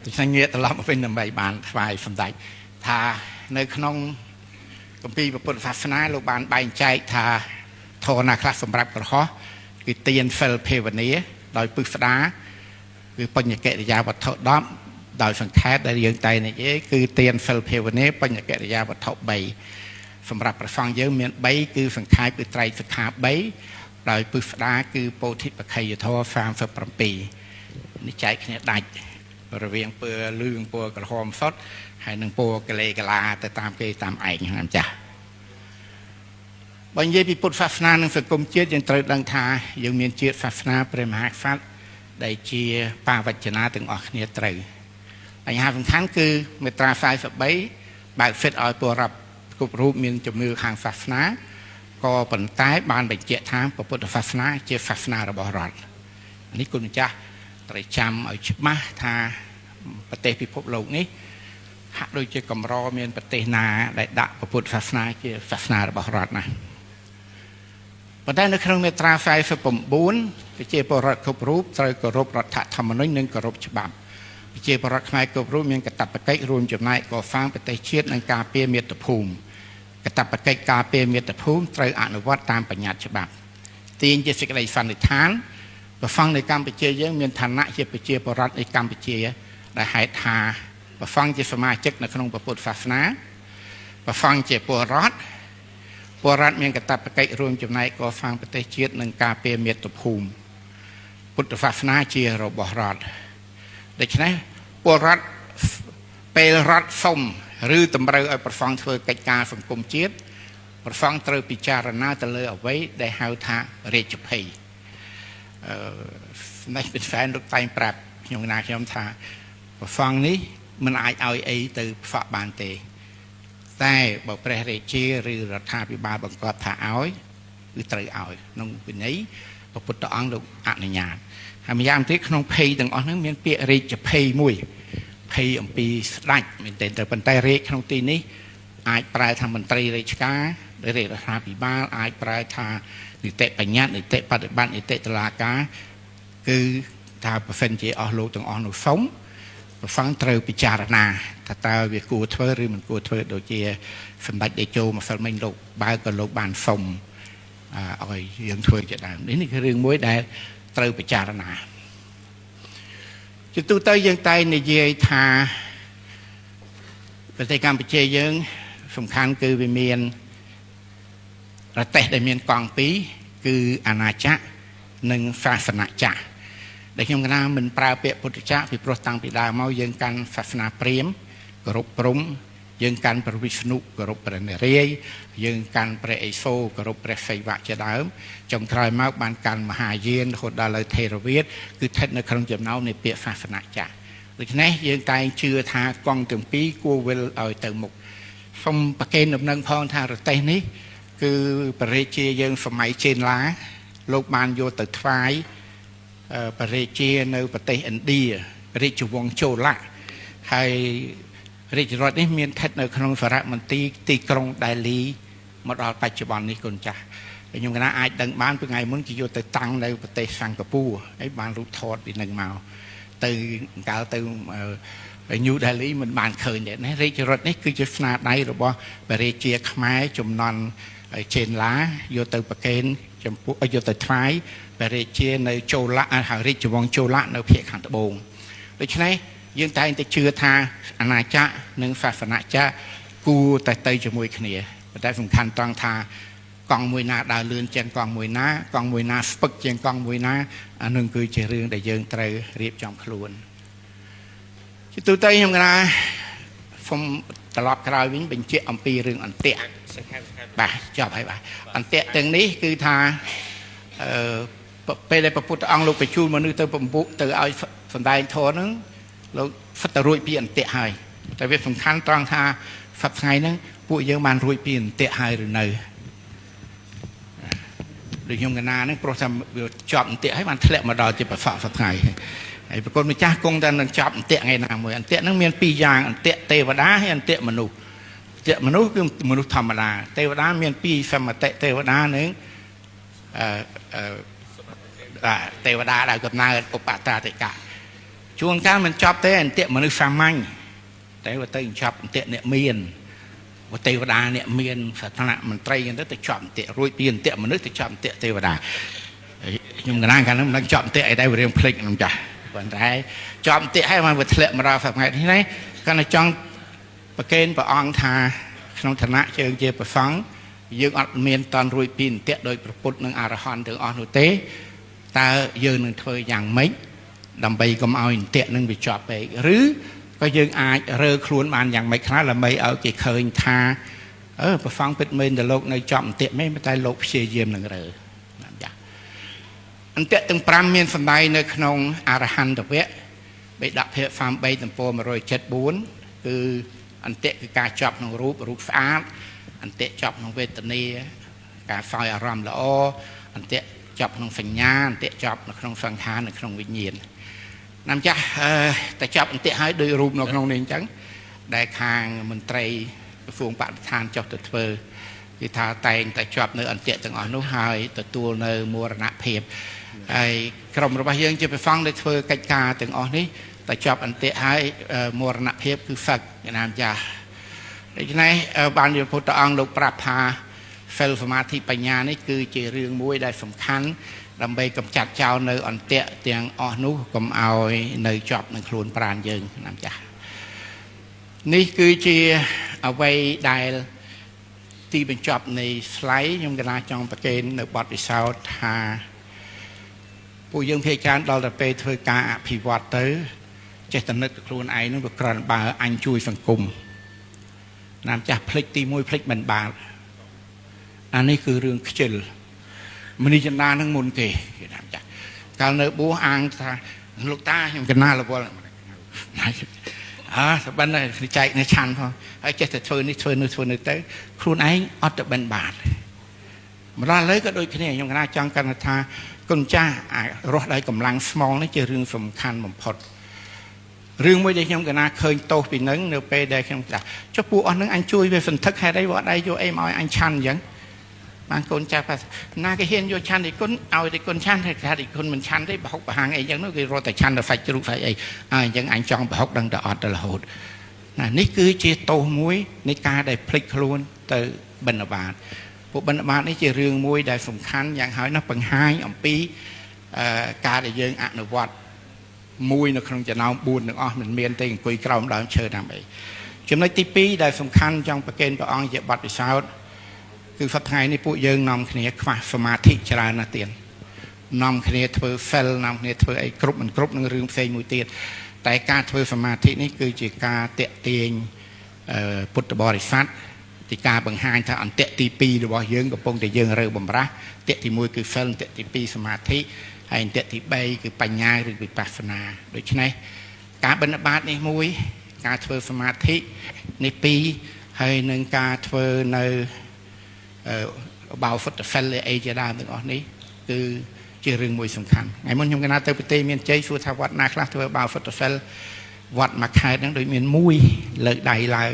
ដូចងាកត្រឡប់មកវិញដើម្បីបានថ្វាយសម្ដេចថានៅក្នុងគម្ពីរពុទ្ធសាសនាលោកបានបែងចែកថាធម៌ណាខ្លះសម្រាប់ក្រហមគឺទានសិលភាវនាដោយពឹស្ដាគឺបញ្ញកិរិយាវត្ថុ10ដោយសង្ខេបដែលយើងតែនិយាយគឺទានសិលភាវនាបញ្ញកិរិយាវត្ថុ3សម្រាប់ព្រះសង្ឃយើងមាន3គឺសង្ខេបគឺត្រៃសិក្ខា3ដោយពឹស្ដាគឺពោធិបក្ខយធម៌37នេះចែកគ្នាដាច់រវាងពណ៌លឿងពណ៌ក្រហមសុទ្ធហើយនឹងពណ៌កលេកាឡាទៅតាមគេតាមឯងណាចាស់ បើនិយាយពីពុទ្ធសាសនានិងសង្គមជាតិយើងត្រូវដឹងថាយើងមានជាតិសាសនាព្រះមហាក្សត្រដែលជាបាវចនាទាំងអស់គ្នាត្រូវបញ្ហាសំខាន់គឺមាត្រា43បើកសិទ្ធឲ្យពលរដ្ឋគ្រប់រូបមានជំនឿខាងសាសនាក៏ប៉ុន្តែបានបញ្ជាក់ថាពុទ្ធសាសនាជាសាសនារបស់រដ្ឋនេះគុណម្ចាស់ត្រូវចាំឲ្យច្បាស់ថាប្រទេសពិភពលោកនេះហាក់ដូចជាកម្រមានប្រទេសណាដែលដាក់ពុទ្ធសាសនាជាសាសនារបស់រដ្ឋណាប៉ុន្តែនៅក្នុងមាត្រា49ប្រជាពលរដ្ឋគ្រប់រូបត្រូវគោរពរដ្ឋធម្មនុញ្ញនិងគោរពច្បាប់ប្រជាពលរដ្ឋខ្មែរគ្រប់រូបមានកាតព្វកិច្ចរួមចំណែកកសាងប្រទេសជាតិនិងការពារមាតុភូមិកាតព្វកិច្ចការពារមាតុភូមិត្រូវអនុវត្តតាមបញ្ញត្តិច្បាប់ទាញជាសេចក្តីសន្និដ្ឋានប្រសង់នៃកម្ពុជាយើងមានឋានៈជាប្រជាពលរដ្ឋនៃកម្ពុជាដែលហេតុថាប្រសង់ជាសមាជិកនៅក្នុងពុទ្ធសាសនាប្រសង់ជាពលរដ្ឋមានកាតព្វកិច្ចរួមចំណែកកសាងប្រទេសជាតិនិងការពារមាតុភូមិពុទ្ធសាសនាជារបស់រដ្ឋដូច្នេះពលរដ្ឋពេលរដ្ឋសុំឬតម្រូវឲ្យប្រសង់ធ្វើកិច្ចការសង្គមជាតិប្រសង់ត្រូវពិចារណាទៅលើអ្វីដែលហៅថារាជភ័យនេះเป็นแฟนលោកតែងប្រាប់ខ្ញុំថាប្រសង់នេះមិនអាចឲ្យអីទៅផ្សក់បានទេតែបើព្រះរាជាឬរដ្ឋាភិបាលបង្គាប់ថាឲ្យគឺត្រូវឲ្យក្នុងវិន័យព្រះពុទ្ធអង្គលោកអនុញ្ញាតហើយម្យ៉ាងទៀតក្នុងភ័យទាំងអស់ហ្នឹងមានពាក្យរាជភ័យមួយភ័យអំពីស្ដេចមែនទេតែប៉ុន្តែរាជក្នុងទីនេះអាចប្រែថាមន្ត្រីរាជការឬរដ្ឋាភិបាលអាចប្រែថានីតិបញ្ញត្តិនីតិបដិបត្តិនីតិតុលាការគឺថាប្រសិនជាអស់លោកទាំងអស់នោះសុំប្រសង់ត្រូវពិចារណាថាតើវាគួរធ្វើឬមិនគួរធ្វើដូចជាសម្ដេចតេជោម្សិលមិញលោកបើក៏លោកបានសុំឲ្យយើងធ្វើជាដើមនេះគឺរឿងមួយដែលត្រូវពិចារណាជាទូទៅយើងតែនិយាយថាប្រទេសកម្ពុជាយើងសំខាន់គឺវាមានប្រទេសដែលមានកងពីរគឺអាណាចក្រនិងសាសនាចក្រដែលខ្ញុំកណាមិនប្រើពាក្យពុទ្ធចក្រពីព្រោះតាំងពីដើមមកយើងកាន់សាសនាព្រាហ្មណ៍គោរពព្រហ្មយើងកាន់ព្រះវិស្ណុគោរពព្រះនរាយណ៍យើងកាន់ព្រះឥសូរគោរពព្រះសិវៈជាដើមចុងក្រោយមកបានកាន់មហាយានរហូតដល់លើថេរវាទគឺស្ថិតនៅក្នុងចំណោមនៃពាក្យសាសនាចក្រដូច្នេះយើងតែងជឿថាកងទាំងពីរគួរវិលឲ្យទៅមុខសូមប្រកេនដំណឹងផងថាប្រទេសនេះគឺព្រះរាជាយើងសម័យចេនឡាលោកបានយកទៅថ្វាយព្រះរាជានៅប្រទេសឥណ្ឌារាជវង្សជូឡាហើយរាជរដ្ឋនេះមានស្ថិតនៅក្នុងសារមន្ទីរទីក្រុងដែលលីមកដល់បច្ចុប្បន្ននេះគុណចាស់ខ្ញុំកណាអាចដឹងបានពីថ្ងៃមុនគេយកទៅតាំងនៅប្រទេសសិង្ហបុរីហើយបានរូបថតពីនឹងមកទៅកាលទៅ New Delhi មិនបានឃើញទេណារាជរដ្ឋនេះគឺជាស្នាដៃរបស់ព្រះរាជាខ្មែរចំនួនចេនឡាយកទៅប្រកេនចំពោះយកទៅថ្វាយព្រះរាជានៅជូឡាហើយរាជវង្សជូឡានៅភាគខាងត្បូងដូច្នេះយើងតែងតែជឿថាអាណាចក្រនិងសាសនាចក្រគួរតែទៅជាមួយគ្នាប៉ុន្តែសំខាន់ត្រង់ថាកង់មួយណាដើរលឿនជាងកង់មួយណាស្ពឹកជាងកង់មួយណាអានឹងគឺជារឿងដែលយើងត្រូវរៀបចំខ្លួនជាទូទៅខ្ញុំថាសូមត្រឡប់ក្រោយវិញបញ្ជាក់អំពីរឿងអន្ទាក់បាទចប់ហើយបាទអន្ទាក់ទាំងនេះគឺថាពេលដែលព្រះពុទ្ធអង្គលោកបញ្ជូលមនុស្សទៅពពុះទៅឲ្យសម្ដែងធម៌ហ្នឹងលោកផុតទៅរួចពីអន្ទាក់ហើយតែវាសំខាន់ត្រង់ថាសប្តាហ៍ថ្ងៃហ្នឹងពួកយើងបានរួចពីអន្ទាក់ហើយឬនៅដូចខ្ញុំកណាហ្នឹងព្រោះថាវាជាប់អន្ទាក់ហើយបានធ្លាក់មកដល់ជាប្រសពសប្តាហ៍ថ្ងៃហើយប្រគុណម្ចាស់គង់តែនឹងចាប់អន្ទាក់ថ្ងៃណាមួយអន្ទាក់ហ្នឹងមាន2យ៉ាងអន្ទាក់ទេវតាហើយអន្ទាក់មនុស្សអន្ទាក់មនុស្សគឺមនុស្សធម្មតាទេវតាមាន2សមតិទេវតានឹងទេវតាដែលកំណើតឧបតាតិកៈជួនកាលមិនចប់ទេអន្ទាក់មនុស្សសាមញ្ញតែទៅចប់អន្ទាក់អ្នកមានទេវតាអ្នកមានសាសនមន្ត្រីហ្នឹងទៅចប់អន្ទាក់រួចពីអន្ទាក់មនុស្សទៅចប់អន្ទាក់ទេវតាខ្ញុំកណាកាលហ្នឹងមិនដឹងចប់អន្ទាក់អីដែររៀងភ្លេចខ្ញុំចាស់ប៉ុន្តែចប់អន្ទាក់ហើយបានវាធ្លាក់មកដល់សប្តាហ៍ថ្ងៃនេះគាត់ចង់ប្រកេនព្រះអង្គថាក្នុងឋានៈយើងជាព្រះសង្ឃយើងអត់មានតន់រួចពីអន្ទាក់ដោយព្រះពុទ្ធនិងអរហន្តទាំងអស់នោះទេតើយើងនឹងធ្វើយ៉ាងម៉េចដើម្បីកុំឲ្យអន្ទាក់នឹងវាជាប់ពេកឬក៏យើងអាចរើខ្លួនបានយ៉ាងម៉េចខ្លះដើម្បីឲ្យគេឃើញថា ប្រហ្វង់ពិតមែនតែលោកនៅចប់អន្ទាក់មែនតែលោកព្យាយាមនឹងរើចាអន្ទាក់ទាំង5មានសម្ដែងនៅក្នុងអរហន្តវៈបេដកភៈហ្វាម3ទំព័រ174គឺអន្ទាក់គឺការចប់ក្នុងរូបស្អាតអន្ទាក់ចប់ក្នុងវេទនាការសោយអារម្មណ៍ល្អអន្ទាក់ចប់ក្នុងសញ្ញាអន្ទាក់ចប់នៅក្នុងសង្ខារនៅក្នុងវិញ្ញាណណាំចាស់តែចប់អន្ទាក់ឲ្យដោយរូបនៅក្នុងនេះអញ្ចឹងដែលខាងមន្ត្រីក្រសួងបរិស្ថានចុះទៅធ្វើគឺថាតែងតែជាប់នៅអន្ទាក់ទាំងអស់នោះហើយទទួលនៅមរណភាពហើយក្រុមរបស់យើងជាព្រះសង្ឃដែលធ្វើកិច្ចការទាំងអស់នេះតែជាប់អន្ទាក់ហើយមរណភាពគឺហ្វឹកណាមចាស់ដូច្នេះបានព្រះពុទ្ធអង្គលោកប្រាប់ថា fel សមាធិបញ្ញានេះគឺជារឿងមួយដែលសំខាន់ដើម្បីកម្ចាត់ចោលនៅអន្ទាក់ទាំងអស់នោះកុំឲ្យនៅជាប់នឹងខ្លួនប្រាណយើងណាមចាស់នេះគឺជាអ្វីដែលទីបញ្ចប់នៃ slide ខ្ញុំកណាចង់ប្រកេននៅបទពិសោធន៍ថាពួកយើងភាគច្រើនដល់តែពេលធ្វើការអភិវឌ្ឍទៅចេះតែនឹកទៅខ្លួនឯងនឹងវាក្រាន់បើអញជួយសង្គមណាមចាស់ភ្លេចទី1ភ្លេចមិនបានអានេះគឺរឿងខ្ជិលមនីចន្ទានឹងមុនគេណាមចាស់កាលនៅបួសអាងថាលោកតាខ្ញុំកណារវល់សបិនចែកនៅឆាន់ផងហើយចេះតែធ្វើនេះធ្វើនោះធ្វើនោះទៅខ្លួនឯងអត់ទៅបិណ្ឌបាតម្ល៉េះឥឡូវក៏ដូចគ្នាខ្ញុំកណាចង់កាន់ថាគុណចាស់រស់ដោយកម្លាំងស្មងនេះជារឿងសំខាន់បំផុតរឿងមួយដែលខ្ញុំកណាឃើញទោសពីនឹងនៅពេលដែលខ្ញុំចាស់ចុះពួកអស់នឹងអញជួយវាសន្ធឹកហេតុអីវត្តដៃយកអីមកឲ្យអញឆាន់អញ្ចឹងបានកូនចាស់ណាគេហ៊ានយកឆាន់ទីគុណឲ្យទីគុណឆាន់តែថាទីគុណមិនឆាន់ទេប្រហុកប្រហាំងអីអញ្ចឹងនោះគេរត់តែឆាន់តែសាច់ជ្រូកសាច់អីអញ្ចឹងអញចង់ប្រហុកដឹងតែអត់ទៅរហូតណានេះគឺជាទោសមួយនៃការដែលភ្លេចខ្លួនទៅបិណ្ឌបាតពួកបិណ្ឌបាតនេះជារឿងមួយដែលសំខាន់យ៉ាងហើយណាស់បង្ហាញអំពីការដែលយើងអនុវត្តមួយនៅក្នុងចំណោម4ទាំងអស់មិនមានទេអង្គុយក្រោមដើមឈើតាមអីចំណុចទី2ដែលសំខាន់ចង់ប្រកេនព្រះអង្គជាបទពិសោធន៍គឺសប្តាហ៍ថ្ងៃនេះពួកយើងនាំគ្នាខ្វះសមាធិច្រើនណាស់ទៀតនាំគ្នាធ្វើ fel នាំគ្នាធ្វើអីគ្រប់មិនគ្រប់នឹងរឿងផ្សេងមួយទៀតតែការធ្វើសមាធិនេះគឺជាការតាក់ទាញពុទ្ធបរិស័ទទីការបង្ហាញថាអន្ទាក់ទី2របស់យើងកំពុងតែយើងរើបំរាស់តាក់ទី1គឺ fel តាក់ទី2សមាធិហើយអន្ទាក់ទី3គឺបញ្ញាឬវិបស្សនាដូច្នេះការបិណ្ឌបាតនេះមួយការធ្វើសមាធិនេះ2ហើយនឹងការធ្វើនៅabout foot fel អីជាដើមទាំងអស់នេះគឺជារឿងមួយសំខាន់ថ្ងៃមុនខ្ញុំកណាទៅប្រទេសមានជ័យសួរថាវត្តណាខ្លះធ្វើ about foot fel វត្តមួយខេត្តហ្នឹងដូចមានមួយលើកដៃឡើង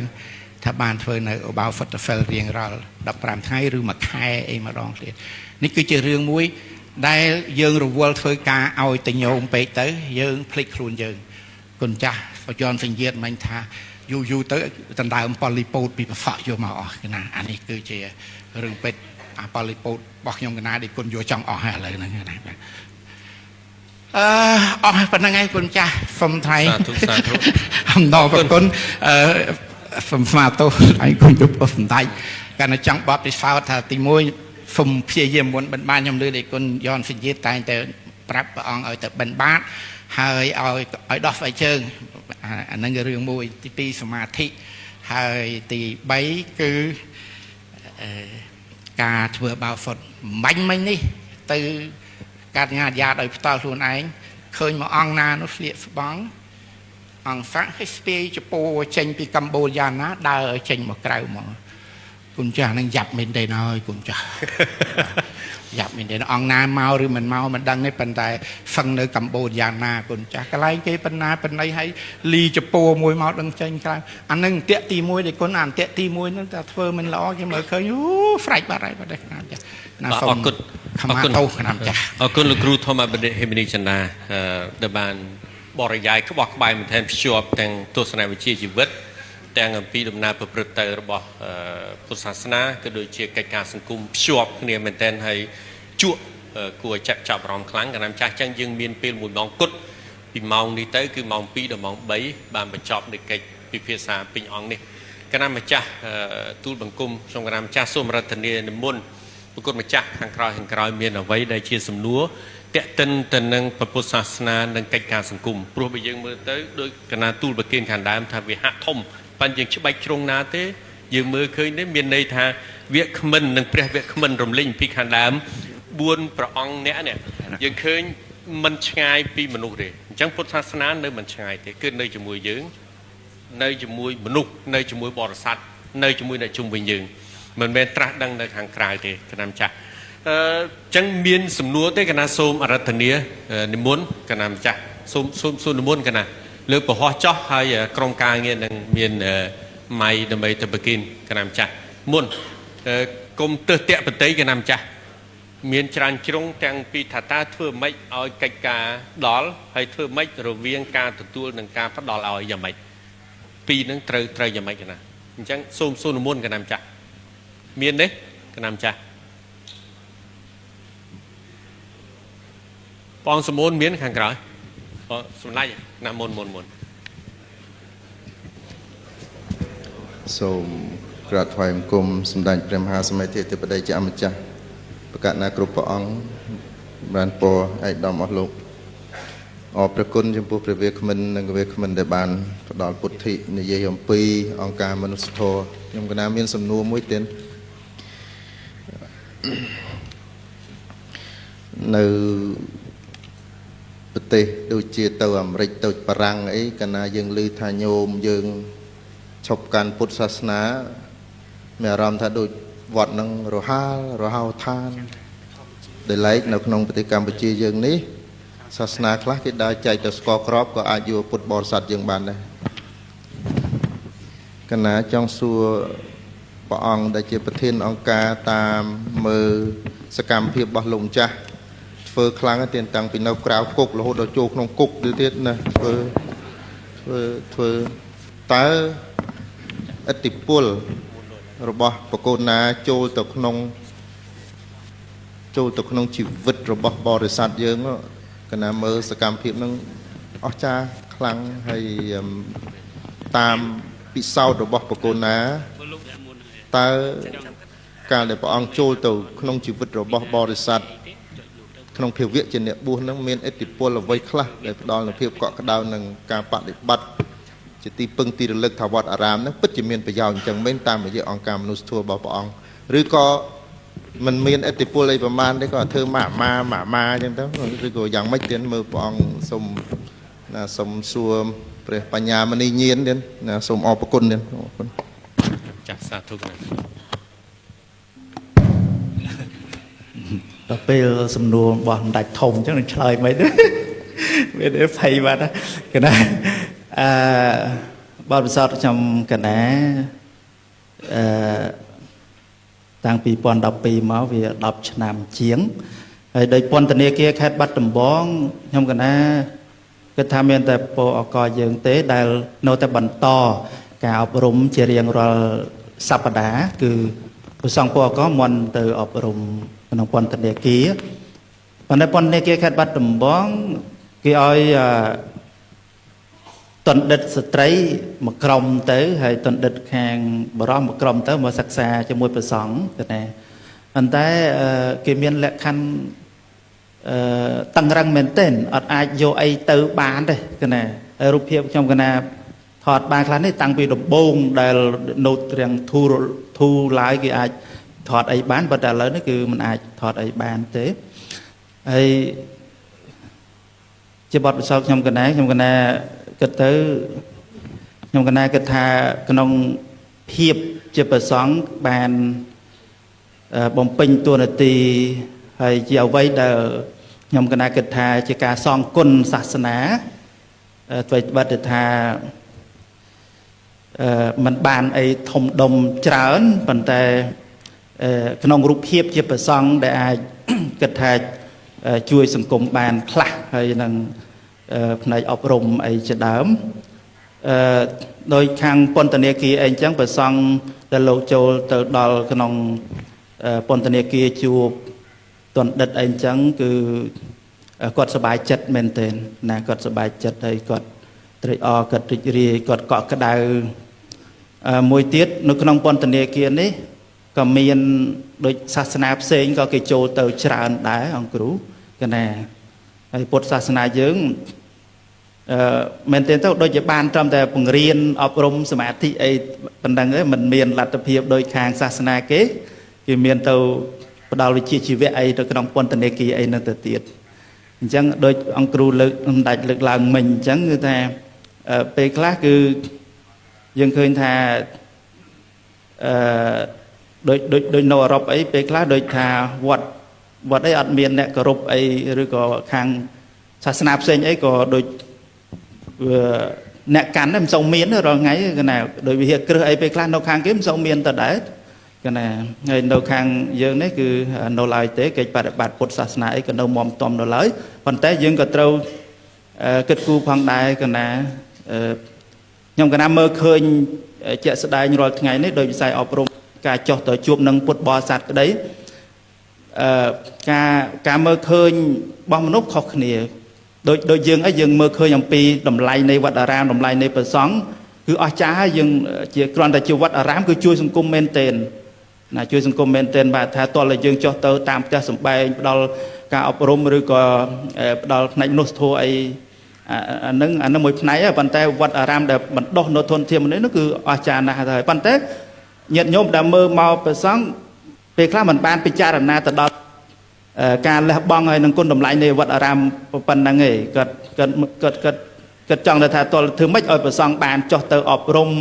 ថាបានធ្វើនៅ about foot fel រៀងរាល់15ថ្ងៃឬមួយខែអីម្ដងទៀតនេះគឺជារឿងមួយដែលយើងរវល់ធ្វើការឲ្យតញោមពេកទៅយើងភ្លេចខ្លួនយើងគុណចាស់បច្ចុប្បន្នសញ្ជាតិមិញថាយូរទៅដណ្ដើមប៉ូលីពូតពីប្រសក់យកមកអស់ណាអានេះគឺជារឿងពេទ្យអាប៉ូលីពូតរបស់ខ្ញុំកណាដែលគុណយកចង់អស់ហើយឥឡូវហ្នឹងណាអស់ប៉ុណ្្នឹងហើយគុណចាស់សូមថ្លែងសាធុអំណរគុណសូមស្មាទោសឯងគុំជប់សម្ដេចកាលណាចង់បបពិសោធន៍ថាទី1សូមព្យាយាមមុនបិណ្ឌបាតខ្ញុំលើដែលគុណយ៉នសញ្ជាតិតែងតែប្រាប់ព្រះអង្គឲ្យទៅបិណ្ឌបាតហើយឲ្យដោះស្បែកជើងអាហ្នឹងគឺរឿងមួយទី2សមាធិហើយទី3គឺការធ្វើបោផុតបាញ់មិញនេះទៅការញ៉ាយ៉ាដោយផ្ទាល់ខ្លួនឯងឃើញមួយអង្គណានោះស្លៀកស្បង់អង្គសាក់ឲ្យស្ពាយចពោចេញពីកម្ពុជាយ៉ាងណាដើរចេញមកក្រៅមកគុណចាស់នឹងយ៉ាប់មែនទេហើយគុណចាស់យ៉ាប់មែនទេអង្គណាមកឬមិនមកមិនដឹងទេប៉ុន្តែហ្វឹងនៅកម្ពុជាយ៉ាងណាគុណចាស់កន្លែងគេប៉ុណ្ណាប៉ុណ្ណីឲ្យលីចពោមួយមកដឹងចេញក្រៅអានឹងអន្ទាក់ទី1ដែលគុណអាអន្ទាក់ទី1ហ្នឹងតែធ្វើមិនល្អគេមើលឃើញអូស្រេចបាត់ហើយបាត់ទេណាចាស់ណាសូមអរគុណអរគុណណាចាស់អរគុណលោកគ្រូធម្មបណ្ឌិតហេមនីចន្ទាដែលបានបរិយាយក្បោះក្បាយមិនថែមភ្ជាប់ទាំងទស្សនវិជ្ជាជីវិតទាំងអំពីដំណើរប្រព្រឹត្តទៅរបស់ពុទ្ធសាសនាក៏ដូចជាកិច្ចការសង្គមភ្ជាប់គ្នាមែនទែនហើយជក់គួរចាប់អារម្មណ៍ខ្លាំងកណ្ដាលចាស់ចឹងយើងមានពេល1ម៉ោងគត់ពីម៉ោងនេះទៅគឺម៉ោង2ដល់ម៉ោង3បានបញ្ចប់នៃកិច្ចពិភាក្សាពេញអង្គនេះកណ្ដាលម្ចាស់ទូលបង្គំខ្ញុំកណ្ដាលម្ចាស់សូមរដ្ឋនានិមន្តប្រគុណម្ចាស់ខាងក្រោយមានអ្វីដែលជាសំណួរតេតិនទៅនឹងពុទ្ធសាសនានិងកិច្ចការសង្គមព្រោះបើយើងមើលទៅដោយកណ្ដាលទូលប្រគិនខាងដើមថាវាហាក់ធំប៉ិនយើងច្បាច់ជ្រុងណាទេ យើងមើលឃើញនេះមានន័យថាវគ្គមិននិងព្រះវគ្គមិនរំលេងពីខាងដើម4ព្រះអង្គអ្នកនេះយើងឃើញមិនឆ្ងាយពីមនុស្សទេអញ្ចឹងពុទ្ធសាសនានៅមិនឆ្ងាយទេគឺនៅជាមួយយើងនៅជាមួយមនុស្សនៅជាមួយបរិស័ទនៅជាមួយអ្នកជុំវិញយើងមិនមែនត្រាស់ដឹងនៅខាងក្រៅទេគណៈម្ចាស់អញ្ចឹងមានសំណួរទេគណៈសូមអរតនានិមន្តគណៈម្ចាស់សូមនិមន្តគណៈលើកប្រហោះចោះហើយក្រុមការងារនឹងមានម៉ៃដើម្បីទៅប្រគិនគណៈម្ចាស់មុនគុំទើសតាក់បតីគណៈម្ចាស់មានច្រើនជ្រុងទាំងពីថាតាធ្វើម៉េចឲ្យកិច្ចការដល់ហើយធ្វើម៉េចរវាងការទទួលនិងការផ្ដល់ឲ្យយ៉ាងម៉េចពីរនឹងត្រូវយ៉ាងម៉េចណាអញ្ចឹងសូមនិមន្តគណៈម្ចាស់មានទេគណៈម្ចាស់បងសមូនមានខាងក្រោយសម្លាញ់ណាមុនសូមក្រាបថ្វាយបង្គំសម្ដេចព្រះមហាសមេធាធិបតីជាអម្ចាស់ប្រកាសណាគ្រប់ព្រះអង្គបានពរឯកឧត្តមអស់លោកអរព្រះគុណចំពោះព្រះវេគ្មិននិងវេគ្មិនដែលបានផ្ដល់ពុទ្ធិនិយាយអំពីអង្គការមនុស្សធម៌ខ្ញុំកណាមានសំណួរមួយទៀតនៅប្រទេសដូចជាទៅអាមេរិកទៅបារាំងអីកាលណាយើងឮថាញោមយើងឈប់កាន់ពុទ្ធសាសនាមានអារម្មណ៍ថាដូចវត្តនឹងរហោឋានដែលឡែកនៅក្នុងប្រទេសកម្ពុជាយើងនេះសាសនាខ្លះគេដើរចែកទៅស្ករក្របក៏អាចយកពុទ្ធបរិស័ទយើងបានដែរកណាចង់សួរព្រះអង្គដែលជាប្រធានអង្គការតាមមើលសកម្មភាពរបស់លោកម្ចាស់ធ្វើខ្លាំងទៀតតាំងពីនៅក្រៅគុករហូតដល់ចូលក្នុងគុកទៀតណាធ្វើតើឥទ្ធិពលរបស់បកូនណាចូលទៅក្នុងជីវិតរបស់បរិស័ទយើងកណាមើលសកម្មភាពនឹងអស្ចារ្យខ្លាំងហើយតាមពិសោធន៍របស់បកូនណាតើកាលដែលព្រះអង្គចូលទៅក្នុងជីវិតរបស់បរិស័ទក្នុងភាវៈជាអ្នកបួសនឹងមានឥទ្ធិពលអ្វីខ្លះដែលផ្ដល់នូវភាពកក់ក្ដៅនិងការបដិបត្តិជាទីពឹងទីរលឹកថាវត្តអារាមនឹងពិតជាមានប្រយោជន៍អញ្ចឹងមែនតាមរយៈអង្គការមនុស្សធម៌របស់ព្រះអង្គឬក៏មិនមានឥទ្ធិពលអីប្រមាណទេក៏ធ្វើម៉ាអញ្ចឹងទៅឬក៏យ៉ាងម៉េចទៀតមើលព្រះអង្គសូមសួរព្រះបញ្ញាមនីញាណទៀតសូមអរគុណទៀតអរគុណចាស់សាធុណាដល់ពេលសំណួររបស់សម្ដេចធំអញ្ចឹងនឹងឆ្លើយមិនទេវាទៅភ័យបាត់កណាបទពិសោធន៍ខ្ញុំកណាតាំងពី2012មកវា10ឆ្នាំជាងហើយដោយពន្ធនាគារខេត្តបាត់ដំបងខ្ញុំកណាគិតថាមានតែពរអកយើងទេដែលនៅតែបន្តការអប់រំជារៀងរាល់សប្តាហ៍គឺព្រះសង្ឃពរអកមុនទៅអប់រំក្នុងពន្ធនាគារប៉ុន្តែពន្ធនាគារខេត្តបាត់ដំបងគេឲ្យតណ្ឌិតស្ត្រីមួយក្រុមទៅហើយតណ្ឌិតខាងបរោះមួយក្រុមទៅមកសិក្សាជាមួយព្រះសង្ឃទៅណាប៉ុន្តែគេមានលក្ខខណ្ឌតឹងរឹងមែនទែនអត់អាចយកអីទៅបានទេកណារូបភាពខ្ញុំកណាថតបានខ្លះនេះតាំងពីដំបូងដែលណូតរៀងធូរឡើយគេអាចថតអីបានប៉ុន្តែឥឡូវនេះគឺមិនអាចថតអីបានទេហើយជាបទពិសោធន៍ខ្ញុំកណាគិតទៅខ្ញុំកណាគិតថាក្នុងភាពជាប្រសង់បានបំពេញតួនាទីហើយជាអ្វីដែលខ្ញុំកណាគិតថាជាការសងគុណសាសនាអ្វីបាត់ថាมันបានអីធំដុំច្រើនប៉ុន្តែក្នុងរូបភាពជាប្រសង់ដែលអាចគិតថាជួយសង្គមបានខ្លះហើយនឹងផ្នែកអប់រំអីជាដើមដោយខាងពន្ធនាគារអីអញ្ចឹងប្រសង់ដែលលោកចូលទៅដល់ក្នុងពន្ធនាគារជួបទណ្ឌិតអីអញ្ចឹងគឺគាត់សប្បាយចិត្តមែនទែនណាគាត់សប្បាយចិត្តហើយគាត់ត្រេកអរគាត់រីករាយគាត់កក់ក្ដៅមួយទៀតនៅក្នុងពន្ធនាគារនេះក៏មានដូចសាសនាផ្សេងក៏គេចូលទៅច្រើនដែរអង្គគ្រូកណាហើយពុទ្ធសាសនាយើង មែនទេទៅដូចជាបានត្រឹមតែបង្រៀនអប់រំសមាធិអីប៉ុណ្ណឹងទេមិនមានលទ្ធភាពដោយខាងសាសនាគេគឺមានទៅផ្ដល់វិជ្ជាជីវៈអីទៅក្នុងពន្ធនាគារអីនៅទៅទៀតអញ្ចឹងដូចអង្គគ្រូលើកដាច់លើកឡើងមិញអញ្ចឹងគឺថាពេលខ្លះគឺយើងឃើញថាដូចនៅអឺរ៉ុបអីពេលខ្លះដូចថាវត្តអីអត់មានអ្នកគោរពអីឬក៏ខាងសាសនាផ្សេងអីក៏ដូចអ្នកកាន់មិនសូវមានរាល់ថ្ងៃគឺណាដោយវិហារគ្រឹះអីពេលខ្លះនៅខាងគេមិនសូវមានទៅដែរគឺណាហើយនៅខាងយើងនេះគឺនៅឡើយទេកិច្ចបដិបត្តិពុទ្ធសាសនាអីក៏នៅមមតំនៅឡើយប៉ុន្តែយើងក៏ត្រូវគិតគូរផងដែរគឺណាខ្ញុំកណាមើលឃើញជាក់ស្ដែងរាល់ថ្ងៃនេះដោយវិស័យអប់រំការចោះទៅជួបនឹងពុទ្ធបរិស័ទក្តីការមើលឃើញរបស់មនុស្សខុសគ្នាដូចយើងមើលឃើញអំពីតម្លៃនៃវត្តអារាមតម្លៃនៃព្រះសង្ឃគឺអស្ចារ្យហើយយើងជាគ្រាន់តែជាវត្តអារាមគឺជួយសង្គមមែនទែនណាជួយសង្គមមែនទែនបាទថាតើយើងចុះទៅតាមផ្ទះសម្បែងផ្ដល់ការអប់រំឬក៏ផ្ដល់ផ្នែកមនុស្សធម៌អីអានឹងមួយផ្នែកហើយប៉ុន្តែវត្តអារាមដែលបណ្ដុះនៅធនធានមនុស្សនោះគឺអស្ចារ្យណាស់ហើយប៉ុន្តែញាតិញោមដែលមើលមកព្រះសង្ឃពេលខ្លះមិនបានពិចារណាទៅដល់ការលះបង់ហើយនឹងគុណតម្លៃនៃវត្តអារាមប៉ុណ្ណឹងឯងគាត់ចង់ថាតើធ្វើម៉េចឲ្យព្រះសង្ឃបានចុះទៅអប់រំឲ្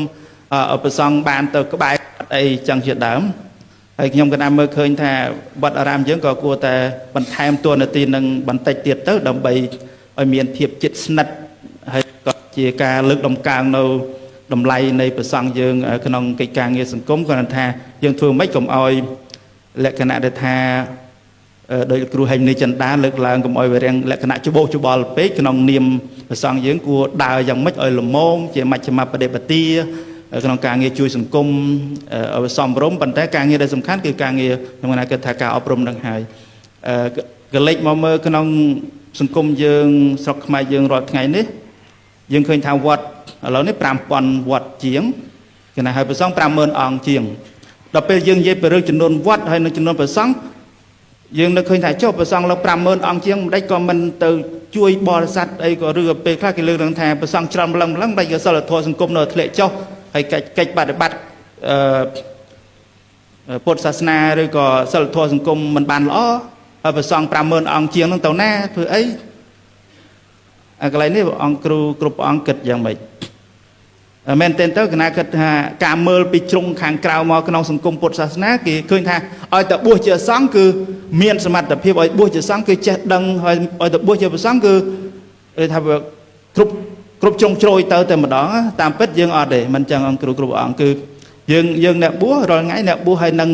យព្រះសង្ឃបានទៅក្បែរអីចឹងជាដើមហើយខ្ញុំក៏បានមើលឃើញថាវត្តអារាមយើងក៏គួរតែបន្ថែមតួនាទីនឹងបន្តិចទៀតទៅដើម្បីឲ្យមានភាពជិតស្និទ្ធហើយក៏ជាការលើកដំកើងនៅតម្លៃនៃព្រះសង្ឃយើងក្នុងកិច្ចការងារសង្គមគាត់ថាយើងធ្វើម៉េចកុំឲ្យលក្ខណៈដែលថាដោយគ្រូហេមនីចិន្តាលើកឡើងកុំឲ្យវារៀងលក្ខណៈច្បោះច្បល់ពេកក្នុងនាមព្រះសង្ឃយើងគួរដើរយ៉ាងម៉េចឲ្យល្មមជាមជ្ឈមបដិបទាក្នុងការងារជួយសង្គមឲ្យសមរម្យប៉ុន្តែការងារដែលសំខាន់គឺការងារខ្ញុំណាគិតថាការអប់រំនឹងហើយកលេចមកមើលក្នុងសង្គមយើងស្រុកខ្មែរយើងរាល់ថ្ងៃនេះយើងឃើញថាវត្តឥឡូវនេះ5000វត្តជាងគេណាហើយព្រះសង្ឃ50000អង្គជាងដល់ពេលយើងនិយាយពីរឿងចំនួនវត្តហើយនឹងចំនួនព្រះសង្ឃយើងនឹកឃើញថាចុះព្រះសង្ឃលោក50000អង្គជាងមិនដេចក៏មិនទៅជួយបរិស័ទអីក៏ឬក៏ពេលខ្លះគេលើកឡើងថាព្រះសង្ឃច្រើនម្លឹងមិនដេចក៏សិលធម៌សង្គមនៅធ្លាក់ចុះហើយកិច្ចបដិបត្តិពុទ្ធសាសនាឬក៏សិលធម៌សង្គមមិនបានល្អហើយព្រះសង្ឃ50000អង្គជាងនឹងទៅណាធ្វើអីកន្លែងនេះអង្គគ្រូគ្រប់អង្គគិតយ៉ាងម៉េចមែនទែនទៅគណៈគិតថាការមើលពីជ្រុងខាងក្រៅមកក្នុងសង្គមពុទ្ធសាសនាគេឃើញថាឲ្យតែបួសជាសង្ឃគឺមានសមត្ថភាពឲ្យបួសជាសង្ឃគឺចេះដឹងហើយឲ្យតែបួសជាព្រះសង្ឃគឺថាគ្រប់ជ្រុងជ្រោយទៅតែម្ដងតាមពិតយើងអត់ទេមិនចឹងអង្គគ្រូគ្រប់អង្គគឺយើងអ្នកបួសរាល់ថ្ងៃអ្នកបួសហើយនឹង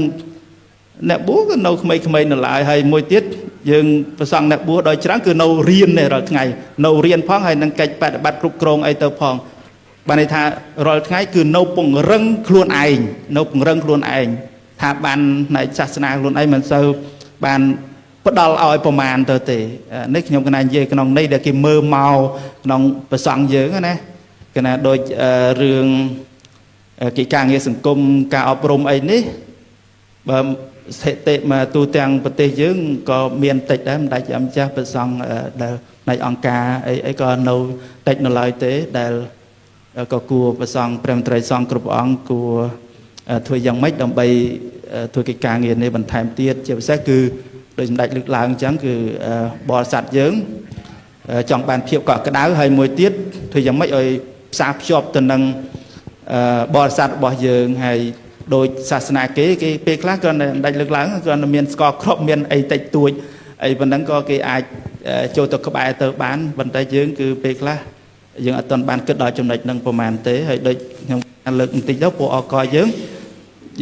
អ្នកបួសគឺនៅក្មេងៗនៅឡើយហើយមួយទៀតយើងប្រសង់អ្នកបួសដោយច្រើនគឺនៅរៀនរាល់ថ្ងៃនៅរៀនផងហើយនឹងកិច្ចបដិបត្តិគ្រប់គ្រងអីទៅផងបានន័យថារាល់ថ្ងៃគឺនៅពង្រឹងខ្លួនឯងនៅពង្រឹងខ្លួនឯងថាបានផ្នែកសាសនាខ្លួនឯងមិនសូវបានផ្ដល់ឲ្យប្រមាណទៅទេនេះខ្ញុំកណានិយាយក្នុងន័យដែលគេមើលមកក្នុងប្រសង់យើងណាកណាដូចរឿងកិច្ចការងារសង្គមការអប់រំអីនេះបើស្ថិតិមកទូទាំងប្រទេសយើងក៏មានតិចដែរមិនដាច់ម្ចាស់ប្រសង់ដែលផ្នែកអង្គការអីក៏នៅតិចនៅឡើយទេដែលក៏គួរប្រសង់ព្រះមន្ត្រីសង្ឃគ្រប់អង្គគួរធ្វើយ៉ាងម៉េចដើម្បីធ្វើកិច្ចការងារនេះបន្ថែមទៀតជាពិសេសគឺដោយសម្ដេចលើកឡើងអញ្ចឹងគឺបរិស័ទយើងចង់បានភាពកក់ក្ដៅហើយមួយទៀតធ្វើយ៉ាងម៉េចឲ្យផ្សារភ្ជាប់ទៅនឹងបរិស័ទរបស់យើងហើយដោយសាសនាគេពេលខ្លះក៏ដាច់លើកឡើងក៏មានស្កល់គ្រាប់មានអីតិចតួចអីប៉ុណ្ណឹងក៏គេអាចចូលទៅក្បែរទៅបានប៉ុន្តែយើងគឺពេលខ្លះយើងអត់ទាន់បានគិតដល់ចំណុចហ្នឹងប្រហែលទេហើយដូចខ្ញុំលើកបន្តិចទៅពួកអក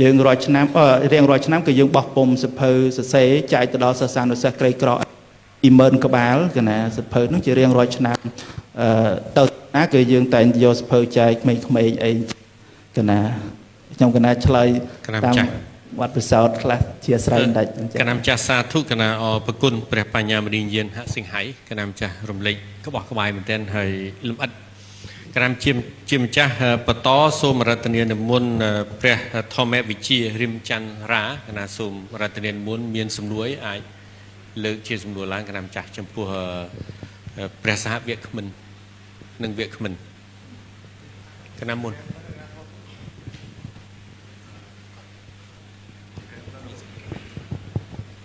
យើងរាល់ឆ្នាំរៀងរាល់ឆ្នាំគឺយើងបោះពុំសភៅសរសេរចែកទៅដល់សិស្សានុសិស្សក្រីក្រ20000ក្បាលកណាសភៅហ្នឹងជារៀងរាល់ឆ្នាំទៅណាគឺយើងតែងយកសភៅចែកក្មេងៗអីកណាខ្ញុំកណាឆ្លើយតាមវត្តពិសោធន៍ខ្លះជាស្រ័យដាច់កណាម្ចាស់សាធុកណាប្រគុណព្រះបញ្ញាមនីយានហសិង្ហៃកណាម្ចាស់រំលេចក្បោះក្បាយមែនទែនហើយលំអិតកណាជាម្ចាស់បន្តសូមរតនានិមន្តព្រះធម្មវិជារិមច័ន្ទរាកណាសូមរតនានិមន្តមានសំណួរអាចលើកជាសំណួរឡើងកណាម្ចាស់ចំពោះព្រះសហវគ្គគ្មិន នឹងវាគ្មិនកណាមុន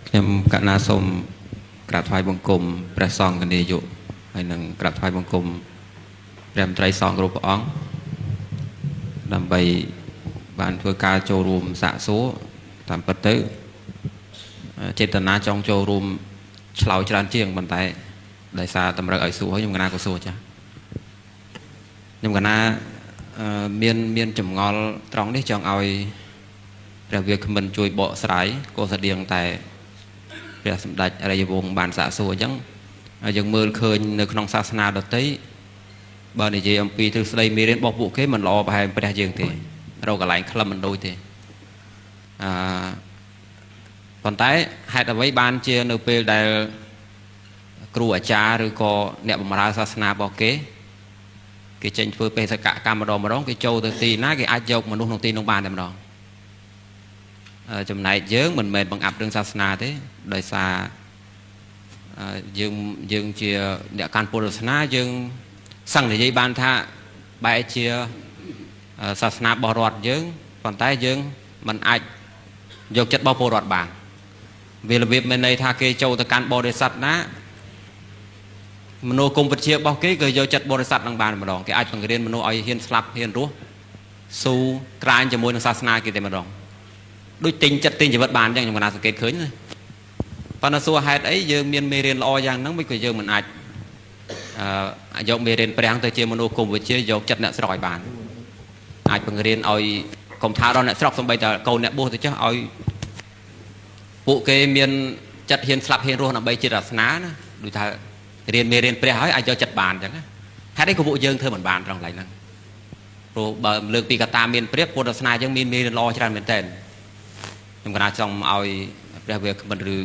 ខ្ញុំកណាសូមក្រាបថ្វាយបង្គំព្រះសង្ឃកនាយកហើយនឹងក្រាបថ្វាយបង្គំព្រះមន្ត្រីសង្ឃគ្រប់ព្រះអង្គដើម្បីបានធ្វើការចូលរួមសាកសួរតាមពិតទៅចេតនាចង់ចូលរួមឆ្លើយច្រើនជាងប៉ុន្តែដោយសារតម្រូវឲ្យសួរហើយខ្ញុំកណាក៏សួរចា៎ខ្ញុំកណាមានចម្ងល់ត្រង់នេះចង់ឲ្យព្រះវាគ្មិនជួយបកស្រាយក៏ស្តៀងតែព្រះសម្ដេចរាជវង្សបានសាកសួរអញ្ចឹងយើងមើលឃើញនៅក្នុងសាសនាដទៃបើនិយាយអំពីទ្រឹស្ដីមេរៀនរបស់ពួកគេមិនល្អប្រហែលព្រះយើងទេរកកន្លែងខ្លឹមមិនដូចទេប៉ុន្តែហេតុអ្វីបានជានៅពេលដែលគ្រូអាចារ្យឬក៏អ្នកបម្រើសាសនារបស់គេចេញធ្វើបេសកកម្មម្ដងគេចូលទៅទីណាគេអាចយកមនុស្សក្នុងទីនោះបានតែម្ដងចំណែកយើងមិនមែនបង្អាប់រឿងសាសនាទេដោយសារយើងជាអ្នកកាន់ពុទ្ធសាសនាយើងសឹងនិយាយបានថាបែរជាសាសនារបស់រដ្ឋយើងប៉ុន្តែយើងមិនអាចយកចិត្តរបស់ពលរដ្ឋបានវារបៀបមានន័យថាគេចូលទៅកាន់បរិស័ទណាមនោគមវិជ្ជារបស់គេក៏យកចិត្តបរិស័ទនឹងបានម្ដងគេអាចបង្រៀនមនុស្សឲ្យហ៊ានស្លាប់ហ៊ានរស់ស៊ូក្រាញជាមួយនឹងសាសនាគេតែម្ដងដូចទិញចិត្តទិញជីវិតបានអញ្ចឹងខ្ញុំកណាសង្កេតឃើញណាប៉ុន្តែសួរហេតុអីយើងមានមេរៀនល្អយ៉ាងហ្នឹងមិនក៏យើងមិនអាចយកមេរៀនព្រះទៅជាមនោគមវិជ្ជាយកចិត្តអ្នកស្រុកឲ្យបានអាចបង្រៀនឲ្យកុំថាដល់អ្នកស្រុកសំបីតែកូនអ្នកបួសទៅចុះឲ្យពួកគេមានចិត្តហ៊ានស្លាប់ហ៊ានរស់ដើម្បីជាតិសាសនាណាដូចថារៀនមេរៀនព្រះហើយអាចយកចិត្តបានអញ្ចឹងហេតុអីក៏ពួកយើងធ្វើមិនបានត្រង់កន្លែងហ្នឹងព្រោះបើលើកពីកតាមានព្រះពុទ្ធសាសនាយើងមានមេរៀនល្អច្រើនមែនតើខ្ញុំកណាចង់ឲ្យព្រះវាគ្មិនឬ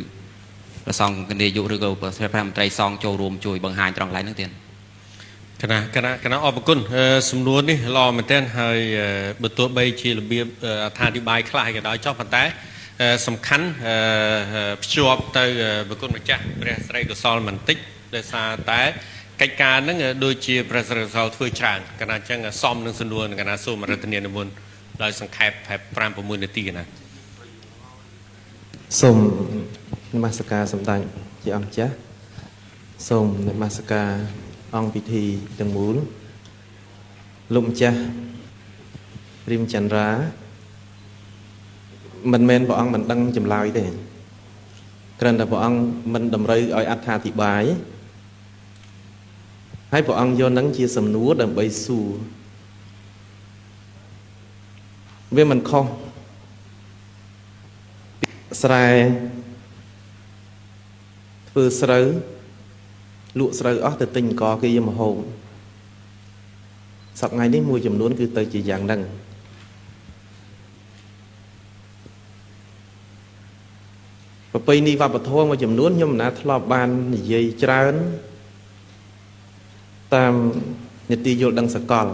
ព្រះសង្ឃនាយកឬក៏ព្រះមន្ត្រីសង្ឃចូលរួមជួយបង្ហាញត្រង់កន្លែងហ្នឹងទៀតកណាអរគុណសំណួរនេះល្អមែនទែនហើយបើទោះបីជារបៀបអត្ថាធិប្បាយខ្លះក៏ដោយចុះប៉ុន្តែសំខាន់ភ្ជាប់ទៅប្រគុណម្ចាស់ព្រះស្រីកុសលបន្តិចដោយសារតែកិច្ចការហ្នឹងដូចជាព្រះស្រីកុសលធ្វើច្រើនកណាអញ្ចឹងសមនឹងសំណួរកណាសូមរតនានិមន្តដោយសង្ខេប5-6នាទីកណាសូមនមស្ការសម្ដេចជាអង្គចាស់សូមនមស្ការអង្គពិធីទាំងមូលលោកម្ចាស់ព្រាមចន្ទរាមិនមែនព្រះអង្គមិនដឹងចម្លើយទេគ្រាន់តែព្រះអង្គមិនតម្រូវឲ្យអត្ថាធិប្បាយហើយព្រះអង្គយកនឹងជាសំណួរដើម្បីសួរវាមិនខុសស្រែធ្វើស្រូវលក់ស្រូវអស់ទៅទិញអង្ករគេយកមកហូបសប្តាហ៍ថ្ងៃនេះមួយចំនួនគឺទៅជាយ៉ាងហ្នឹងប្រពៃណីវប្បធម៌មួយចំនួនខ្ញុំមិនណាធ្លាប់បាននិយាយច្រើនតាមនីតិយល់ដឹងសកល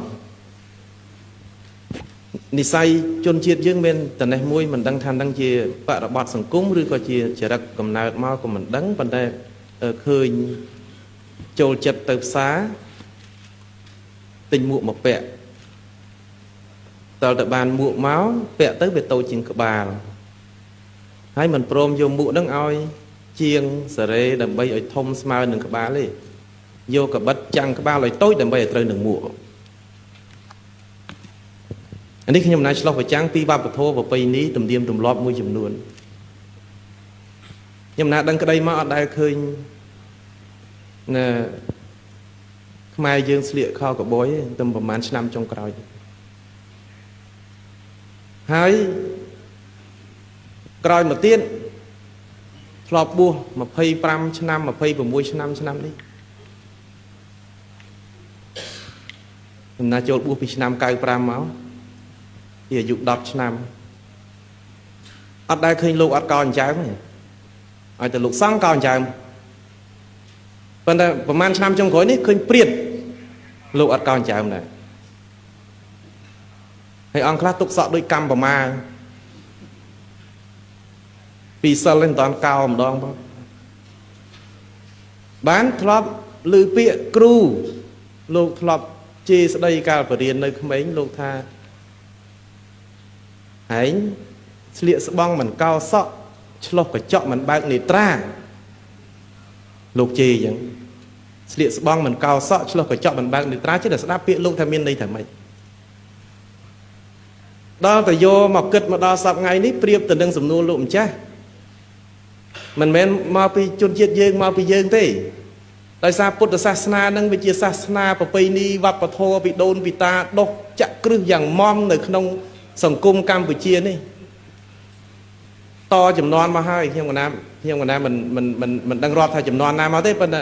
និស័យជនជាតិយើងមានតំណេះមួយមិនដឹងថានឹងជាបរិបទសង្គមឬក៏ជាចរិតកំណើតមកក៏មិនដឹងប៉ុន្តែឃើញចូលចិត្តទៅផ្សារទិញមួកមកពាក់តើតើបានមួកមកពាក់ទៅវាតូចជាងក្បាលហើយមិនព្រមយកមួកនឹងឲ្យជាងសារ៉េដើម្បីឲ្យធំស្មើនឹងក្បាលទេយកកបិតចាំងក្បាលឲ្យតូចដើម្បីឲ្យត្រូវនឹងមួកនេះខ្ញុំណាឆ្លោះប្រចាំងពីវប្បធម៌ប្រពៃណីទំនៀមទម្លាប់មួយចំនួនខ្ញុំណាដឹងក្តីមកអត់ដែលឃើញណាខ្មែរយើងស្លៀកខោកបយតែប្រហែលឆ្នាំចុងក្រោយហើយក្រោយមកទៀតធ្លាប់បួស25ឆ្នាំ26ឆ្នាំនេះខ្ញុំណាចូលបួសពីឆ្នាំ95មកពីអាយុ10ឆ្នាំអត់ដែលឃើញលោកអត់កោអញ្ចើមទេឲ្យតែលោកសង្ឃកោអញ្ចើមប៉ុន្តែប្រហែលឆ្នាំចុងក្រោយនេះឃើញព្រាតលោកអត់កោអញ្ចើមដែរហើយអង្គខ្លះទុកសក់ដូចកម្មប្រមាពីសិលមិនតាន់កោម្ដងបងបានធ្លាប់ឮពាក្យគ្រូ លោកធ្លាប់ជេរស្ដីកាលបរិញ្ញានៅក្មេងលោកថាឯងស្លៀកស្បង់មិនកោសក់ឆ្លោះកញ្ចក់មិនបើកនេត្រាលោកជេរអញ្ចឹងស្លៀកស្បង់មិនកោសក់ឆ្លោះកញ្ចក់មិនបើកនេត្រាជិះតែស្ដាប់ពាក្យលោកថាមានន័យថាម៉េចដល់តែយកមកគិតមកដល់សប្តាហ៍ថ្ងៃនេះប្រៀបទៅនឹងសំណួរលោកម្ចាស់មិនមែនមកពីជនជាតិយើងមកពីយើងទេដោយសារពុទ្ធសាសនានឹងវាជាសាសនាប្រពៃណីវប្បធម៌ពីដូនពីតាដុសចាក់គ្រឹះយ៉ាងម៉មនៅក្នុងសង្គមកម្ពុជានេះតចំនួនមកហើយខ្ញុំកណាមិនដឹងរាប់ថាចំនួនណាមកទេប៉ុន្តែ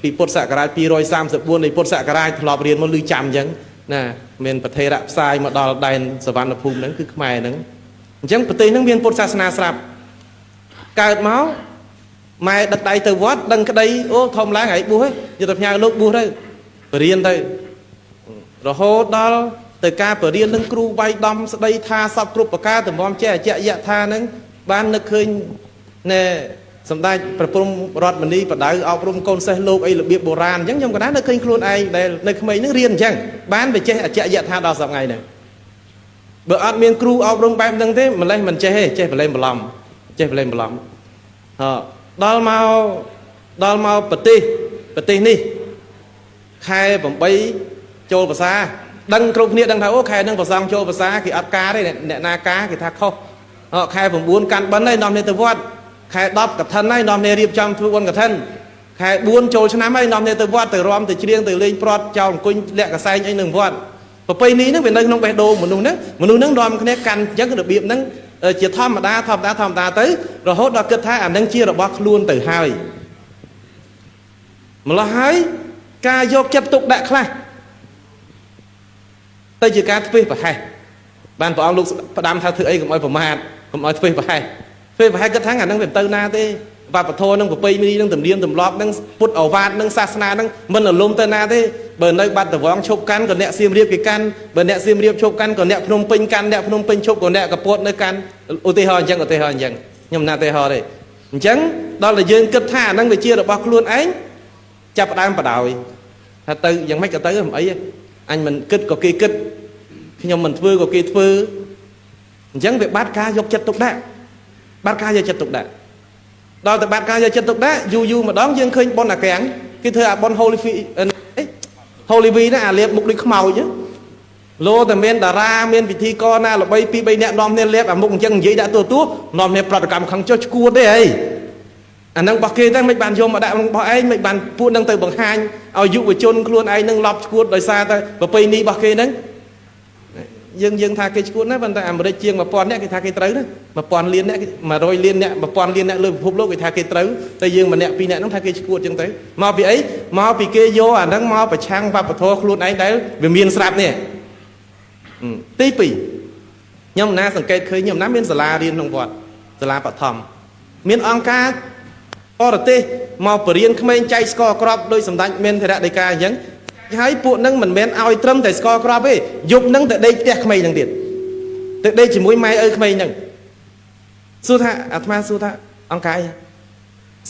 ពីពុទ្ធសករាជ234នៃពុទ្ធសករាជធ្លាប់រៀនមកឮចាំអញ្ចឹងណាមានប្រធេរៈផ្សាយមកដល់ដែនសវណ្ណភូមិហ្នឹងគឺខ្មែរហ្នឹងអញ្ចឹងប្រទេសហ្នឹងមានពុទ្ធសាសនាស្រាប់កើតមកម៉ែដឹកដៃទៅវត្តដឹងក្តីអូធំឡើងហើយបួសហើយយកទៅផ្ញើលោកបួសទៅបរៀនទៅរហូតដល់ទៅការបរៀននឹងគ្រូវាយដំស្ដីថាសពគ្រប់ប្រការតម្រាំចេះអជាយថាហ្នឹងបាននឹកឃើញណែសម្ដេចប្រពន្ធរដ្ឋមនីបដៅអប់រំកូនសិស្សលោកអីរបៀបបុរាណអញ្ចឹងខ្ញុំក៏នឹកឃើញខ្លួនឯងដែលនៅក្មេងហ្នឹងរៀនអញ្ចឹងបានវាចេះអជាយថាដល់សប្តាហ៍ថ្ងៃហ្នឹងបើអត់មានគ្រូអប់រំបែបហ្នឹងទេម្លេះមិនចេះទេចេះប្រឡែងបន្លំដល់មកប្រទេសនេះខែ8ចូលភាសាដឹងគ្រប់គ្នាដឹងថាអូខែហ្នឹងប្រសងចូលភាសាគេអត់ការទេអ្នកណាការគេថាខុសខែ9កាន់បិណ្ឌហើយនាំគ្នាទៅវត្តខែ10កឋិនហើយនាំគ្នារៀបចំធ្វើបុណ្យកឋិនខែ4ចូលឆ្នាំហើយនាំគ្នាទៅវត្តទៅរំទៅច្រៀងទៅលេងប្រត់ចោលអង្គុញលាក់កសែងអីនឹងវត្តប្រពៃណីហ្នឹងវានៅក្នុងបេះដូងមនុស្សហ្នឹងនាំគ្នាកាន់អញ្ចឹងរបៀបហ្នឹងជាធម្មតាទៅរហូតដល់គិតថាអានឹងជារបស់ខ្លួនទៅហើយម្ល៉េះហើយការយកចិត្តទុកដាក់ខ្លះទៅជាការធ្វេសប្រហែសបានព្រះអង្គលោកផ្ដាំថាធ្វើអីកុំឲ្យប្រមាថកុំឲ្យធ្វេសប្រហែសគិតថាអានឹងវាទៅណាទេវប្បធម៌នឹងប្រពៃណីនឹងទំនៀមទម្លាប់នឹងពុទ្ធឱវាទនឹងសាសនានឹងមិនរលំទៅណាទេបើនៅបាត់តវងឈប់កាន់ក៏អ្នកសៀមរាបគេកាន់បើអ្នកសៀមរាបឈប់កាន់ក៏អ្នកភ្នំពេញកាន់អ្នកភ្នំពេញឈប់ក៏អ្នកកពតនៅកាន់ឧទាហរណ៍អញ្ចឹងខ្ញុំណាឧទាហរណ៍ទេអញ្ចឹងដល់តែយើងគិតថាអានឹងវាជារបស់ខ្លួនឯងចាប់ផ្ដើមបដ ாய் ថាទៅយ៉ាងម៉េចក៏ទៅមិនអីអញមិនគិតក៏គេគិតខ្ញុំមិនធ្វើក៏គេធ្វើអញ្ចឹងវាបាត់ការយកចិត្តទុកដាក់ដល់តែបាត់ការយកចិត្តទុកដាក់យូរម្ដងយើងឃើញប៉ុនអាក្រាំងគេធ្វើអាប៉ុន Holy V ណាអាលៀបមុខដូចខ្មោចលោតែមានតារាមានពិធីករណាល្បី 2-3 នាក់នាំគ្នាលៀបអាមុខអញ្ចឹងនិយាយដាក់ទូនាំគ្នាប្រតិកម្មខឹងចុះឈួតទេហីអានឹងរបស់គេតែមិនបានយកមកដាក់របស់ឯងមិនបានពួកនឹងទៅបង្ហាញឲ្យយុវជនខ្លួនឯងនឹងឡប់ឈួតដោយសារតែប្រពៃណីរបស់គេហ្នឹងយើងថាគេឈួតណាប៉ុន្តែអាមេរិកជាង 1000 នាក់គេថាគេត្រូវណា 1000 លានអ្នក100 លានអ្នក 1000 លានអ្នកលើពិភពលោកគេថាគេត្រូវតែយើងម្នាក់ពីរនាក់ហ្នឹងថាគេឈួតចឹងទៅមកពីអីមកពីគេយកអាហ្នឹងមកប្រឆាំងវប្បធម៌ខ្លួនឯងដែលវាមានស្រាប់នេះទី2ខ្ញុំណាសង្កេតឃើញខ្ញុំណាមានសាលារៀនក្នុងវត្តសាលាបឋមមានអង្គការបរទេសមកបរៀនក្មេងចែកស្ករគ្រាប់ដោយសម្ដេចមានធរៈដីកាអញ្ចឹងហើយពួកនឹងមិនមែនឲ្យត្រឹមតែស្ករគ្រាប់ទេយប់នឹងទៅដេកផ្ទះក្មេងនឹងទៀតទៅដេកជាមួយម៉ែឪក្មេងនឹងសួរថាអាត្មាសួរថាអង្គការ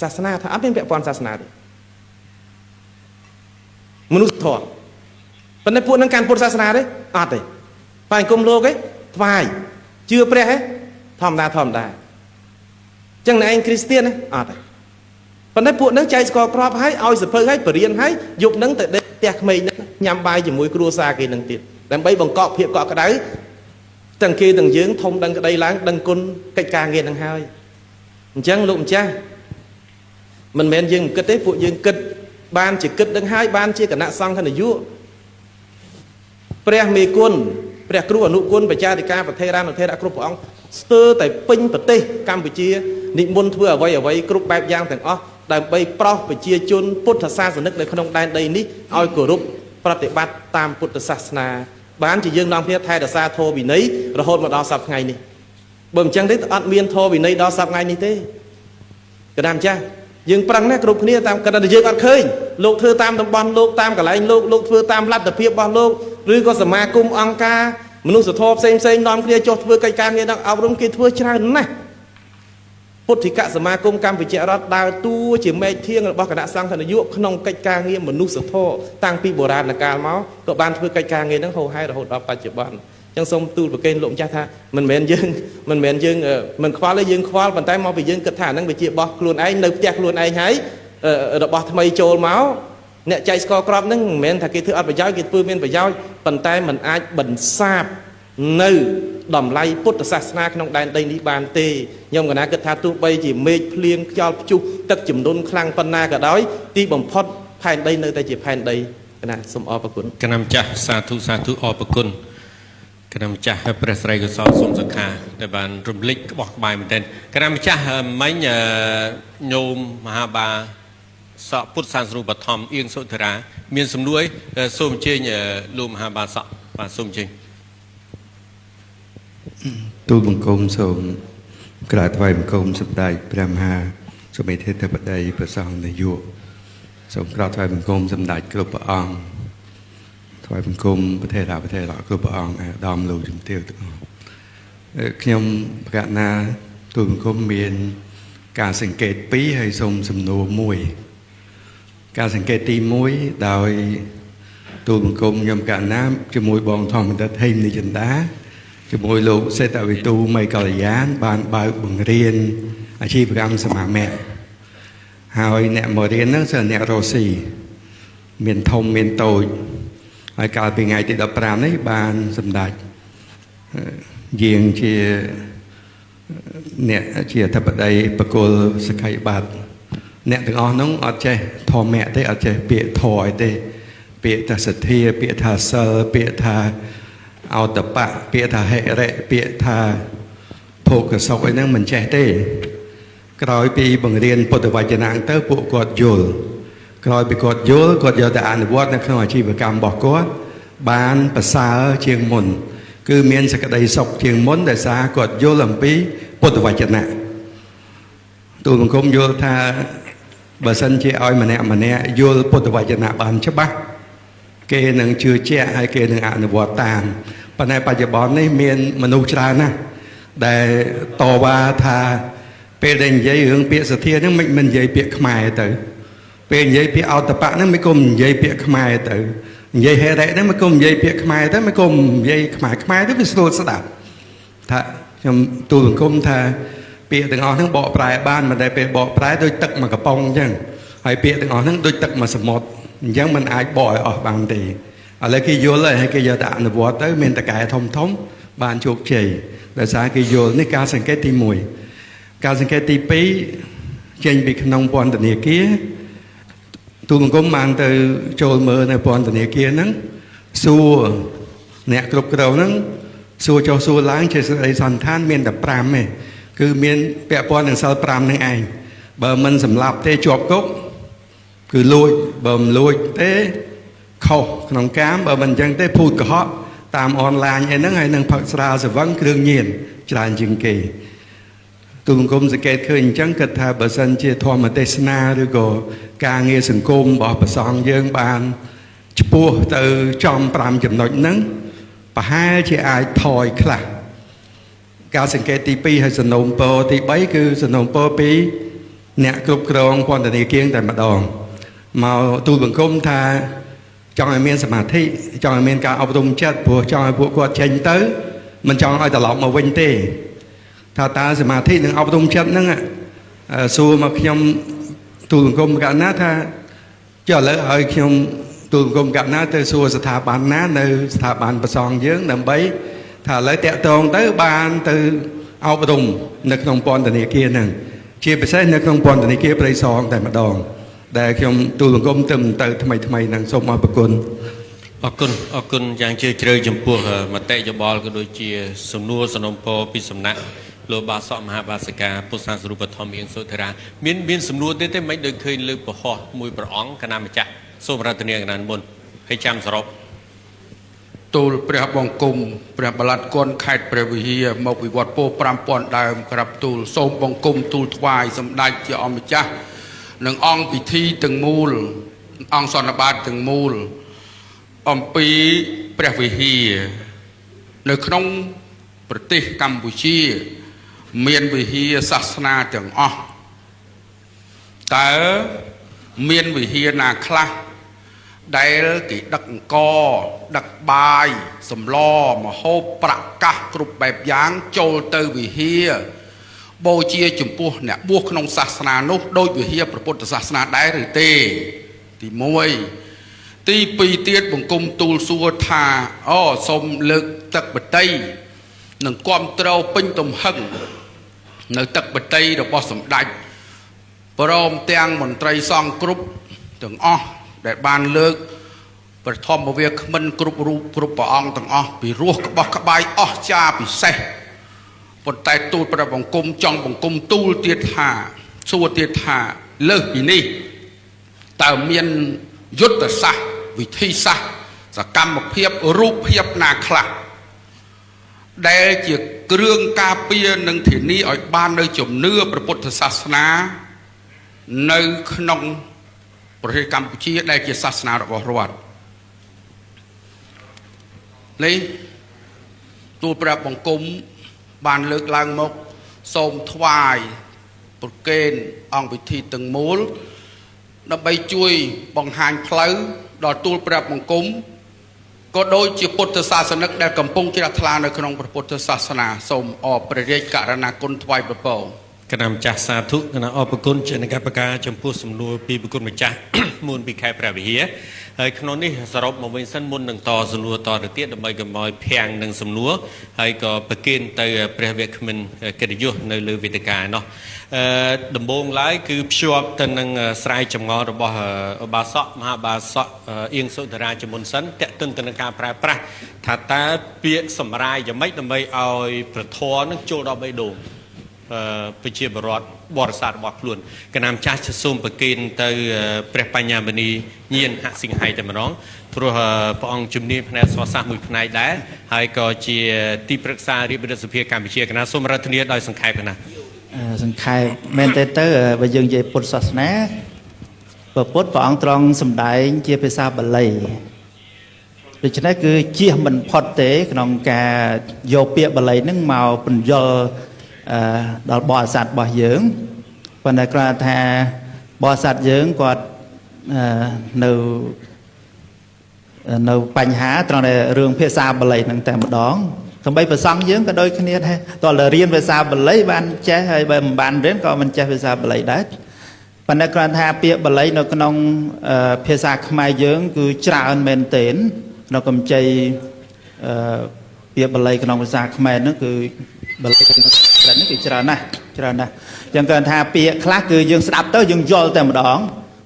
សាសនាថាអត់មានពាក់ព័ន្ធសាសនាទេមនុស្សធម៌ប៉ុន្តែពួកនឹងកាន់ពុទ្ធសាសនាទេអត់ទេបែរអង្គមលោកទេថ្វាយជឿព្រះទេធម្មតាអញ្ចឹងឯងគ្រីស្ទានទេអត់ទេប៉ុន្តែពួកនឹងចែកស្ករគ្រាប់ឲ្យសភៅឲ្យបរៀនឲ្យយប់នឹងទៅដេកផ្ទះក្មេងនឹងញ៉ាំបាយជាមួយគ្រួសារគេនឹងទៀតដើម្បីបង្កប់ភាពកក់ក្ដៅទាំងគេទាំងយើងធំដឹងក្តីឡើងដឹងគុណកិច្ចការងារនឹងហើយអញ្ចឹងលោកម្ចាស់មិនមែនយើងគិតទេពួកយើងគិតបានជាគិតដឹងហើយបានជាគណៈសង្ឃនាយកព្រះមេគុណព្រះគ្រូអនុគុណបច្ចាធិការប្រធេរានុធេរៈគ្រប់ព្រះអង្គស្ទើរតែពេញប្រទេសកម្ពុជានិមន្តធ្វើអ្វីគ្រប់បែបយ៉ាងទាំងអស់ដើម្បីប្រោសប្រជាជនពុទ្ធសាសនិកនៅក្នុងដែនដីនេះឲ្យគោរពប្រតិបត្តិតាមពុទ្ធសាសនាបានជាយើងនាំគ្នាថែរក្សាធម៌វិន័យរហូតមកដល់សប្តាហ៍ថ្ងៃនេះបើមិនចឹងទេអត់មានធម៌វិន័យដល់សប្តាហ៍ថ្ងៃនេះទេកណ្ដាលម្ចាស់យើងប្រឹងណាស់គ្រប់គ្នាតាមកណ្ដាលយើងអត់ឃើញលោកធ្វើតាមតំបន់លោកតាមកន្លែងលោកធ្វើតាមលទ្ធភាពរបស់លោកឬក៏សមាគមអង្គការមនុស្សធម៌ផ្សេងនាំគ្នាចុះធ្វើកិច្ចការងារដល់អប់រំគេធ្វើច្រើនណាស់ព ពុទ្ធិកសមាគមកម្ពុជារដ្ឋដើរតួជាមេធាងរបស់គណៈសង្ឃនាយកក្នុងកិច្ចការងារមនុស្សធម៌តាំងពីបុរាណកាលមកក៏បានធ្វើកិច្ចការងារហ្នឹងហូរហែររហូតដល់បច្ចុប្បន្នចឹងសូមទូលប្រកេនលោកម្ចាស់ថាមិនមែនយើងមិនខ្វល់ទេយើងខ្វល់ប៉ុន្តែមកពីយើងគិតថាហ្នឹងវាជារបស់ខ្លួនឯងនៅផ្ទះខ្លួនឯងហើយរបស់ថ្មីចូលមកអ្នកចែកស្ករក្របហ្នឹងមិនមែនថាគេធ្វើអត់ប្រយោជន៍គេធ្វើមានប្រយោជន៍ប៉ុន្តែมันអាចបន្សាបនៅតម្លៃពុទ្ធសាសនាក្នុងដែនដីនេះបានទេខ្ញុំកណាគិតថាទោះបីជាមេឃភ្លៀងខ្យល់ព្យុះទឹកជំនន់ខ្លាំងប៉ុណ្ណាក៏ដោយទីបំផុតផែនដីនៅតែជាផែនដីកណាសូមអរគុណគណៈម្ចាស់សាធុអរគុណគណៈម្ចាស់ព្រះស្រីកុសលសុំសខាដែលបានរំលឹកក្បោះក្បាយមែនទែនគណៈម្ចាស់មិញញោមមហាបាសកពុទ្ធសាសនូបឋមអៀងសុធរាមានសំណួរសូមអញ្ជើញលោកមហាបាសកបាទសូមអញ្ជើញទូលបង្គំសូមក្រាបថ្វាយបង្គំសម្ដេចព្រះមហាសុមេធាធិបតីព្រះសង្ឃនាយកសូមក្រាបថ្វាយបង្គំសម្ដេចគ្រប់ព្រះអង្គថ្វាយបង្គំប្រទេសរាប្រទេសរកគ្រប់ព្រះអង្គអាដាមលោកជំទាវទាំងអស់ខ្ញុំប្រកាសណាទូលបង្គំមានការសង្កេត2ហើយសូមសំណួរ1ការសង្កេតទី1ដោយទូលបង្គំខ្ញុំកណាជាមួយបងធម្មតាហេមនិចិន្តាជាមួយលោកសេតវិទូមីកល្យានបានបើកបង្រៀនអាជីវកម្មសមាមាត្រហើយអ្នកមករៀនហ្នឹងគឺអ្នករស់ស៊ីមានធំមានតូចហើយកាលពីថ្ងៃទី15នេះបានសម្ដេចយាងជាអ្នកជាអធិបតីបកុលសក្ខីបត្រអ្នកទាំងអស់ហ្នឹងអត់ចេះធម្មៈទេអត់ចេះពាក្យធម៌អីទេពាក្យថាសទ្ធាពាក្យថាសិលពាក្យថាអោតបៈពាក្យថាហិរិពាក្យថាភោគសុខអីហ្នឹងមិនចេះទេក្រោយពីបង្រៀនពុទ្ធវចនៈទៅពួកគាត់យល់ក្រោយពីគាត់យល់គាត់យកទៅអនុវត្តនៅក្នុងអាជីវកម្មរបស់គាត់បានប្រសើរជាងមុនគឺមានសេចក្តីសុខជាងមុនដោយសារគាត់យល់អំពីពុទ្ធវចនៈទូលបង្គំយល់ថាបើសិនជាឲ្យម្នាក់យល់ពុទ្ធវចនៈបានច្បាស់គេនឹងជឿជាក់ហើយគេនឹងអនុវត្តតាមប៉ុន្តែបច្ចុប្បន្ននេះមានមនុស្សច្រើនណាស់ដែលតវ៉ាថាពេលដែលនិយាយរឿងពាក្យសទ្ធាហ្នឹងមិននិយាយពាក្យខ្មែរទៅពេលនិយាយពាក្យអោតបៈហ្នឹងមិនគុំនិយាយពាក្យខ្មែរទៅនិយាយហេរិហ្នឹងមិនគុំនិយាយពាក្យខ្មែរទៅមិនគុំនិយាយខ្មែរទៅវាស្រួលស្ដាប់ថាខ្ញុំទូលបង្គំថាពាក្យទាំងអស់ហ្នឹងបកប្រែបានមិនដែលពេលបកប្រែដូចទឹកមួយកំប៉ុងអញ្ចឹងហើយពាក្យទាំងអស់ហ្នឹងដូចទឹកមួយសមុទ្រអញ្ចឹងมันអាចបកឲ្យអស់បានទេឥឡូវគេយល់ហើយគេយកទៅអនុវត្តទៅមានតកែធំបានជោគជ័យដោយសារគេយល់នេះការសង្កេតទី1ការសង្កេតទី2ចេញពីក្នុងពន្ធនាគារទូលបង្គំបានទៅចូលមើលនៅពន្ធនាគារហ្នឹងសួរអ្នកគ្រប់គ្រងហ្នឹងសួរចុះសួរឡើងជាសេចក្តីសន្និដ្ឋានមានតែ5ទេគឺមានពាក់ព័ន្ធនឹងសិល5ហ្នឹងឯងបើមិនសម្លាប់ទេជាប់គុកគឺលួចបើមិនលួចទេខុសក្នុងកាមបើមិនអញ្ចឹងទេភូតកុហកតាមអនឡាញអីហ្នឹងហើយនឹងផឹកស្រាសវឹងគ្រឿងញៀនច្រើនជាងគេទូលបង្គំសង្កេតឃើញអញ្ចឹងគិតថាបើសិនជាធម្មទេសនាឬក៏ការងារសង្គមរបស់ព្រះសង្ឃយើងបានឆ្ពោះទៅចំ5ចំណុចហ្នឹងប្រហែលជាអាចថយខ្លះការសង្កេតទី2ហើយសំណូមពរទី3គឺសំណូមពរពីអ្នកគ្រប់គ្រងពន្ធនាគារតែម្ដងមកទូលបង្គំថាចង់ឲ្យមានសមាធិចង់ឲ្យមានការអប់រំចិត្តព្រោះចង់ឲ្យពួកគាត់ចេញទៅមិនចង់ឲ្យត្រឡប់មកវិញទេថាតើសមាធិនិងអប់រំចិត្តហ្នឹងសួរមកខ្ញុំទូលបង្គំកណ្ណាថាចុះឥឡូវឲ្យខ្ញុំទូលបង្គំកណ្ណាទៅសួរស្ថាប័នណានៅស្ថាប័នប្រសងយើងដើម្បីថាឥឡូវតាក់ទងទៅបានទៅអប់រំនៅក្នុងពន្ធនាគារហ្នឹងជាពិសេសនៅក្នុងពន្ធនាគារព្រៃសងតែម្ដងដែលខ្ញុំទូលបង្គំទៅថ្មីហ្នឹងសូមអរគុណអរគុណយ៉ាងជ្រាលជ្រៅចំពោះមតិយោបល់ក៏ដូចជាសំណួរសំណុំពរពីសំណាក់លោកបាសកមហាបាសិកាពុទ្ធសាសនូបត្ថម្ភអៀងសុធរាមានសំណួរទេមិនដូចឃើញលើប្រហោះមួយព្រះអង្គគណៈម្ចាស់សូមរតនាកណ្ដាលមុនហើយចាំសរុបទូលព្រះបង្គំព្រះបល័តគុណខេត្តព្រះវិហារមកវិវត្តពោ5000ដើមក្រាបទូលសូមបង្គំទូលថ្វាយសម្ដេចជាអម្ចាស់និងអង្គពិធីទាំងមូលអង្គសន្និបាតទាំងមូលអំពីព្រះវិហារនៅក្នុងប្រទេសកម្ពុជា មានវិហារសាសនាទាំងអស់តើមានវិហារណាខ្លះដែលគេដឹកអង្គដឹកបាយសម្លមហូបប្រកាសគ្រប់បែបយ៉ាងចូលទៅវិហារបូជាចំពោះអ្នកបួសក្នុងសាសនានោះដោយវិហារព្រះពុទ្ធសាសនាដែរឬទេទី1ទី2ទៀតបង្គំទូលសួរថាសូមលើកទឹកបតីនិងគាំទ្រពេញទំហឹងនៅទឹកបតីរបស់សម្ដេចព្រមទាំងមន្ត្រីសង្ឃគ្រប់ទាំងអស់ដែលបានលើកប្រធមវាគ្មិនគ្រប់រូបគ្រប់ព្រះអង្គទាំងអស់ពីរសក្បោះក្បាយអស្ចារ្យពិសេសប៉ុន្តែទូលព្រះបង្គំចង់បង្គំទូលទៀតថាសួរទៀតថាលើសពីនេះតើមានយុទ្ធសាស្ត្រវិធីសាស្ត្រសកម្មភាពរូបភាពណាខ្លះដែលជាគ្រឿងការពារនិងធានាឲ្យបាននៅជំនឿព្រះពុទ្ធសាសនានៅក្នុងប្រទេសកម្ពុជាដែលជាសាសនារបស់រដ្ឋនេះទូលព្រះបង្គំបានលើកឡើងមកសូមថ្វាយប្រគេនអង្គពិធីទាំងមូលដើម្បីជួយបង្ហាញផ្លូវដល់ទូលព្រះបង្គំក៏ដូចជាពុទ្ធសាសនិកដែលកំពុងជ្រះថ្លានៅក្នុងព្រះពុទ្ធសាសនាសូមអរព្រះរាជករណាគុណថ្វាយព្រះពរគណៈម្ចាស់សាធុគណៈអរគុណជាអ្នកបកាចំពោះសំណួរពីប្រគុណម្ចាស់មុនពីខែព្រះវិហារហើយក្នុងនេះសរុបមកវិញសិនមុននឹងតសំណួរតទៅទៀតដើម្បីកុំឲ្យភាំងនឹងសំណួរហើយក៏ប្រគេនទៅព្រះវគ្គមិនកិត្តិយសនៅលើវេទិកានោះដំបូងឡើយគឺភ្ជាប់ទៅនឹងស្រ័យចម្ងល់របស់ឧបាសកមហាបាសកអៀងសុធរាជមុនសិនតេតិនទៅនឹងការប្រើប្រាស់ថាតើពាក្យសម្រាយយ៉ាងម៉េចដើម្បីឲ្យប្រធរនឹងចូលដល់បេះដូងប្រជាបរតបរិស័ទរបស់ខ្លួនគណៈម្ចាស់សូមប្រគេនទៅព្រះបញ្ញាមនីញៀនហសិង្ហៃតែម្ដងព្រោះព្រះអង្គជំនាញផ្នែកសាសនាមួយផ្នែកដែរហើយក៏ជាទីប្រឹក្សារាជរដ្ឋសភាកម្ពុជាគណៈសូមរដ្ឋធានាដោយសង្ខេបគណៈសង្ខេបមែនទេទៅបើយើងនិយាយពុទ្ធសាសនាពុទ្ធព្រះអង្គត្រង់សម្ដែងជាភាសាបាលីដូច្នេះគឺជៀសមិនផុតទេក្នុងការយកពាក្យបាលីហ្នឹងមកពន្យល់ដល់បរិស័ទរបស់យើងប៉ុន្តែគ្រាន់ថាបរិស័ទយើងគាត់នៅបញ្ហាត្រង់តែរឿងភាសាបាលីហ្នឹងតែម្ដងដើម្បីប្រសង់យើងក៏ដូចគ្នាដែរតើរៀនភាសាបាលីបានចេះហើយបើមិនបានរៀនក៏មិនចេះភាសាបាលីដែរប៉ុន្តែគ្រាន់ថាពាក្យបាលីនៅក្នុងភាសាខ្មែរយើងគឺច្រើនមែនទែនក្នុងកម្ចីពាក្យបាលីក្នុងភាសាខ្មែរហ្នឹងគឺបាលីក្នុងព្រឹកនេះគឺច្រើនណាស់ចឹងគាត់ថាពាក្យខ្លះគឺយើងស្ដាប់ទៅយើងយល់តែម្ដង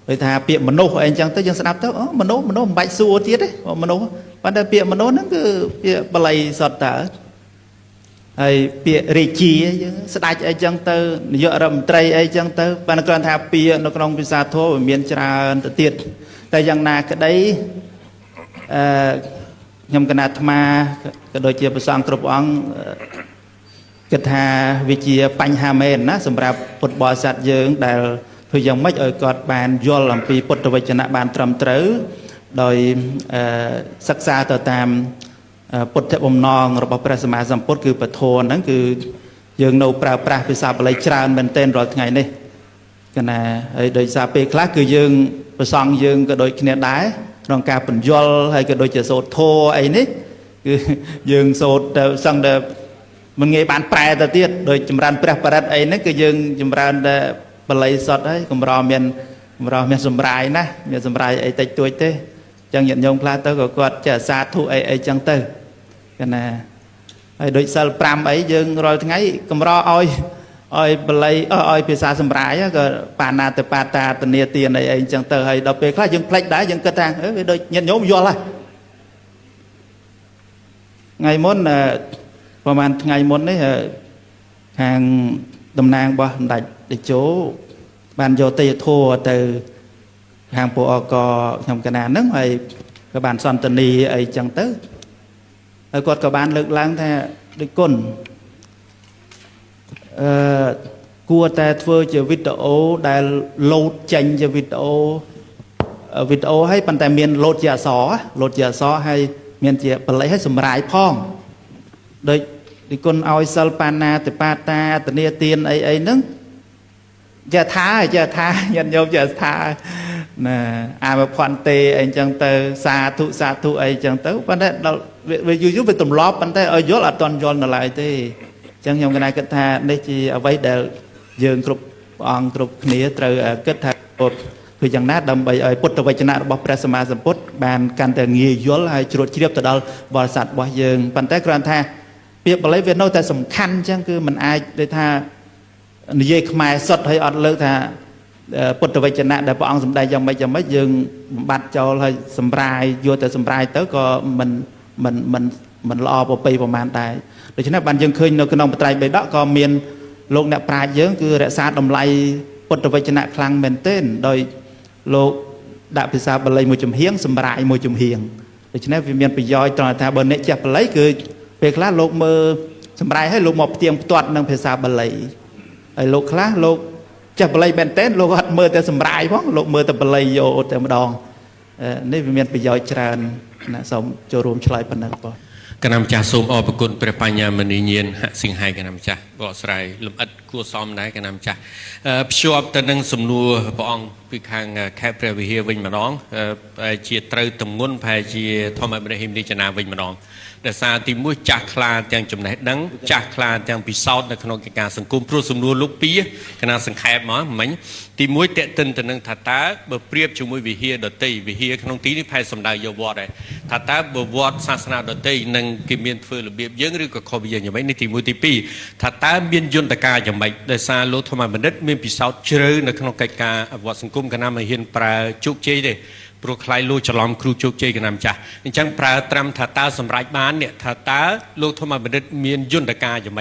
ដូចថាពាក្យមនុស្សអីចឹងទៅយើងស្ដាប់ទៅមនុស្សមិនបាច់សួរទៀតទេមនុស្សប៉ុន្តែពាក្យមនុស្សហ្នឹងគឺពាក្យបាលីសុទ្ធតើហើយពាក្យរាជាយើងស្ដាច់អីចឹងទៅនាយករដ្ឋមន្ត្រីអីចឹងទៅប៉ុន្តែគាត់ថាពាក្យនៅក្នុងភាសាធម៌វាមានច្រើនទៅទៀតតែយ៉ាងណាក្តីខ្ញុំគណៈអាត្មាក៏ដូចជាព្រះសង្ឃគ្រប់អង្គគិតថាវាជាបញ្ហាមែនណាសម្រាប់ពុទ្ធបរិស័ទយើងដែលធ្វើយ៉ាងម៉េចឲ្យគាត់បានយល់អំពីពុទ្ធវចនៈបានត្រឹមត្រូវដោយសិក្សាទៅតាមពុទ្ធបំណងរបស់ព្រះសម្មាសម្ពុទ្ធគឺពធហ្នឹងគឺយើងនៅប្រើប្រាស់ភាសាបាលីច្រើនមែនទែនរាល់ថ្ងៃនេះគណៈហើយដោយសារពេលខ្លះគឺយើងប្រសង់យើងក៏ដូចគ្នាដែរក្នុងការបញ្យល់ហើយក៏ដូចជាសូត្រធម៌អីនេះគឺយើងសូត្រទៅសឹងតែមិនងាយបានប្រែទៅទៀតដោយចម្រើនព្រះបរិត្តអីហ្នឹងគឺយើងចម្រើនតែបាលីសុទ្ធហើយកម្រមានសម្រាយណាមានសម្រាយអីតិចតួចទេអញ្ចឹងញាតិញោមខ្លះទៅក៏គាត់ចេះសាធុអីចឹងទៅគណៈហើយដូចសិល5អីយើងរាល់ថ្ងៃកម្រឲ្យបាលីឲ្យភាសាសម្រាយក៏បាណាតបាតាតនីទានអីអញ្ចឹងទៅហើយដល់ពេលខ្លះយើងផ្លេចដែរយើងគិតថាវាដូចញាតិញោមយល់ហើយថ្ងៃមុនប្រហែលថ្ងៃមុននេះខាងតំណាងរបស់សម្ដេចតេជោបានយកទេយធម៌ទៅខាងពួកអកខ្ញុំកណាហ្នឹងហើយក៏បានសន្តានីអីចឹងទៅហើយគាត់ក៏បានលើកឡើងថាដូចគុណគួរតែធ្វើជាវីដេអូដែលឡូតចេញជាវីដេអូហើយប៉ុន្តែមានឡូតជាអក្សរហើយមានជាបាលីឲ្យសម្រាយផងដូច đi con ao sal pana từ pata từ nia tiền ấy nứng giờ tha nhận nhôm giờ tha nè mà phòn tê anh chẳng tơ xa thụ ấy chẳng tớ vấn đề về YouTube về tụm lóp vấn đề ở dưới là toàn giòn là lại thế chẳng nhôm cái này kết tha đây chỉ ở vậy để dừng cục on cục nia từ kết thaคืออย่างนั้นดำไปพุทธวจนะบอกพระสมมาสัมพุทธบานการแต่งเงียย้อนให้จุดเชียบต่อดอลบริษัทบ่ยังปันแต่กรานท่าเปรียบอะไรเวียนโนแต่สำคัญจังคือมันอายได้ท่านิยขมายสดให้อดเลิกท่าพุทธวจนะได้พระองค์สมได้ยังไม่ยังบัดเจ้าให้สำรายโยแต่สำรายเต๋อก็มันรอปีประมาณได้โดยฉะนั้นบันยังเคยในขนมปลายใบดอกก็เมียนโลกเนี่ยปลายเยอะคือรักษาดำไลพุทธวจนะคลังเมนเต้นโดยโลกดาบพิศาบเลยมวยจุ่มเฮียงสำรายมวยจุ่มเฮียงดังนั้นวิญญาณไปย่อยตอนท่าบนเนจับเลยคือเป็นคลาโลกมือสำรายให้โลกหมอบเตียงตรวจนั่งพิศาบเลยไอ้โลกคลาโลกจับเลยเป็นเต้นโลกหัดมือแต่สำรายเพราะโลกมือแต่เลยโยแต่มาดองนี่วิญญาณไปย่อยจานนะสมจะรวมชลายปนักปอกนำจ่าสูมอประกุลประปัญญามณีเนียนสิ่งให้กันนำจ่าบอกสายลมอัดกู้ซ้อมได้กันนำจ่าช่วยตะนังสมนัวพระองค์พิฆางแค่เปรวิเฮวิญมาน้องเจียตรึตงุนภายเจียทอมบริหิมดิจนาวิญมาน้องแต่ซาติมุยจากคลาจังจำไหนดังจากคลาจังปีซอดในขนมการสังคมพรุสมนัวลุกปีขณะสังขารหมอเหมือนติมุยเตะตึนตะนังทัตตาเบอเปรียบจมุยวิเฮดตีวิเฮขนมตีนี่ภายสมดายยวอดเลยทัตตาเบอวอดศาสนาดตีนังกิมีนเฟื่อเบียบยังหรือก็ขบยังอย่างไรในติมุยติปีทัตตาเบียนยนตกาอย่างไรแต่ซาโลทอมาบันดัดมีปีซอดเชื่อในขนมการวัดสังคมคณะมาเห็นปลาจุกเจย์โปรคลายลูกฉลองครูโจกเจกันนำจ่าจังปลาตรำทัตตาสำรายบ้านเนี่ยทัตตาลูกทมาบันดเมียนยุนตกาอย่างไร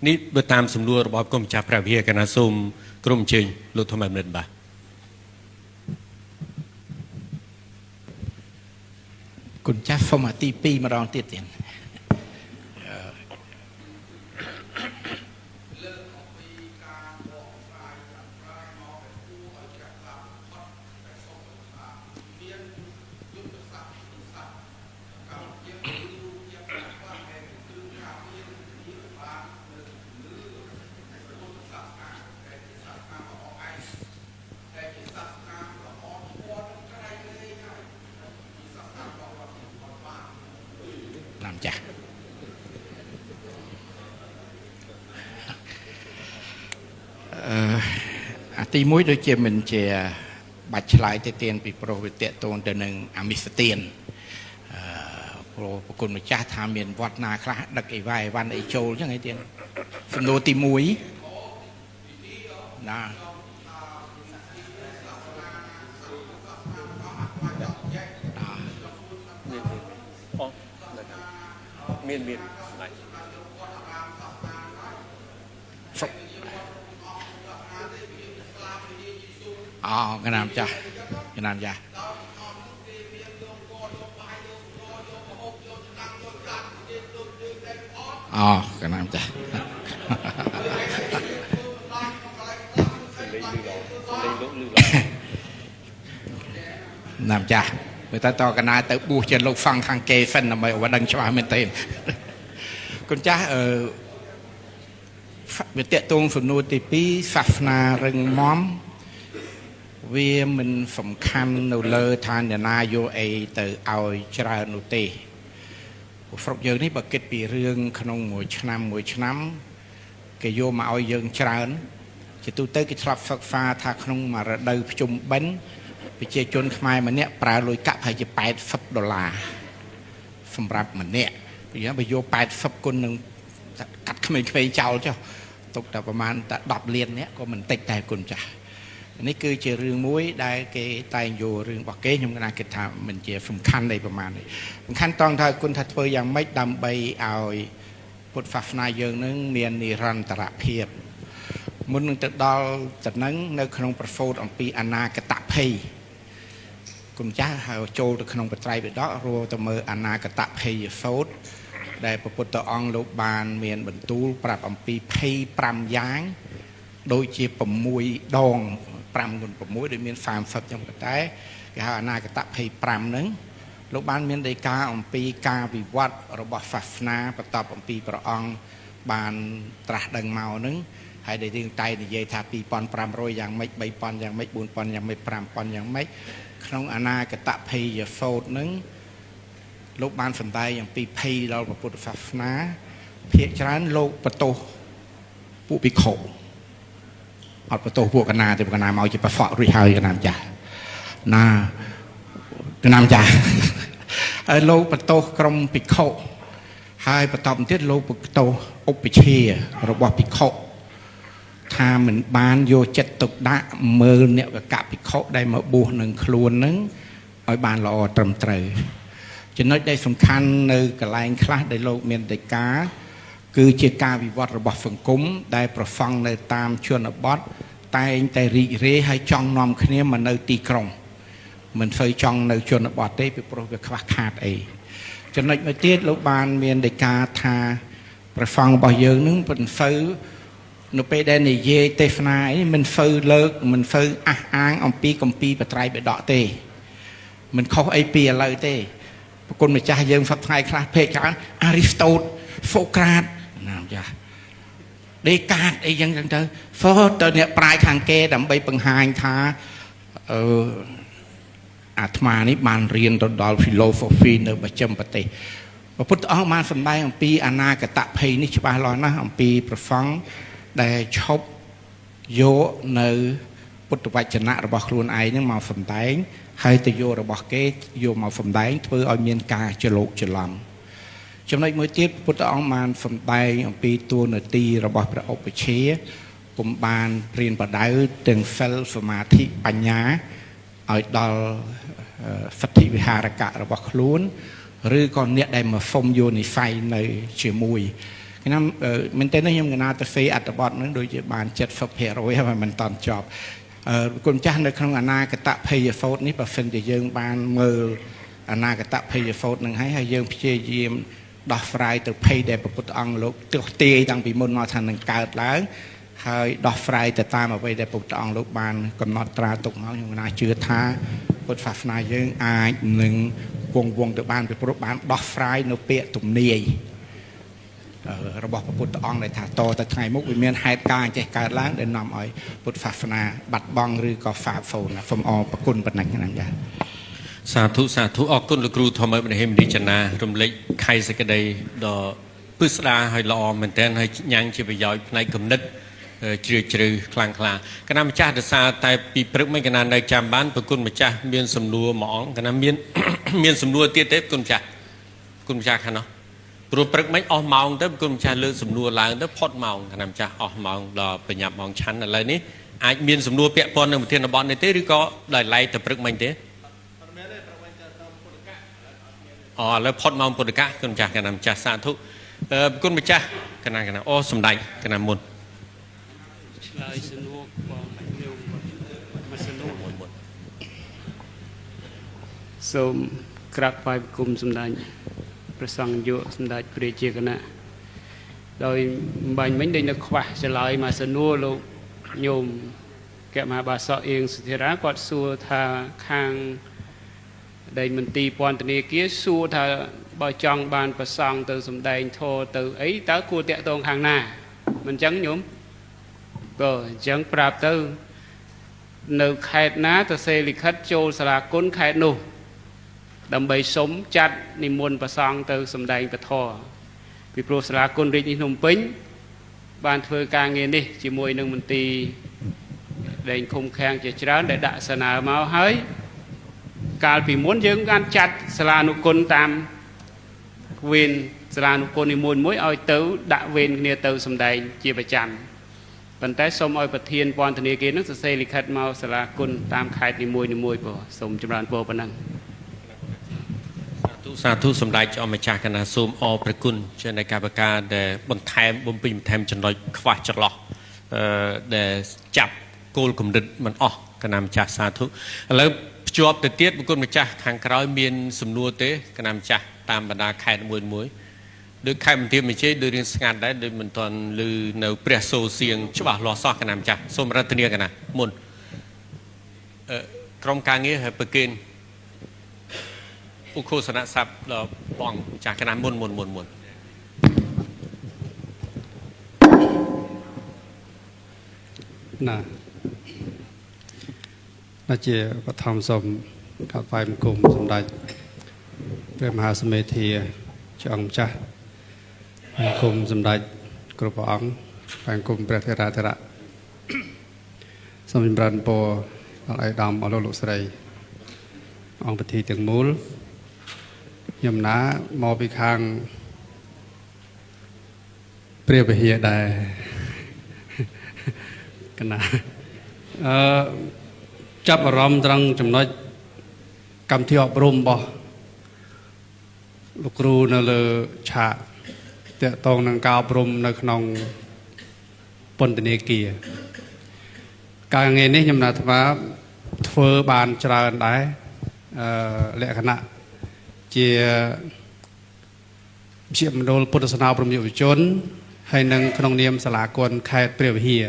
นี่เมื่อตามสำรวจระบบกรมจ่าพระเพียกันนะซุ่มกรมเชิงลูกทมาบันดบ่าคุณจ่าฟอร์มาตีปีมาลองเตี้ยตีมุ้ยโดยเฉพาะมันจะบัดฉลายเตียนปีโปรเตตนเดินหนึ่งอามิสเตียนโปรปกุลมาจ้าทำเมียนวัดนาคลาดักไอไววันไอโจยังไงเตียนสมโนตีมุ้ยนะเมียนอ๋อกันนำจ้ะกันนำจ้ะอ๋อกันนำจ้ะนำจ้ะเมื่อต่อกันนาแต่บูจะลงฟังทางเกฟันทำไมว่าดังชวาเมนเตนคุณจ้ะเวทตรงสนุติปีศาสนาเริงม้อมเวียมันสำคัญในเลอทานเดนาโยเอเตอเอาจรานุตีฝรั่งเยอะนี่บักเก็ตปีเรื่องขนมมวยชน้ำเกยโยมาเอาเยิงจราจะตู้เตอร์กิทรับฝักฟ้าทาขนมมาระดับจุ่มเบนไปเจจนขมายมันเนี่ยปลาลอยกะพายจะ$8สำหรับมันเนี่ยไปโย$8คนหนึ่งกัดขมายเคยเจ้าเจ้าตกแต่ประมาณแต่ดับเรียนเนี่ยก็มันติดแต่กุญจ่าอันนี้คือเจริญมุ้ยได้เกยตายโยเรื่องบอกเกยยมกนาเกิดทำมันเจสำคัญในประมาณนี้สำคัญตอนที่คุณทัดเฟยยังไม่ดำใบเอาพุทธศาสนาเยิงนึงเมียนนิรันตระเพียบมุนนึงจะดอลจากนั้นในขนมประโฟดอันปีอนากตะเพยคุณจ้าโจตขนมประไตรไปดอกรัวตะเมออนากตะเพยโฟดได้ประพุทธองโลบานเมียนบรรทุปรับอันปีเพยปรำย้างโดยเฉพาะมวยดองปรำคนปมวยโดยมีฟาร์มสับจำกัดได้ก็หาอนากตะเพยปรำนึง លោកបានមានដីកាអំពីការវិវត្តរបស់សាសនាបន្ទាប់អំពីព្រះអង្គបានត្រាស់ដឹងមកហ្នឹងហើយដែលយើងតែនិយាយថា 2500 យ៉ាងម៉េច 3000 យ៉ាងម៉េច 4000 យ៉ាងម៉េច 5000 យ៉ាងម៉េចក្នុងអនាគតភ័យសូត្រហ្នឹងលោកបានសម្ដែងអំពីភ័យដល់ពុទ្ធសាសនាភាគច្រើនលោកបន្ទោសពួកភិក្ខុអត់បន្ទោសពួកកណាទេពួកកណាមកជាប្រសក់រួចហើយកណាម្ចាស់ណាកណាម្ចាស់ហើយលោកបន្ទោសក្រុមភិក្ខុហើយបន្តទៀតលោកបន្ទោសឧបជារបស់ភិក្ខុថាមិនបានយកចិត្តទុកដាក់មើលអ្នកកភិក្ខុដែលមកបួសនឹងខ្លួននឹងឲ្យបានល្អត្រឹមត្រូវចំណុចដែលសំខាន់នៅកន្លែងខ្លះដែលលោកមានដីកាគឺជាការវិវត្តរបស់សង្គមដែលប្រសង់នៅតាមជនបទតែងតែរីករាយហើយចង់នាំគ្នាមកនៅទីក្រុងមិនសូវចង់នៅជនបទទេពីព្រោះវាខ្វះខាតអីចំណុចមួយទៀតលោកបានមានដីកាថាប្រសង់របស់យើងនឹងមិនសូវនៅពេលដែលនិយាយទេសនាអីមិនសូវលើកមិនសូវអះអាងអំពីគម្ពីរបត្រៃបិដកទេមិនខុសអីពីឥឡូវទេប្រគុណម្ចាស់យើងសប្តាហ៍ខ្លះពេកច្រើនអារីស្តូតសូក្រាតណាម្ចាស់ដេកាតអីចឹងទៅហ្វតទៅអ្នកប្រាជ្ញខាងគេដើម្បីបង្ហាញថាអាត្មានេះបានរៀនទៅដល់ philosophy នៅបច្ចឹមប្រទេសព្រះពុទ្ធអង្គបានសម្ដែងអំពីអនាគតភ័យនេះច្បាស់លាស់ណាស់អំពីប្រសង់ដែលឈប់យកនៅពុទ្ធវចនៈរបស់ខ្លួនឯងហ្នឹងមកសម្ដែងហើយទៅយករបស់គេយកមកសម្ដែងធ្វើឲ្យមានការច្រឡូកច្រឡំចំណុចមួយទៀតពុទ្ធអង្គបានសម្ដែងអំពីតួនាទីរបស់ព្រះឧបជាពុំបានព្រានប្រដៅទាំងសិលសមាធិបញ្ញាឲ្យដល់សទ្ធិវិហារកៈរបស់ខ្លួនឬក៏អ្នកដែលមកសុំយោនិស័យនៅជាមួយខ្ញុំមែនតើខ្ញុំកណាទៅសេអត្ថបទហ្នឹងដូចជាបាន 70% ហើយមិនតាន់ចប់គុណចាស់នៅក្នុងអនាគតភ័យសូត្រនេះបើសិនជាយើងបានមើលអនាគតភ័យសូត្រនឹងហើយយើងព្យាយាមដោះស្រាយទៅភ័យដែលព្រះពុទ្ធអង្គលោកទស្សទាយតាំងពីមុនមកថានឹងកើតឡើងហើយដោះស្រាយទៅតាមអ្វីដែលព្រះពុទ្ធអង្គលោកបានកំណត់ត្រាទុកមកខ្ញុំកណាជឿថាពុទ្ធសាសនាយើងអាចនឹងគង់វង្សទៅបានពីព្រោះបានដោះស្រាយនៅពាក្យទំនាយរបស់ព្រះពុទ្ធអង្គដែលថាតទៅថ្ងៃមុខវាមានហេតុការណ៍ចេះកើតឡើងដែលនាំឲ្យពុទ្ធសាសនាបាត់បង់ឬក៏សាបសូន្យសូមអរគុណប៉ុណ្ណឹងណាចាសាធុសាធុអរគុណលោកគ្រូធម្មមហិមនិចនារំលេចខៃសេចក្តីដ៏ពិស្ដារហើយល្អមែនទែនហើយញ៉ាំងជាប្រយោជន៍ផ្នែកគំនិតជ្រាលជ្រៅខ្លាំងក្លាកណាម្ចាស់ដោយសារតែពីព្រឹកមិនកណានៅចាំបានប្រគុណម្ចាស់មានសំណួរមួយអង្គកណាមានសំណួរទៀតទេប្រគុណម្ចាស់ខាងនោះព្រោះព្រឹកមិញអស់ម៉ោងទៅប្រគុណម្ចាស់លើកសំណួរឡើងទៅផុតម៉ោងកណាម្ចាស់អស់ម៉ោងដល់ប្រញាប់ម៉ោងឆាន់ឥឡូវនេះអាចមានសំណួរពាក់ព័ន្ធនឹងប្រធានបទនេះទេឬក៏ដោយឡែកទៅព្រឹកមិញទេឥឡូវផុតម៉ោងពុទ្ធកៈគុណម្ចាស់កណាម្ចាស់សាធុគុណម្ចាស់កណាអូសម្ដេចកណាមុនឆ្លើយសំណួរបងខ្ញុំមកសំណួរមុនសូមក្រាបថ្វាយបង្គំសម្ដេចព្រះសង្ឃយុសម្ដេចព្រះជាគណៈដោយបាញ់មិញដូចនៅខ្វះឆ្លើយមកសំណួរលោកញោមកមហាបាសកអៀងសុធិរាគាត់សួរថាខាងដែលមន្ទីរពន្ធនាគារសួរថាបើចង់បានប្រសង់ទៅសម្ដែងធម៌ទៅអីតើគួរតាក់ទងខាងណាមិនអញ្ចឹងញោមក៏អញ្ចឹងប្រាប់ទៅនៅខេត្តណាទៅសេលិខិតចូលសាលាគុណខេត្តនោះដើម្បីសុំចាត់និមន្តប្រសង់ទៅសម្ដែងពធពីព្រោះសាលាគុណរាជនេះភ្នំពេញបានធ្វើការងារនេះជាមួយនឹងមន្ទីរដែងឃុំឃាំងជាច្រើនដែលដាក់ស្នើមកហើយកាលពីមុនយើងបានចាត់សាលានុគុណតាមវេនសាលានុគុណនីមួយៗឲ្យទៅដាក់វេនគ្នាទៅសម្ដែងជាប្រចាំប៉ុន្តែសូមឲ្យប្រធានពន្ធនាគារនឹងសរសេរលិខិតមកសាលាគុណតាមខេត្តនីមួយៗបងសូមចម្រើនពរប៉ុណ្ណឹងសាធុសម្ដេចអម្ចាស់កណាសូមអរព្រះគុណជានៃការប្រកាសដែលបន្ថែមបំពេញបន្ថែមចំណុចខ្វះចន្លោះដែលចាប់គោលគំនិតមិនអស់កណាម្ចាស់សាធុឥឡូវភ្ជាប់ទៅទៀតប្រគុណម្ចាស់ខាងក្រោយមានសំណួរទេកណាម្ចាស់តាមបណ្ដាខេត្តមួយដូចខេត្តបន្ទាយមានជ័យដូចរៀងស្ងាត់ដែរដូចមិនទាន់ឮនៅព្រះសូរសៀងច្បាស់លាស់សោះកណាម្ចាស់សូមរតនាកណាមុនក្រុមការងារហើយប្រគិន ឧខូសនៈស័ព្ទដល់បងចាស់កណាមុនណាជាបឋមសូមក្រាបថ្វាយបង្គំសម្ដេចព្រះមហាសមេធាជាអង្គម្ចាស់បង្គំសម្ដេចគ្រប់ព្រះអង្គបង្គំព្រះធេរាធិរៈសូមចម្រើនពរដល់ឯកឧត្តមអលោកស្រីអង្គពិធីទាំងមូលខ្ញុំណាមកពីខាងព្រះវិហារដែរកណាចាប់អារម្មណ៍ត្រង់ចំណុចកម្មវិធីអប់រំរបស់លោកគ្រូនៅលើឆាកតាក់ទងនឹងការអប់រំនៅក្នុងពន្ធនាគារការងារនេះខ្ញុំណាត់ថាធ្វើបានច្រើនដែរលក្ខណៈជាជាមណ្ឌលពុទ្ធសាសនាអប់រំយុវជនហើយនឹងក្នុងនាមសាលាគុណខេត្តព្រះវិហារ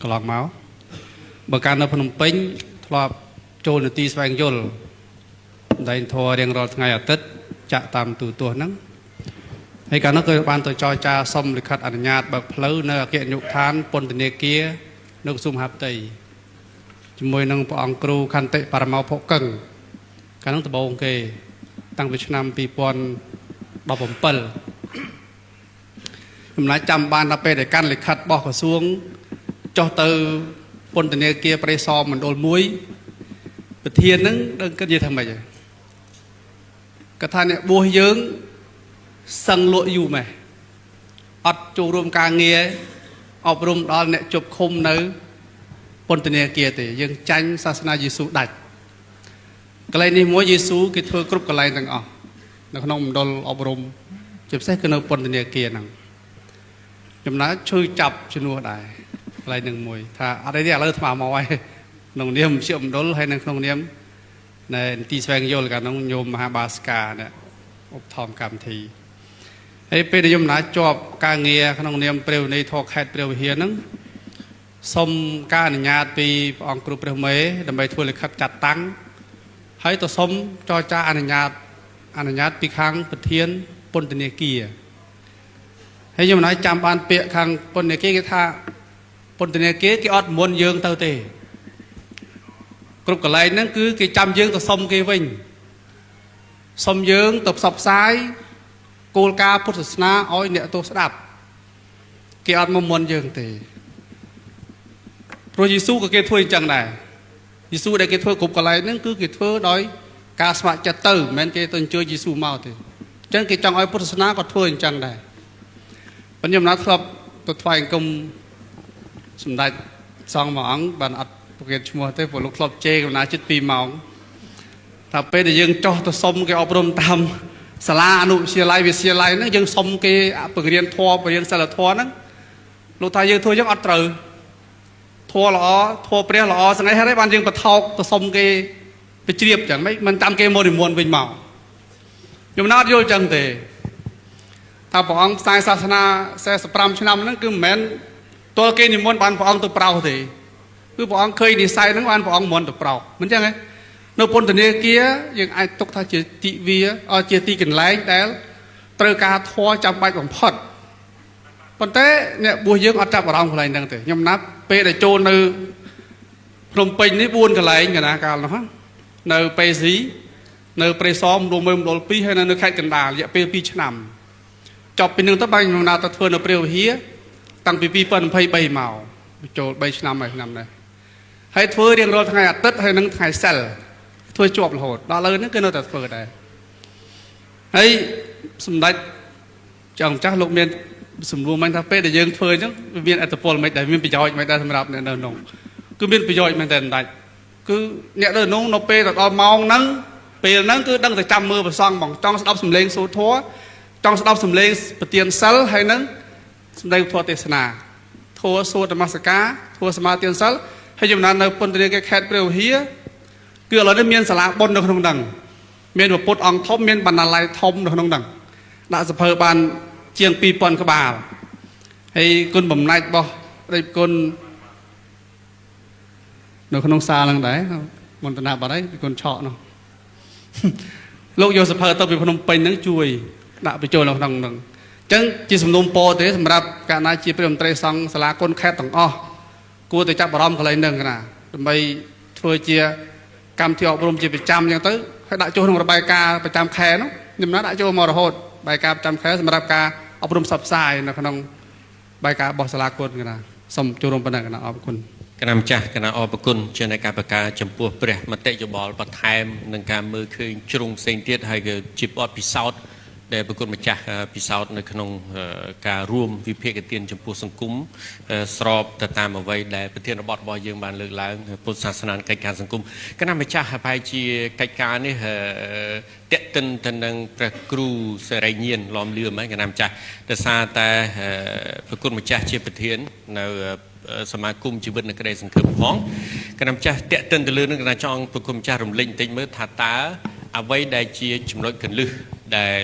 កន្លងមកបើកាលនៅភ្នំពេញធ្លាប់ចូលនីតិស្វែងយល់ដែនធររៀងរាល់ថ្ងៃអាទិត្យចាក់តាមទូរទស្សន៍ហ្នឹងហើយកាលនោះគឺបានទៅចរចាសុំលិខិតអនុញ្ញាតបើកផ្លូវនៅអគ្គនាយកដ្ឋានពន្ធនាគារនៅក្រសួងមហាផ្ទៃជាមួយនឹងព្រះអង្គគ្រូខន្តិបរមោភកឹងកាលនោះដំបូងគេតាំងពីឆ្នាំ2017ចំណាយចាំបានដល់ពេលដែលកាន់លិខិតរបស់ក្រសួងចុះទៅពន្ធនាគារព្រៃសរមណ្ឌល1ប្រធានហ្នឹងដឹងគិតនិយាយថាម៉េចគាត់ថាអ្នកបួសយើងសឹងលក់យូរម៉េះអត់ចូលរួមការងារអប់រំដល់អ្នកជប់ឃុំនៅពន្ធនាគារទេយើងចាញ់សាសនាយេស៊ូដាច់កន្លែងនេះមួយយេស៊ូគេធ្វើគ្រប់កន្លែងទាំងអស់នៅក្នុងមណ្ឌលអប់រំជាពិសេសគឺនៅពន្ធនាគារហ្នឹងចំណាយជួយចាប់ជំនួសដែរកន្លែងនឹងមួយថាអត់អីទេឥឡូវថ្មមកហើយក្នុងនាមជាមណ្ឌលហើយនៅក្នុងនាមនៃនីតិស្វែងយល់កាលនោះញោមមហាបាសកាឧបត្ថម្ភកម្មវិធីហើយពេលដែលខ្ញុំណាជាប់ការងារក្នុងនាមព្រះវិន័យធរខេត្តព្រះវិហារហ្នឹងសូមការអនុញ្ញាតពីព្រះអង្គគ្រូព្រះមេដើម្បីធ្វើលិខិតចាត់តាំងហើយទៅសូមចរចាអនុញ្ញាតពីខាងប្រធានពន្ធនាគារហើយខ្ញុំណាចាំបានពាក្យខាងពន្ធនាគារគេថាពន្ធនាគារគេអត់មុនយើងទៅទេគ្រប់កន្លែងហ្នឹងគឺគេចាំយើងទៅសុំគេវិញសុំយើងទៅផ្សព្វផ្សាយគោលការណ៍ពុទ្ធសាសនាឲ្យអ្នកទោសស្ដាប់គេអត់មកមុនយើងទេព្រោះយេស៊ូក៏គេធ្វើអញ្ចឹងដែរយេស៊ូដែលគេធ្វើគ្រប់កន្លែងហ្នឹងគឺគេធ្វើដោយការស្ម័គ្រចិត្តទៅមិនមែនគេទៅអញ្ជើញយេស៊ូមកទេអញ្ចឹងគេចង់ឲ្យពុទ្ធសាសនាក៏ធ្វើអញ្ចឹងដែរប៉ុន្តែខ្ញុំណាត់ធ្លាប់ទៅថ្វាយអង្គមសម្ដេចសង្ឃមួយអង្គបានអត់ប្រកេតឈ្មោះទេព្រោះលោកធ្លាប់ជេរកំណាជិត2ម៉ោងថាពេលដែលយើងចោះទៅសុំគេអប់រំតាមសាលាអនុវិទ្យាល័យវិទ្យាល័យហ្នឹងយើងសុំគេបង្រៀនធម៌បង្រៀនសិលធម៌ហ្នឹងលោកថាយើងធ្វើយ៉ាងអត់ត្រូវធម៌ល្អធម៌ព្រះល្អស្ងេះហេតុអីបានយើងបថោកទៅសុំគេទៅជ្រាបចឹងមិនតាមគេមកនិមន្តវិញមកខ្ញុំណាត់យល់ចឹងទេថាព្រះអង្គផ្សាយសាសនា45ឆ្នាំហ្នឹងគឺមិនមែនតើគេនិមន្តបានព្រះអង្គទៅប្រោសទេគឺព្រះអង្គឃើញនិស័យហ្នឹងបានព្រះអង្គមិនទៅប្រោសមិនចឹងទេនៅពន្ធនាគារយើងអាចទុកថាជាទិវាជាទីកន្លែងដែលត្រូវការធម៌ចាំបាច់បំផុតប៉ុន្តែអ្នកបួសយើងអត់ចាប់អារម្មណ៍កន្លែងហ្នឹងទេខ្ញុំណាត់ពេលដែលចូលនៅភ្នំពេញនេះ4កន្លែងកណាកាលនោះនៅពេស៊ីនៅព្រៃសររួមមើលមណ្ឌល2ហើយនៅខេត្តកណ្ដាលរយៈពេល2ឆ្នាំចប់ពីនឹងទៅបានខ្ញុំណាត់ទៅធ្វើនៅព្រះវិហារតាំងពី2023មកចូល3ឆ្នាំហើយឆ្នាំនេះហើយធ្វើរៀងរាល់ថ្ងៃអាទិត្យហើយនឹងថ្ងៃសិលធ្វើជាប់រហូតដល់ឥឡូវនេះគឺនៅតែធ្វើដែរហើយសម្ដេចចង់ចាស់លោកមានសម្រួលមិនថាពេលដែលយើងធ្វើអញ្ចឹងវាមានអត្ថប្រយោជន៍មិនដែលមានប្រយោជន៍មិនដែលសម្រាប់អ្នកនៅក្នុងគឺមានប្រយោជន៍មែនតែសម្ដេចគឺអ្នកនៅក្នុងនៅពេលដល់ម៉ោងហ្នឹងពេលហ្នឹងគឺដឹងតែចាំមើលប្រសងហ្មងចង់ស្ដាប់សំឡេងសូត្រធម៌ចង់ស្ដាប់សំឡេងប្រទានសិលហើយនឹងសម្ដែងធម៌ទេសនាធម៌សូត្រនមស្ការធម៌សមាទានសិលហើយចំណាននៅពន្ធនាគារខេត្តព្រះវិហារគឺឥឡូវនេះមានសាលាបុណ្យនៅក្នុងហ្នឹងមានពុទ្ធអង្គធំមានបណ្ណាល័យធំនៅក្នុងហ្នឹងដាក់សភើបានជាង2000ក្បាលហើយគុណបំណាច់របស់ព្រះគុណនៅក្នុងសាលហ្នឹងដែរមន្តនាបាត់ហើយគុណឆក់នោះហ លោកយកសភៅទៅពីភ្នំពេញហ្នឹងជួយដាក់បញ្ចូលនៅក្នុងហ្នឹងអញ្ចឹងជាសំណុំពរទេសម្រាប់កាលណាជាព្រះមន្ត្រីសង្ឃសាលាគុណខេត្តទាំងអស់គួរតែចាប់អារម្មណ៍កន្លែងហ្នឹងណាដើម្បីធ្វើជាកម្មវិធីអប់រំជាប្រចាំអញ្ចឹងទៅហើយដាក់ចូលក្នុងរបាយការណ៍ប្រចាំខែនោះខ្ញុំណាដាក់ចូលមករហូតរបាយការណ៍ប្រចាំខែសម្រាប់ការអប់រំផ្សព្វផ្សាយនៅក្នុងរបាយការណ៍របស់សាលាគុណណាសូមចូលរួមប៉ុណ្ណឹងណាអរគុណគណៈម្ចាស់គណៈអរគុណជានៃការប្រកាសចំពោះព្រះមតិយោបល់បន្ថែមនឹងការមើលឃើញជ្រុងផ្សេងទៀតហើយក៏ជាបទពិសោធន៍ដែលប្រគុណម្ចាស់ពិសោធន៍នៅក្នុងការរួមវិភាគទានចំពោះសង្គមស្របទៅតាមអ្វីដែលប្រធានបទរបស់យើងបានលើកឡើងពុទ្ធសាសនាកិច្ចការសង្គមគណៈម្ចាស់ហើយជាកិច្ចការនេះតេតិនទៅនឹងព្រះគ្រូសេរីញៀនឡំលឿមហើយគណៈម្ចាស់ដោយសារតែប្រគុណម្ចាស់ជាប្រធាននៅសមាគមជីវិតនៅក្តីសង្ឃឹមផងគណៈម្ចាស់តេតិនទៅលើនឹងគណៈចង់ប្រគុណម្ចាស់រំលេចបន្តិចមើលថាតើអ្វីដែលជាចំណុចកន្លឹះដែល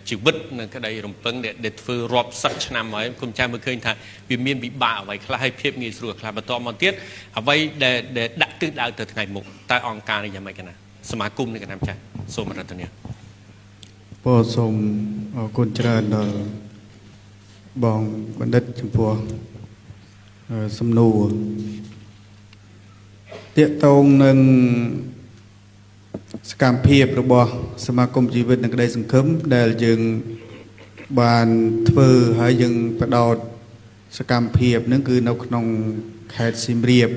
ជីវិតនៅក្តីរំពឹងដែលធ្វើរាប់សិបឆ្នាំហើយគុំចាំមើលឃើញថាវាមានវិបាកអ្វីខ្លះហើយភាពងាយស្រួលខ្លះបន្តមកទៀតអ្វីដែលដាក់ទិសដៅទៅថ្ងៃមុខតើអង្គការនេះយ៉ាងម៉េចកណាសមាគមនេះកណាម្ចាស់សូមរតនាបងសូមអរគុណច្រើនដល់បងបណ្ឌិតចំពោះសំណួរតាកតងនឹងសកម្មភាពរបស់សមាគមជីវិតនិងក្តីសង្ឃឹមដែលយើងបានធ្វើហើយយើងបដោតសកម្មភាពនឹងគឺនៅក្នុងខេត្តសៀមរាប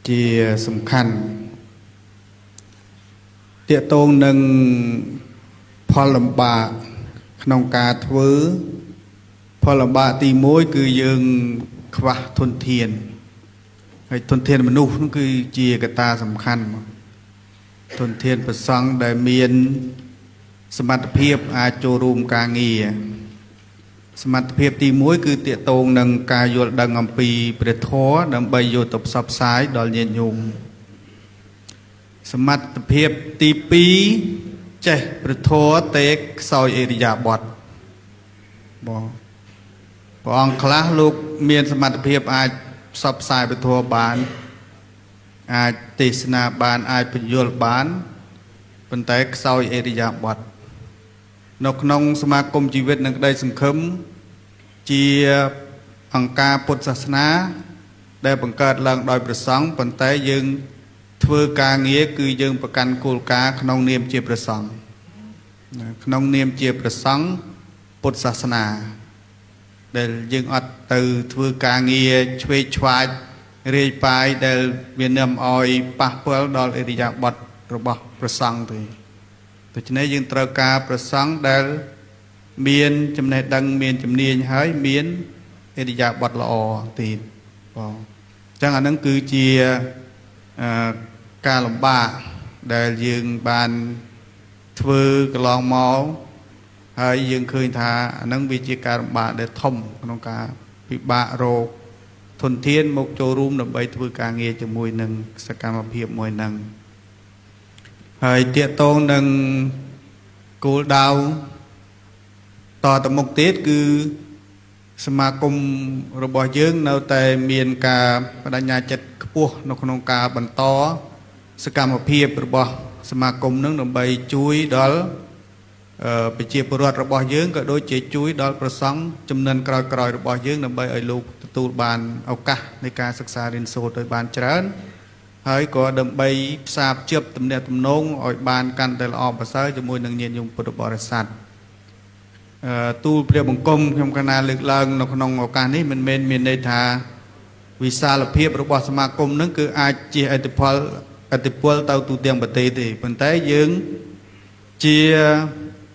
ជាសំខាន់តាកតងនឹងផលលំបាកក្នុងការធ្វើផលលំបាកទី1គឺយើងខ្វះធនធានហើយធនធានមនុស្សនោះគឺជាកត្តាសំខាន់ធនធានប្រសង់ដែលមានសមត្ថភាពអាចចូលរួមការងារសមត្ថភាពទី1គឺតាកតងនឹងការយល់ដឹងអំពីព្រះធម៌ដើម្បីយកទៅផ្សព្វផ្សាយដល់ញាតិញោមសមត្ថភាពទី2ចេះព្រះធម៌ទេខ្សោយអិរិយាបថបងព្រះអង្គខ្លះលោកមានសមត្ថភាពអាចផ្សព្វផ្សាយព្រះធម៌បានអាចទេសនាបានអាចបញ្យល់បានប៉ុន្តែខ្សោយអិរិយាបថនៅក្នុងសមាគមជីវិតនិងក្តីសង្ឃឹមជាអង្គការពុទ្ធសាសនាដែលបង្កើតឡើងដោយព្រះសង្ឃប៉ុន្តែយើងធ្វើការងារគឺយើងប្រកាន់គោលការណ៍ក្នុងនាមជាព្រះសង្ឃក្នុងនាមជាព្រះសង្ឃពុទ្ធសាសនាដែលយើងអត់ទៅធ្វើការងារឆ្វេងឆ្វាយរាយប៉ាយដែលមាននាំឲ្យប៉ះពាល់ដល់អិរិយាបថរបស់ព្រះសង្ឃទេដូច្នេះយើងត្រូវការព្រះសង្ឃដែលមានចំណេះដឹងមានជំនាញហើយមានអិរិយាបថល្អទៀតបងអញ្ចឹងអានឹងគឺជាការលំបាកដែលយើងបានធ្វើកន្លងមកហើយយើងឃើញថាអានឹងវាជាការលំបាកដែលធំក្នុងការពិបាករកធនធានមកចូលរួមដើម្បីធ្វើការងារជាមួយនឹងសកម្មភាពមួយនឹងហើយតាកតងនឹងគោលដៅតទៅមុខទៀតគឺសមាគមរបស់យើងនៅតែមានការបដិញ្ញាចិត្តខ្ពស់នៅក្នុងការបន្តសកម្មភាពរបស់សមាគមនឹងដើម្បីជួយដល់ប្រជាពលរដ្ឋរបស់យើងក៏ដូចជាជួយដល់ប្រសង់ចំនួនក្រោយៗរបស់យើងដើម្បីឲ្យលោកទទួលបានឱកាសនៃការសិក្សារៀនសូត្រឲ្យបានច្រើនហើយក៏ដើម្បីផ្សារភ្ជាប់ទំនាក់ទំនងឲ្យបានកាន់តែល្អប្រសើរជាមួយនឹងញាតិញោមពុទ្ធបរិស័ទទូលព្រះបង្គំខ្ញុំកណាលើកឡើងនៅក្នុងឱកាសនេះមិនមែនមានន័យថាវិសាលភាពរបស់សមាគមនឹងគឺអាចជាឥទ្ធិពលទៅទូទាំងប្រទេសទេប៉ុន្តែយើងជា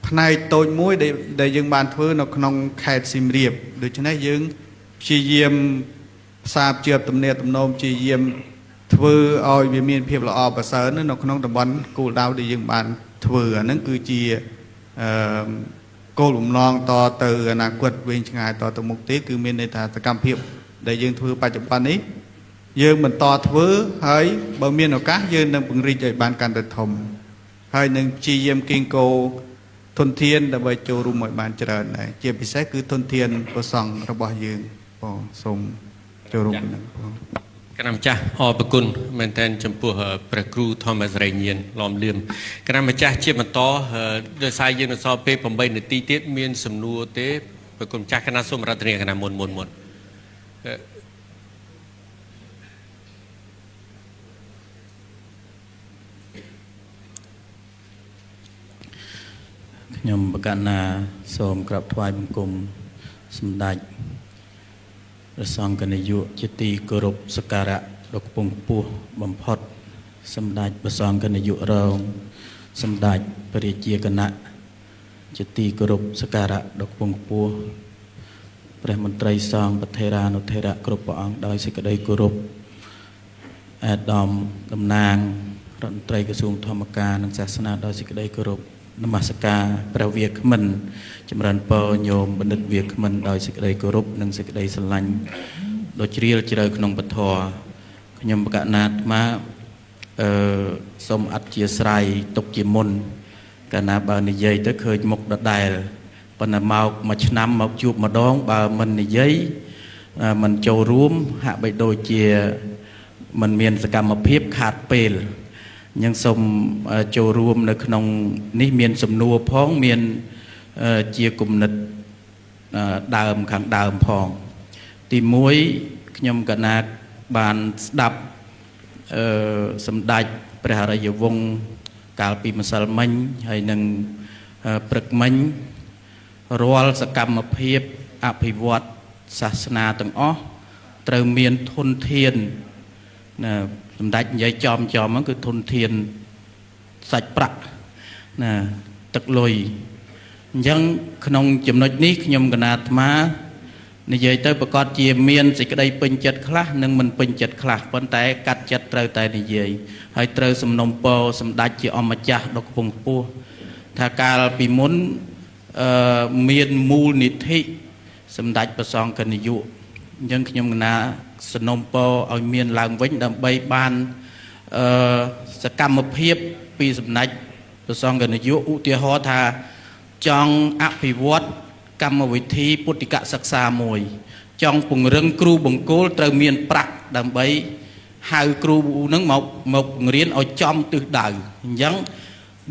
ផ្នែកតូចមួយដែលយើងបានធ្វើនៅក្នុងខេត្តសៀមរាបដូច្នេះយើងព្យាយាមផ្សារភ្ជាប់ទំនាក់ទំនងព្យាយាមធ្វើឲ្យវាមានភាពល្អប្រសើរនៅក្នុងតំបន់គោលដៅដែលយើងបានធ្វើអាហ្នឹងគឺជាគោលបំណងតទៅអនាគតវែងឆ្ងាយតទៅមុខទៀតគឺមានន័យថាសកម្មភាពដែលយើងធ្វើបច្ចុប្បន្ននេះយើងបន្តធ្វើហើយបើមានឱកាសយើងនឹងពង្រីកឲ្យបានកាន់តែធំហើយនឹងព្យាយាមគៀងគោធនធានដើម្បីចូលរួមឲ្យបានច្រើនដែរជាពិសេសគឺធនធានប្រសង់របស់យើងបងសូមចូលរួមប៉ុណ្ណឹងបង គណៈម្ចាស់អរគុណមែនទែនចំពោះព្រះគ្រូធម្មសរិញ្ញាណឡំលឿមគណៈម្ចាស់ជាបន្តដោយសារយើងនៅសល់ពេល8នាទីទៀតមានសំណួរទេព្រះគុណម្ចាស់គណៈសូមរដ្ឋនាគណៈមុនខ្ញុំបកណាសូមក្រាបថ្វាយបង្គំសម្ដេចព្រះសង្ឃនាយកជាទីគោរពសក្ការៈដ៏ខ្ពង់ខ្ពស់បំផុតសម្ដេចព្រះសង្ឃនាយករងសម្ដេចព្រះរាជាគណៈជាទីគោរពសក្ការៈដ៏ខ្ពង់ខ្ពស់ព្រះមន្ត្រីសង្ឃប្រធេរានុធេរៈគ្រប់ព្រះអង្គដោយសេចក្តីគោរពអាដាមតំណាងរដ្ឋមន្ត្រីក្រសួងធម្មការនិងសាសនាដោយសេចក្តីគោរពនមស្ការព្រះវាគ្មិនចម្រើនពរញោមបណ្ឌិតវាគ្មិនដោយសេចក្តីគោរពនិងសេចក្តីស្រឡាញ់ដ៏ជ្រាលជ្រៅក្នុងពធខ្ញុំបកណាអាត្មាសូមអធិស្ឋានទុកជាមុនកាលណាបើនិយាយទៅឃើញមុខដដែលប៉ុន្តែមកមួយឆ្នាំមកជួបម្ដងបើមិននិយាយមិនចូលរួមហាក់បីដូចជាមិនមានសកម្មភាពខាតពេលអញ្ចឹងសូមចូលរួមនៅក្នុងនេះមានសំណួរផងមានជាគំនិតដើមខាងដើមផងទី1ខ្ញុំកណាបានស្ដាប់សម្ដេចព្រះអរិយវង្សកាលពីម្សិលមិញហើយនឹងព្រឹកមិញរាល់សកម្មភាពអភិវឌ្ឍសាសនាទាំងអស់ត្រូវមានធនធានណាសម្ដេចនិយាយចំហ្នឹងគឺធនធានសាច់ប្រាក់ណាទឹកលុយអញ្ចឹងក្នុងចំណុចនេះខ្ញុំកណាអាត្មានិយាយទៅប្រកាសជាមានសេចក្តីពេញចិត្តខ្លះនិងមិនពេញចិត្តខ្លះប៉ុន្តែកាត់ចិត្តត្រូវតែនិយាយហើយត្រូវសំណុំពរសម្ដេចជាអម្ចាស់ដ៏ខ្ពង់ខ្ពស់ថាកាលពីមុនមានមូលនិធិសម្ដេចព្រះសង្ឃនាយកអញ្ចឹងខ្ញុំកណាសំណុំពរឲ្យមានឡើងវិញដើម្បីបានសកម្មភាពពីសម្ដេចព្រះសង្ឃនាយកឧទាហរណ៍ថាចង់អភិវឌ្ឍកម្មវិធីពុទ្ធិកសិក្សាមួយចង់ពង្រឹងគ្រូបង្គោលត្រូវមានប្រាក់ដើម្បីហៅគ្រូនឹងមកបង្រៀនឲ្យចំទិសដៅអញ្ចឹង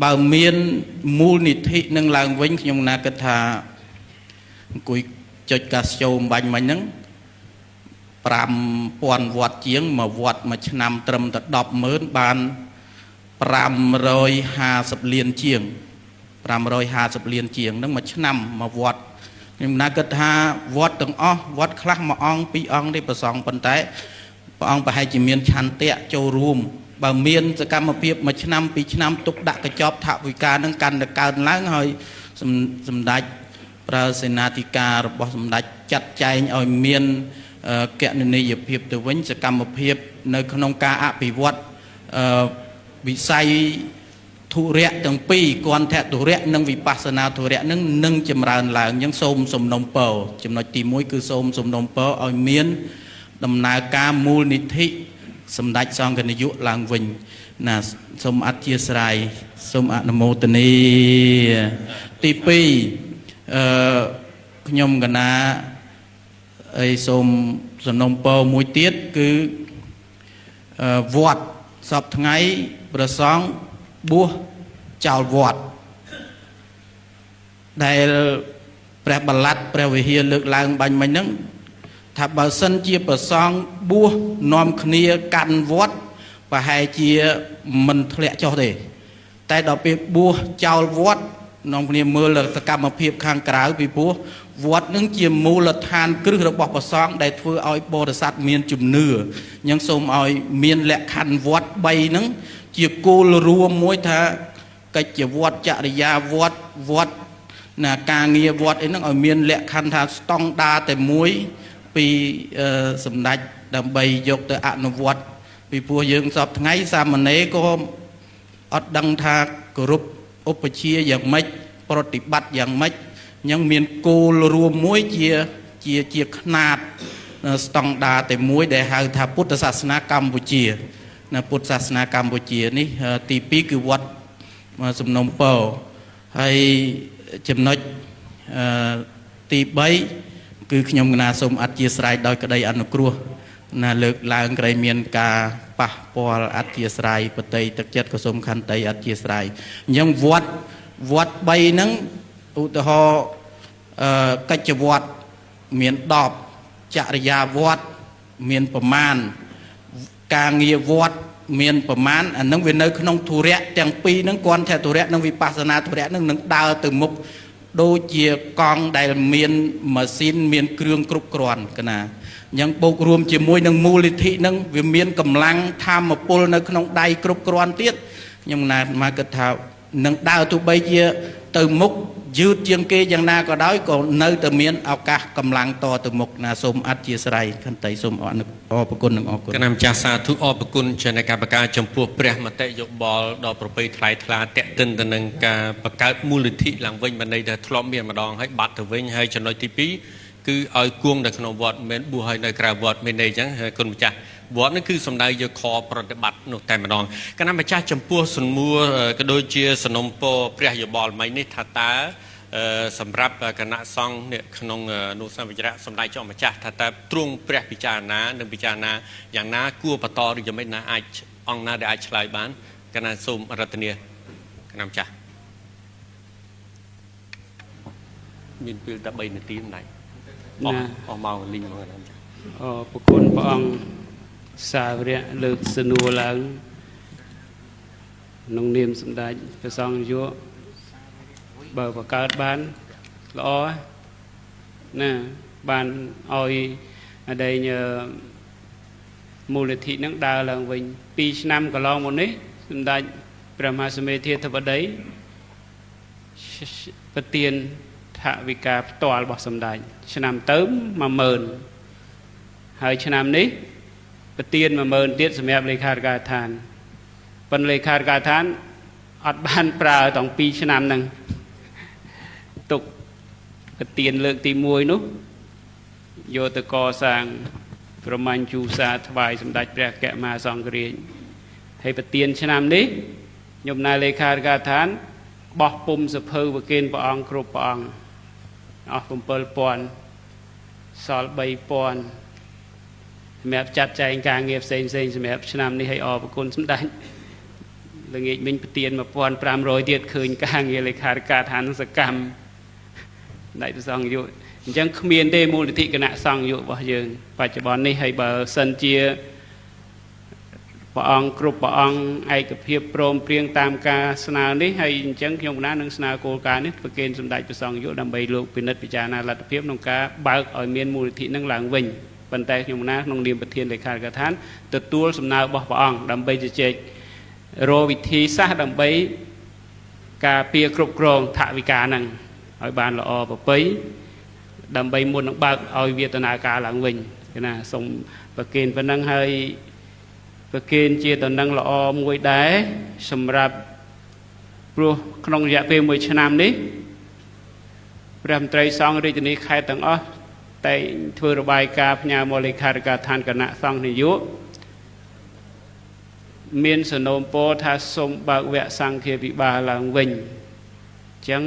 បើមានមូលនិធិនឹងឡើងវិញខ្ញុំណាគិតថាអង្គុយចុចកាសចូលបាញ់មិញហ្នឹង5000 វត្តជាងមួយវត្តមួយឆ្នាំត្រឹមតែ100000បាន550លានជាង550លានជាងហ្នឹងមួយឆ្នាំមួយវត្តខ្ញុំណាគិតថាវត្តទាំងអស់វត្តខ្លះមួយអង្គពីរអង្គទេប្រសងប៉ុន្តែព្រះអង្គប្រហែលជាមានឆន្ទៈចូលរួមបើមានសកម្មភាពមួយឆ្នាំពីរឆ្នាំទុកដាក់កញ្ចប់ថវិកានឹងកាន់តែកើនឡើងហើយសម្ដេចប្រើសេនាធិការរបស់សម្ដេចចាត់ចែងឲ្យមានគណនេយ្យភាពទៅវិញសកម្មភាពនៅក្នុងការអភិវឌ្ឍវិស័យធុរៈទាំងពីរគន្ធធុរៈនិងវិបស្សនាធុរៈនឹងចម្រើនឡើងអញ្ចឹងសូមសំណុំពរចំណុចទី1គឺសូមសំណុំពរឲ្យមានដំណើរការមូលនិធិសម្ដេចសង្ឃនាយកឡើងវិញណាសូមអធិស្ឋានសូមអនុមោទនាទី2ខ្ញុំកណាសូមសំណុំពរមួយទៀតគឺវត្តសពថ្ងៃព្រះសង្ឃបួសចោលវត្តដែលព្រះបលាត់ព្រះវិហារលើកឡើងបាញ់មិញហ្នឹងថាបើសិនជាព្រះសង្ឃបួសនាំគ្នាកាន់វត្តប្រហែលជាមិនធ្លាក់ចុះទេតែដល់ពេលបួសចោលវត្តនាំគ្នាមើលសកម្មភាពខាងក្រៅពីព្រោះវត្តនឹងជាមូលដ្ឋានគ្រឹះរបស់ព្រះសង្ឃដែលធ្វើឲ្យបរិស័ទមានជំនឿអញ្ចឹងសូមឲ្យមានលក្ខខណ្ឌវត្ត3ហ្នឹងជាគោលរួមមួយថាកិច្ចវត្តចរិយាវត្តណាការងារវត្តអីហ្នឹងឲ្យមានលក្ខខណ្ឌថាស្តង់ដារតែមួយពីសម្ដេចដើម្បីយកទៅអនុវត្តពីព្រោះយើងសពថ្ងៃសាមណេរក៏អត់ដឹងថាគោរពឧបជាយ៉ាងម៉េចប្រតិបត្តិយ៉ាងម៉េចអញ្ចឹងមានគោលរួមមួយជាຂណាតស្តង់ដារតែមួយដែលហៅថាពុទ្ធសាសនាកម្ពុជាណាពុទ្ធសាសនាកម្ពុជានេះទី2គឺវត្តសំណុំពរហើយចំណុចទី3គឺខ្ញុំកណាសូមអធិស្ឋានដោយក្តីអនុគ្រោះ ណាលើកឡើងក្រៃមានការប៉ះពាល់អធិស្ឋានបតីទឹកចិត្តក៏សូមខន្តីអធិស្ឋានអញ្ចឹងវត្ត3ហ្នឹងឧទាហរណ៍កិច្ចវត្តមាន10ចរិយាវត្តមានប្រមាណការងារវត្តមានប្រមាណអានឹងវានៅក្នុងធុរៈទាំងពីរហ្នឹងគាត់ថាធុរៈនិងវិបស្សនាធុរៈហ្នឹងនឹងដើរទៅមុខដូចជាកង់ដែលមានម៉ាស៊ីនមានគ្រឿងគ្រប់គ្រាន់កណាអញ្ចឹងបូករួមជាមួយនឹងមូលនិធិហ្នឹងវាមានកម្លាំងធម្មពលនៅក្នុងដៃគ្រប់គ្រាន់ទៀតខ្ញុំណាមកគិតថានឹងដើរទោះបីជាទៅមុខយឺតជាងគេយ៉ាងណាក៏ដោយក៏នៅតែមានឱកាសកម្លាំងតទៅមុខណាសូមអធិស្ឋានខន្តីសូមអរគុណនិងអរគុណ គណៈម្ចាស់សាធុអរគុណជានៃការប្រកាសចំពោះព្រះមតិយោបល់ដល់ប្រពៃថ្លៃថ្លាតេតិនទៅនឹងការបង្កើតមូលនិធិឡើងវិញមិនន័យថាធ្លាប់មានម្ដងហើយបាត់ទៅវិញហើយចំណុចទី2គឺឲ្យគួងនៅក្នុងវត្តមិនបួសឲ្យនៅក្រៅវត្តមានន័យអញ្ចឹងហើយគុណម្ចាស់វត្តនេះគឺសំដៅយកខប្រតិបត្តិនោះតែម្ដងគណៈម្ចាស់ចំពោះសំណួរក៏ដូចជាសំណុំពរព្រះយោបល់មិញនេះថាតើសម្រាប់គណៈសង្ឃនេះក្នុងនុសម្ភារៈសម្ដេចចុះម្ចាស់ថាតើទ្រង់ព្រះពិចារណានិងពិចារណាយ៉ាងណាគួរបន្តឬយ៉ាងម៉េចណាអាចអង្គណាដែលអាចឆ្លើយបានគណៈសូមរតនាគណៈម្ចាស់មានពេលតែ3នាទីម្ដងអស់មកលីងមកគណៈម្ចាស់អរគុណព្រះអង្គសាវរៈលើកសំណួរឡើងក្នុងនាមសម្ដេចព្រះសង្ឃនាយកបើបង្កើតបានល្អណាបានឲ្យអដែងមូលនិធិនឹងដើរឡើងវិញ2ឆ្នាំកន្លងមកនេះសម្ដេចព្រះមហាសមេធាធិបតីប្រទានថវិកាផ្ទាល់របស់សម្ដេចឆ្នាំទៅ10000ហើយឆ្នាំនេះប្រទាន10000ទៀតសម្រាប់លេខាធិការឋានប៉ុន្តែលេខាធិការឋានអត់បានប្រើតាំង2ឆ្នាំហ្នឹងទុកប្រទានលើកទី1នោះយកទៅកសាងប្រមាញ់ជូសាថ្វាយសម្ដេចព្រះកមហាសង្ឃរាជហើយប្រទានឆ្នាំនេះខ្ញុំណាលេខាធិការឋានបោះពុំសភៅប្រគេនព្រះអង្គគ្រប់ព្រះអង្គអស់7000សល់3000សម្រាប់ចាត់ចែងការងារផ្សេងសម្រាប់ឆ្នាំនេះឲ្យអរគុណសម្ដេចល្ងាចមិញប្រទាន1500ទៀតឃើញការងារលេខាធិការឋានសកម្មដៃព្រះសង្ឃយុអញ្ចឹងគ្មានទេមូលនិធិគណៈសង្ឃយុរបស់យើងបច្ចុប្បន្ននេះហើយបើសិនជាព្រះអង្គគ្រប់ព្រះអង្គឯកភាពព្រមព្រៀងតាមការស្នើនេះហើយអញ្ចឹងខ្ញុំកណានឹងស្នើគោលការណ៍នេះប្រគេនសម្ដេចព្រះសង្ឃយុដើម្បីលោកពិនិត្យពិចារណាលទ្ធភាពក្នុងការបើកឲ្យមានមូលនិធិនឹងឡើងវិញប៉ុន្តែខ្ញុំកណាក្នុងនាមប្រធានលេខាធិការឋានទទួលសំណើរបស់ព្រះអង្គដើម្បីជជែករកវិធីសាស្ត្រដើម្បីការពារគ្រប់គ្រងថវិកាហ្នឹងឲ្យបានល្អប្រពៃដើម្បីមុននឹងបើកឲ្យវាដំណើរការឡើងវិញគេណាសូមប្រគេនប៉ុណ្ណឹងហើយប្រគេនជាដំណឹងល្អមួយដែរសម្រាប់ព្រោះក្នុងរយៈពេល1ឆ្នាំនេះព្រះមន្ត្រីសង្ឃរាជធានីខេត្តទាំងអស់តែធ្វើរបាយការណ៍ផ្ញើមកលេខាធិការឋានគណៈសង្ឃនាយកមានសំណូមពរថាសូមបើកវគ្គសង្ឃាភិបាលឡើងវិញអញ្ចឹង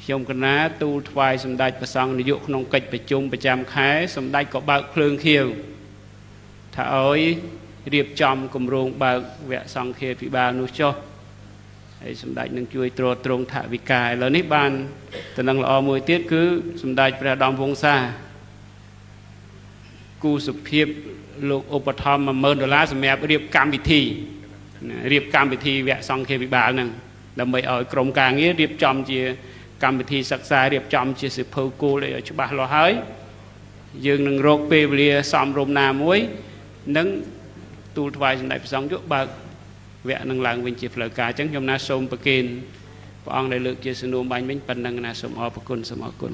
ខ្ញុំកណាទូលថ្វាយសម្ដេចព្រះសង្ឃនាយកក្នុងកិច្ចប្រជុំប្រចាំខែសម្ដេចក៏បើកភ្លើងខៀវថាឲ្យរៀបចំគម្រោងបើកវគ្គសង្ឃាភិបាលនោះចុះហើយសម្ដេចនឹងជួយទ្រទ្រង់ថវិកាឥឡូវនេះបានតំណែងល្អមួយទៀតគឺសម្ដេចព្រះឧត្តមវង្សាគូសុភាពលោកឧបត្ថម្ភ$10000សម្រាប់រៀបកម្មវិធីវគ្គសង្ឃាភិបាលហ្នឹងដើម្បីឲ្យក្រុមការងាររៀបចំជាកម្មវិធីសិក្សារៀបចំជាសិភៅគោលឲ្យច្បាស់លាស់ហើយយើងនឹងរកពេលវេលាសមរម្យណាមួយនឹងទូលថ្វាយសម្ដេចព្រះសង្ឃយុបើកវគ្គនឹងឡើងវិញជាផ្លូវការអញ្ចឹងខ្ញុំណាសូមប្រគេនព្រះអង្គដែលលើកជាសំណួរបាញ់វិញប៉ុណ្ណឹងណាសូមអរគុណ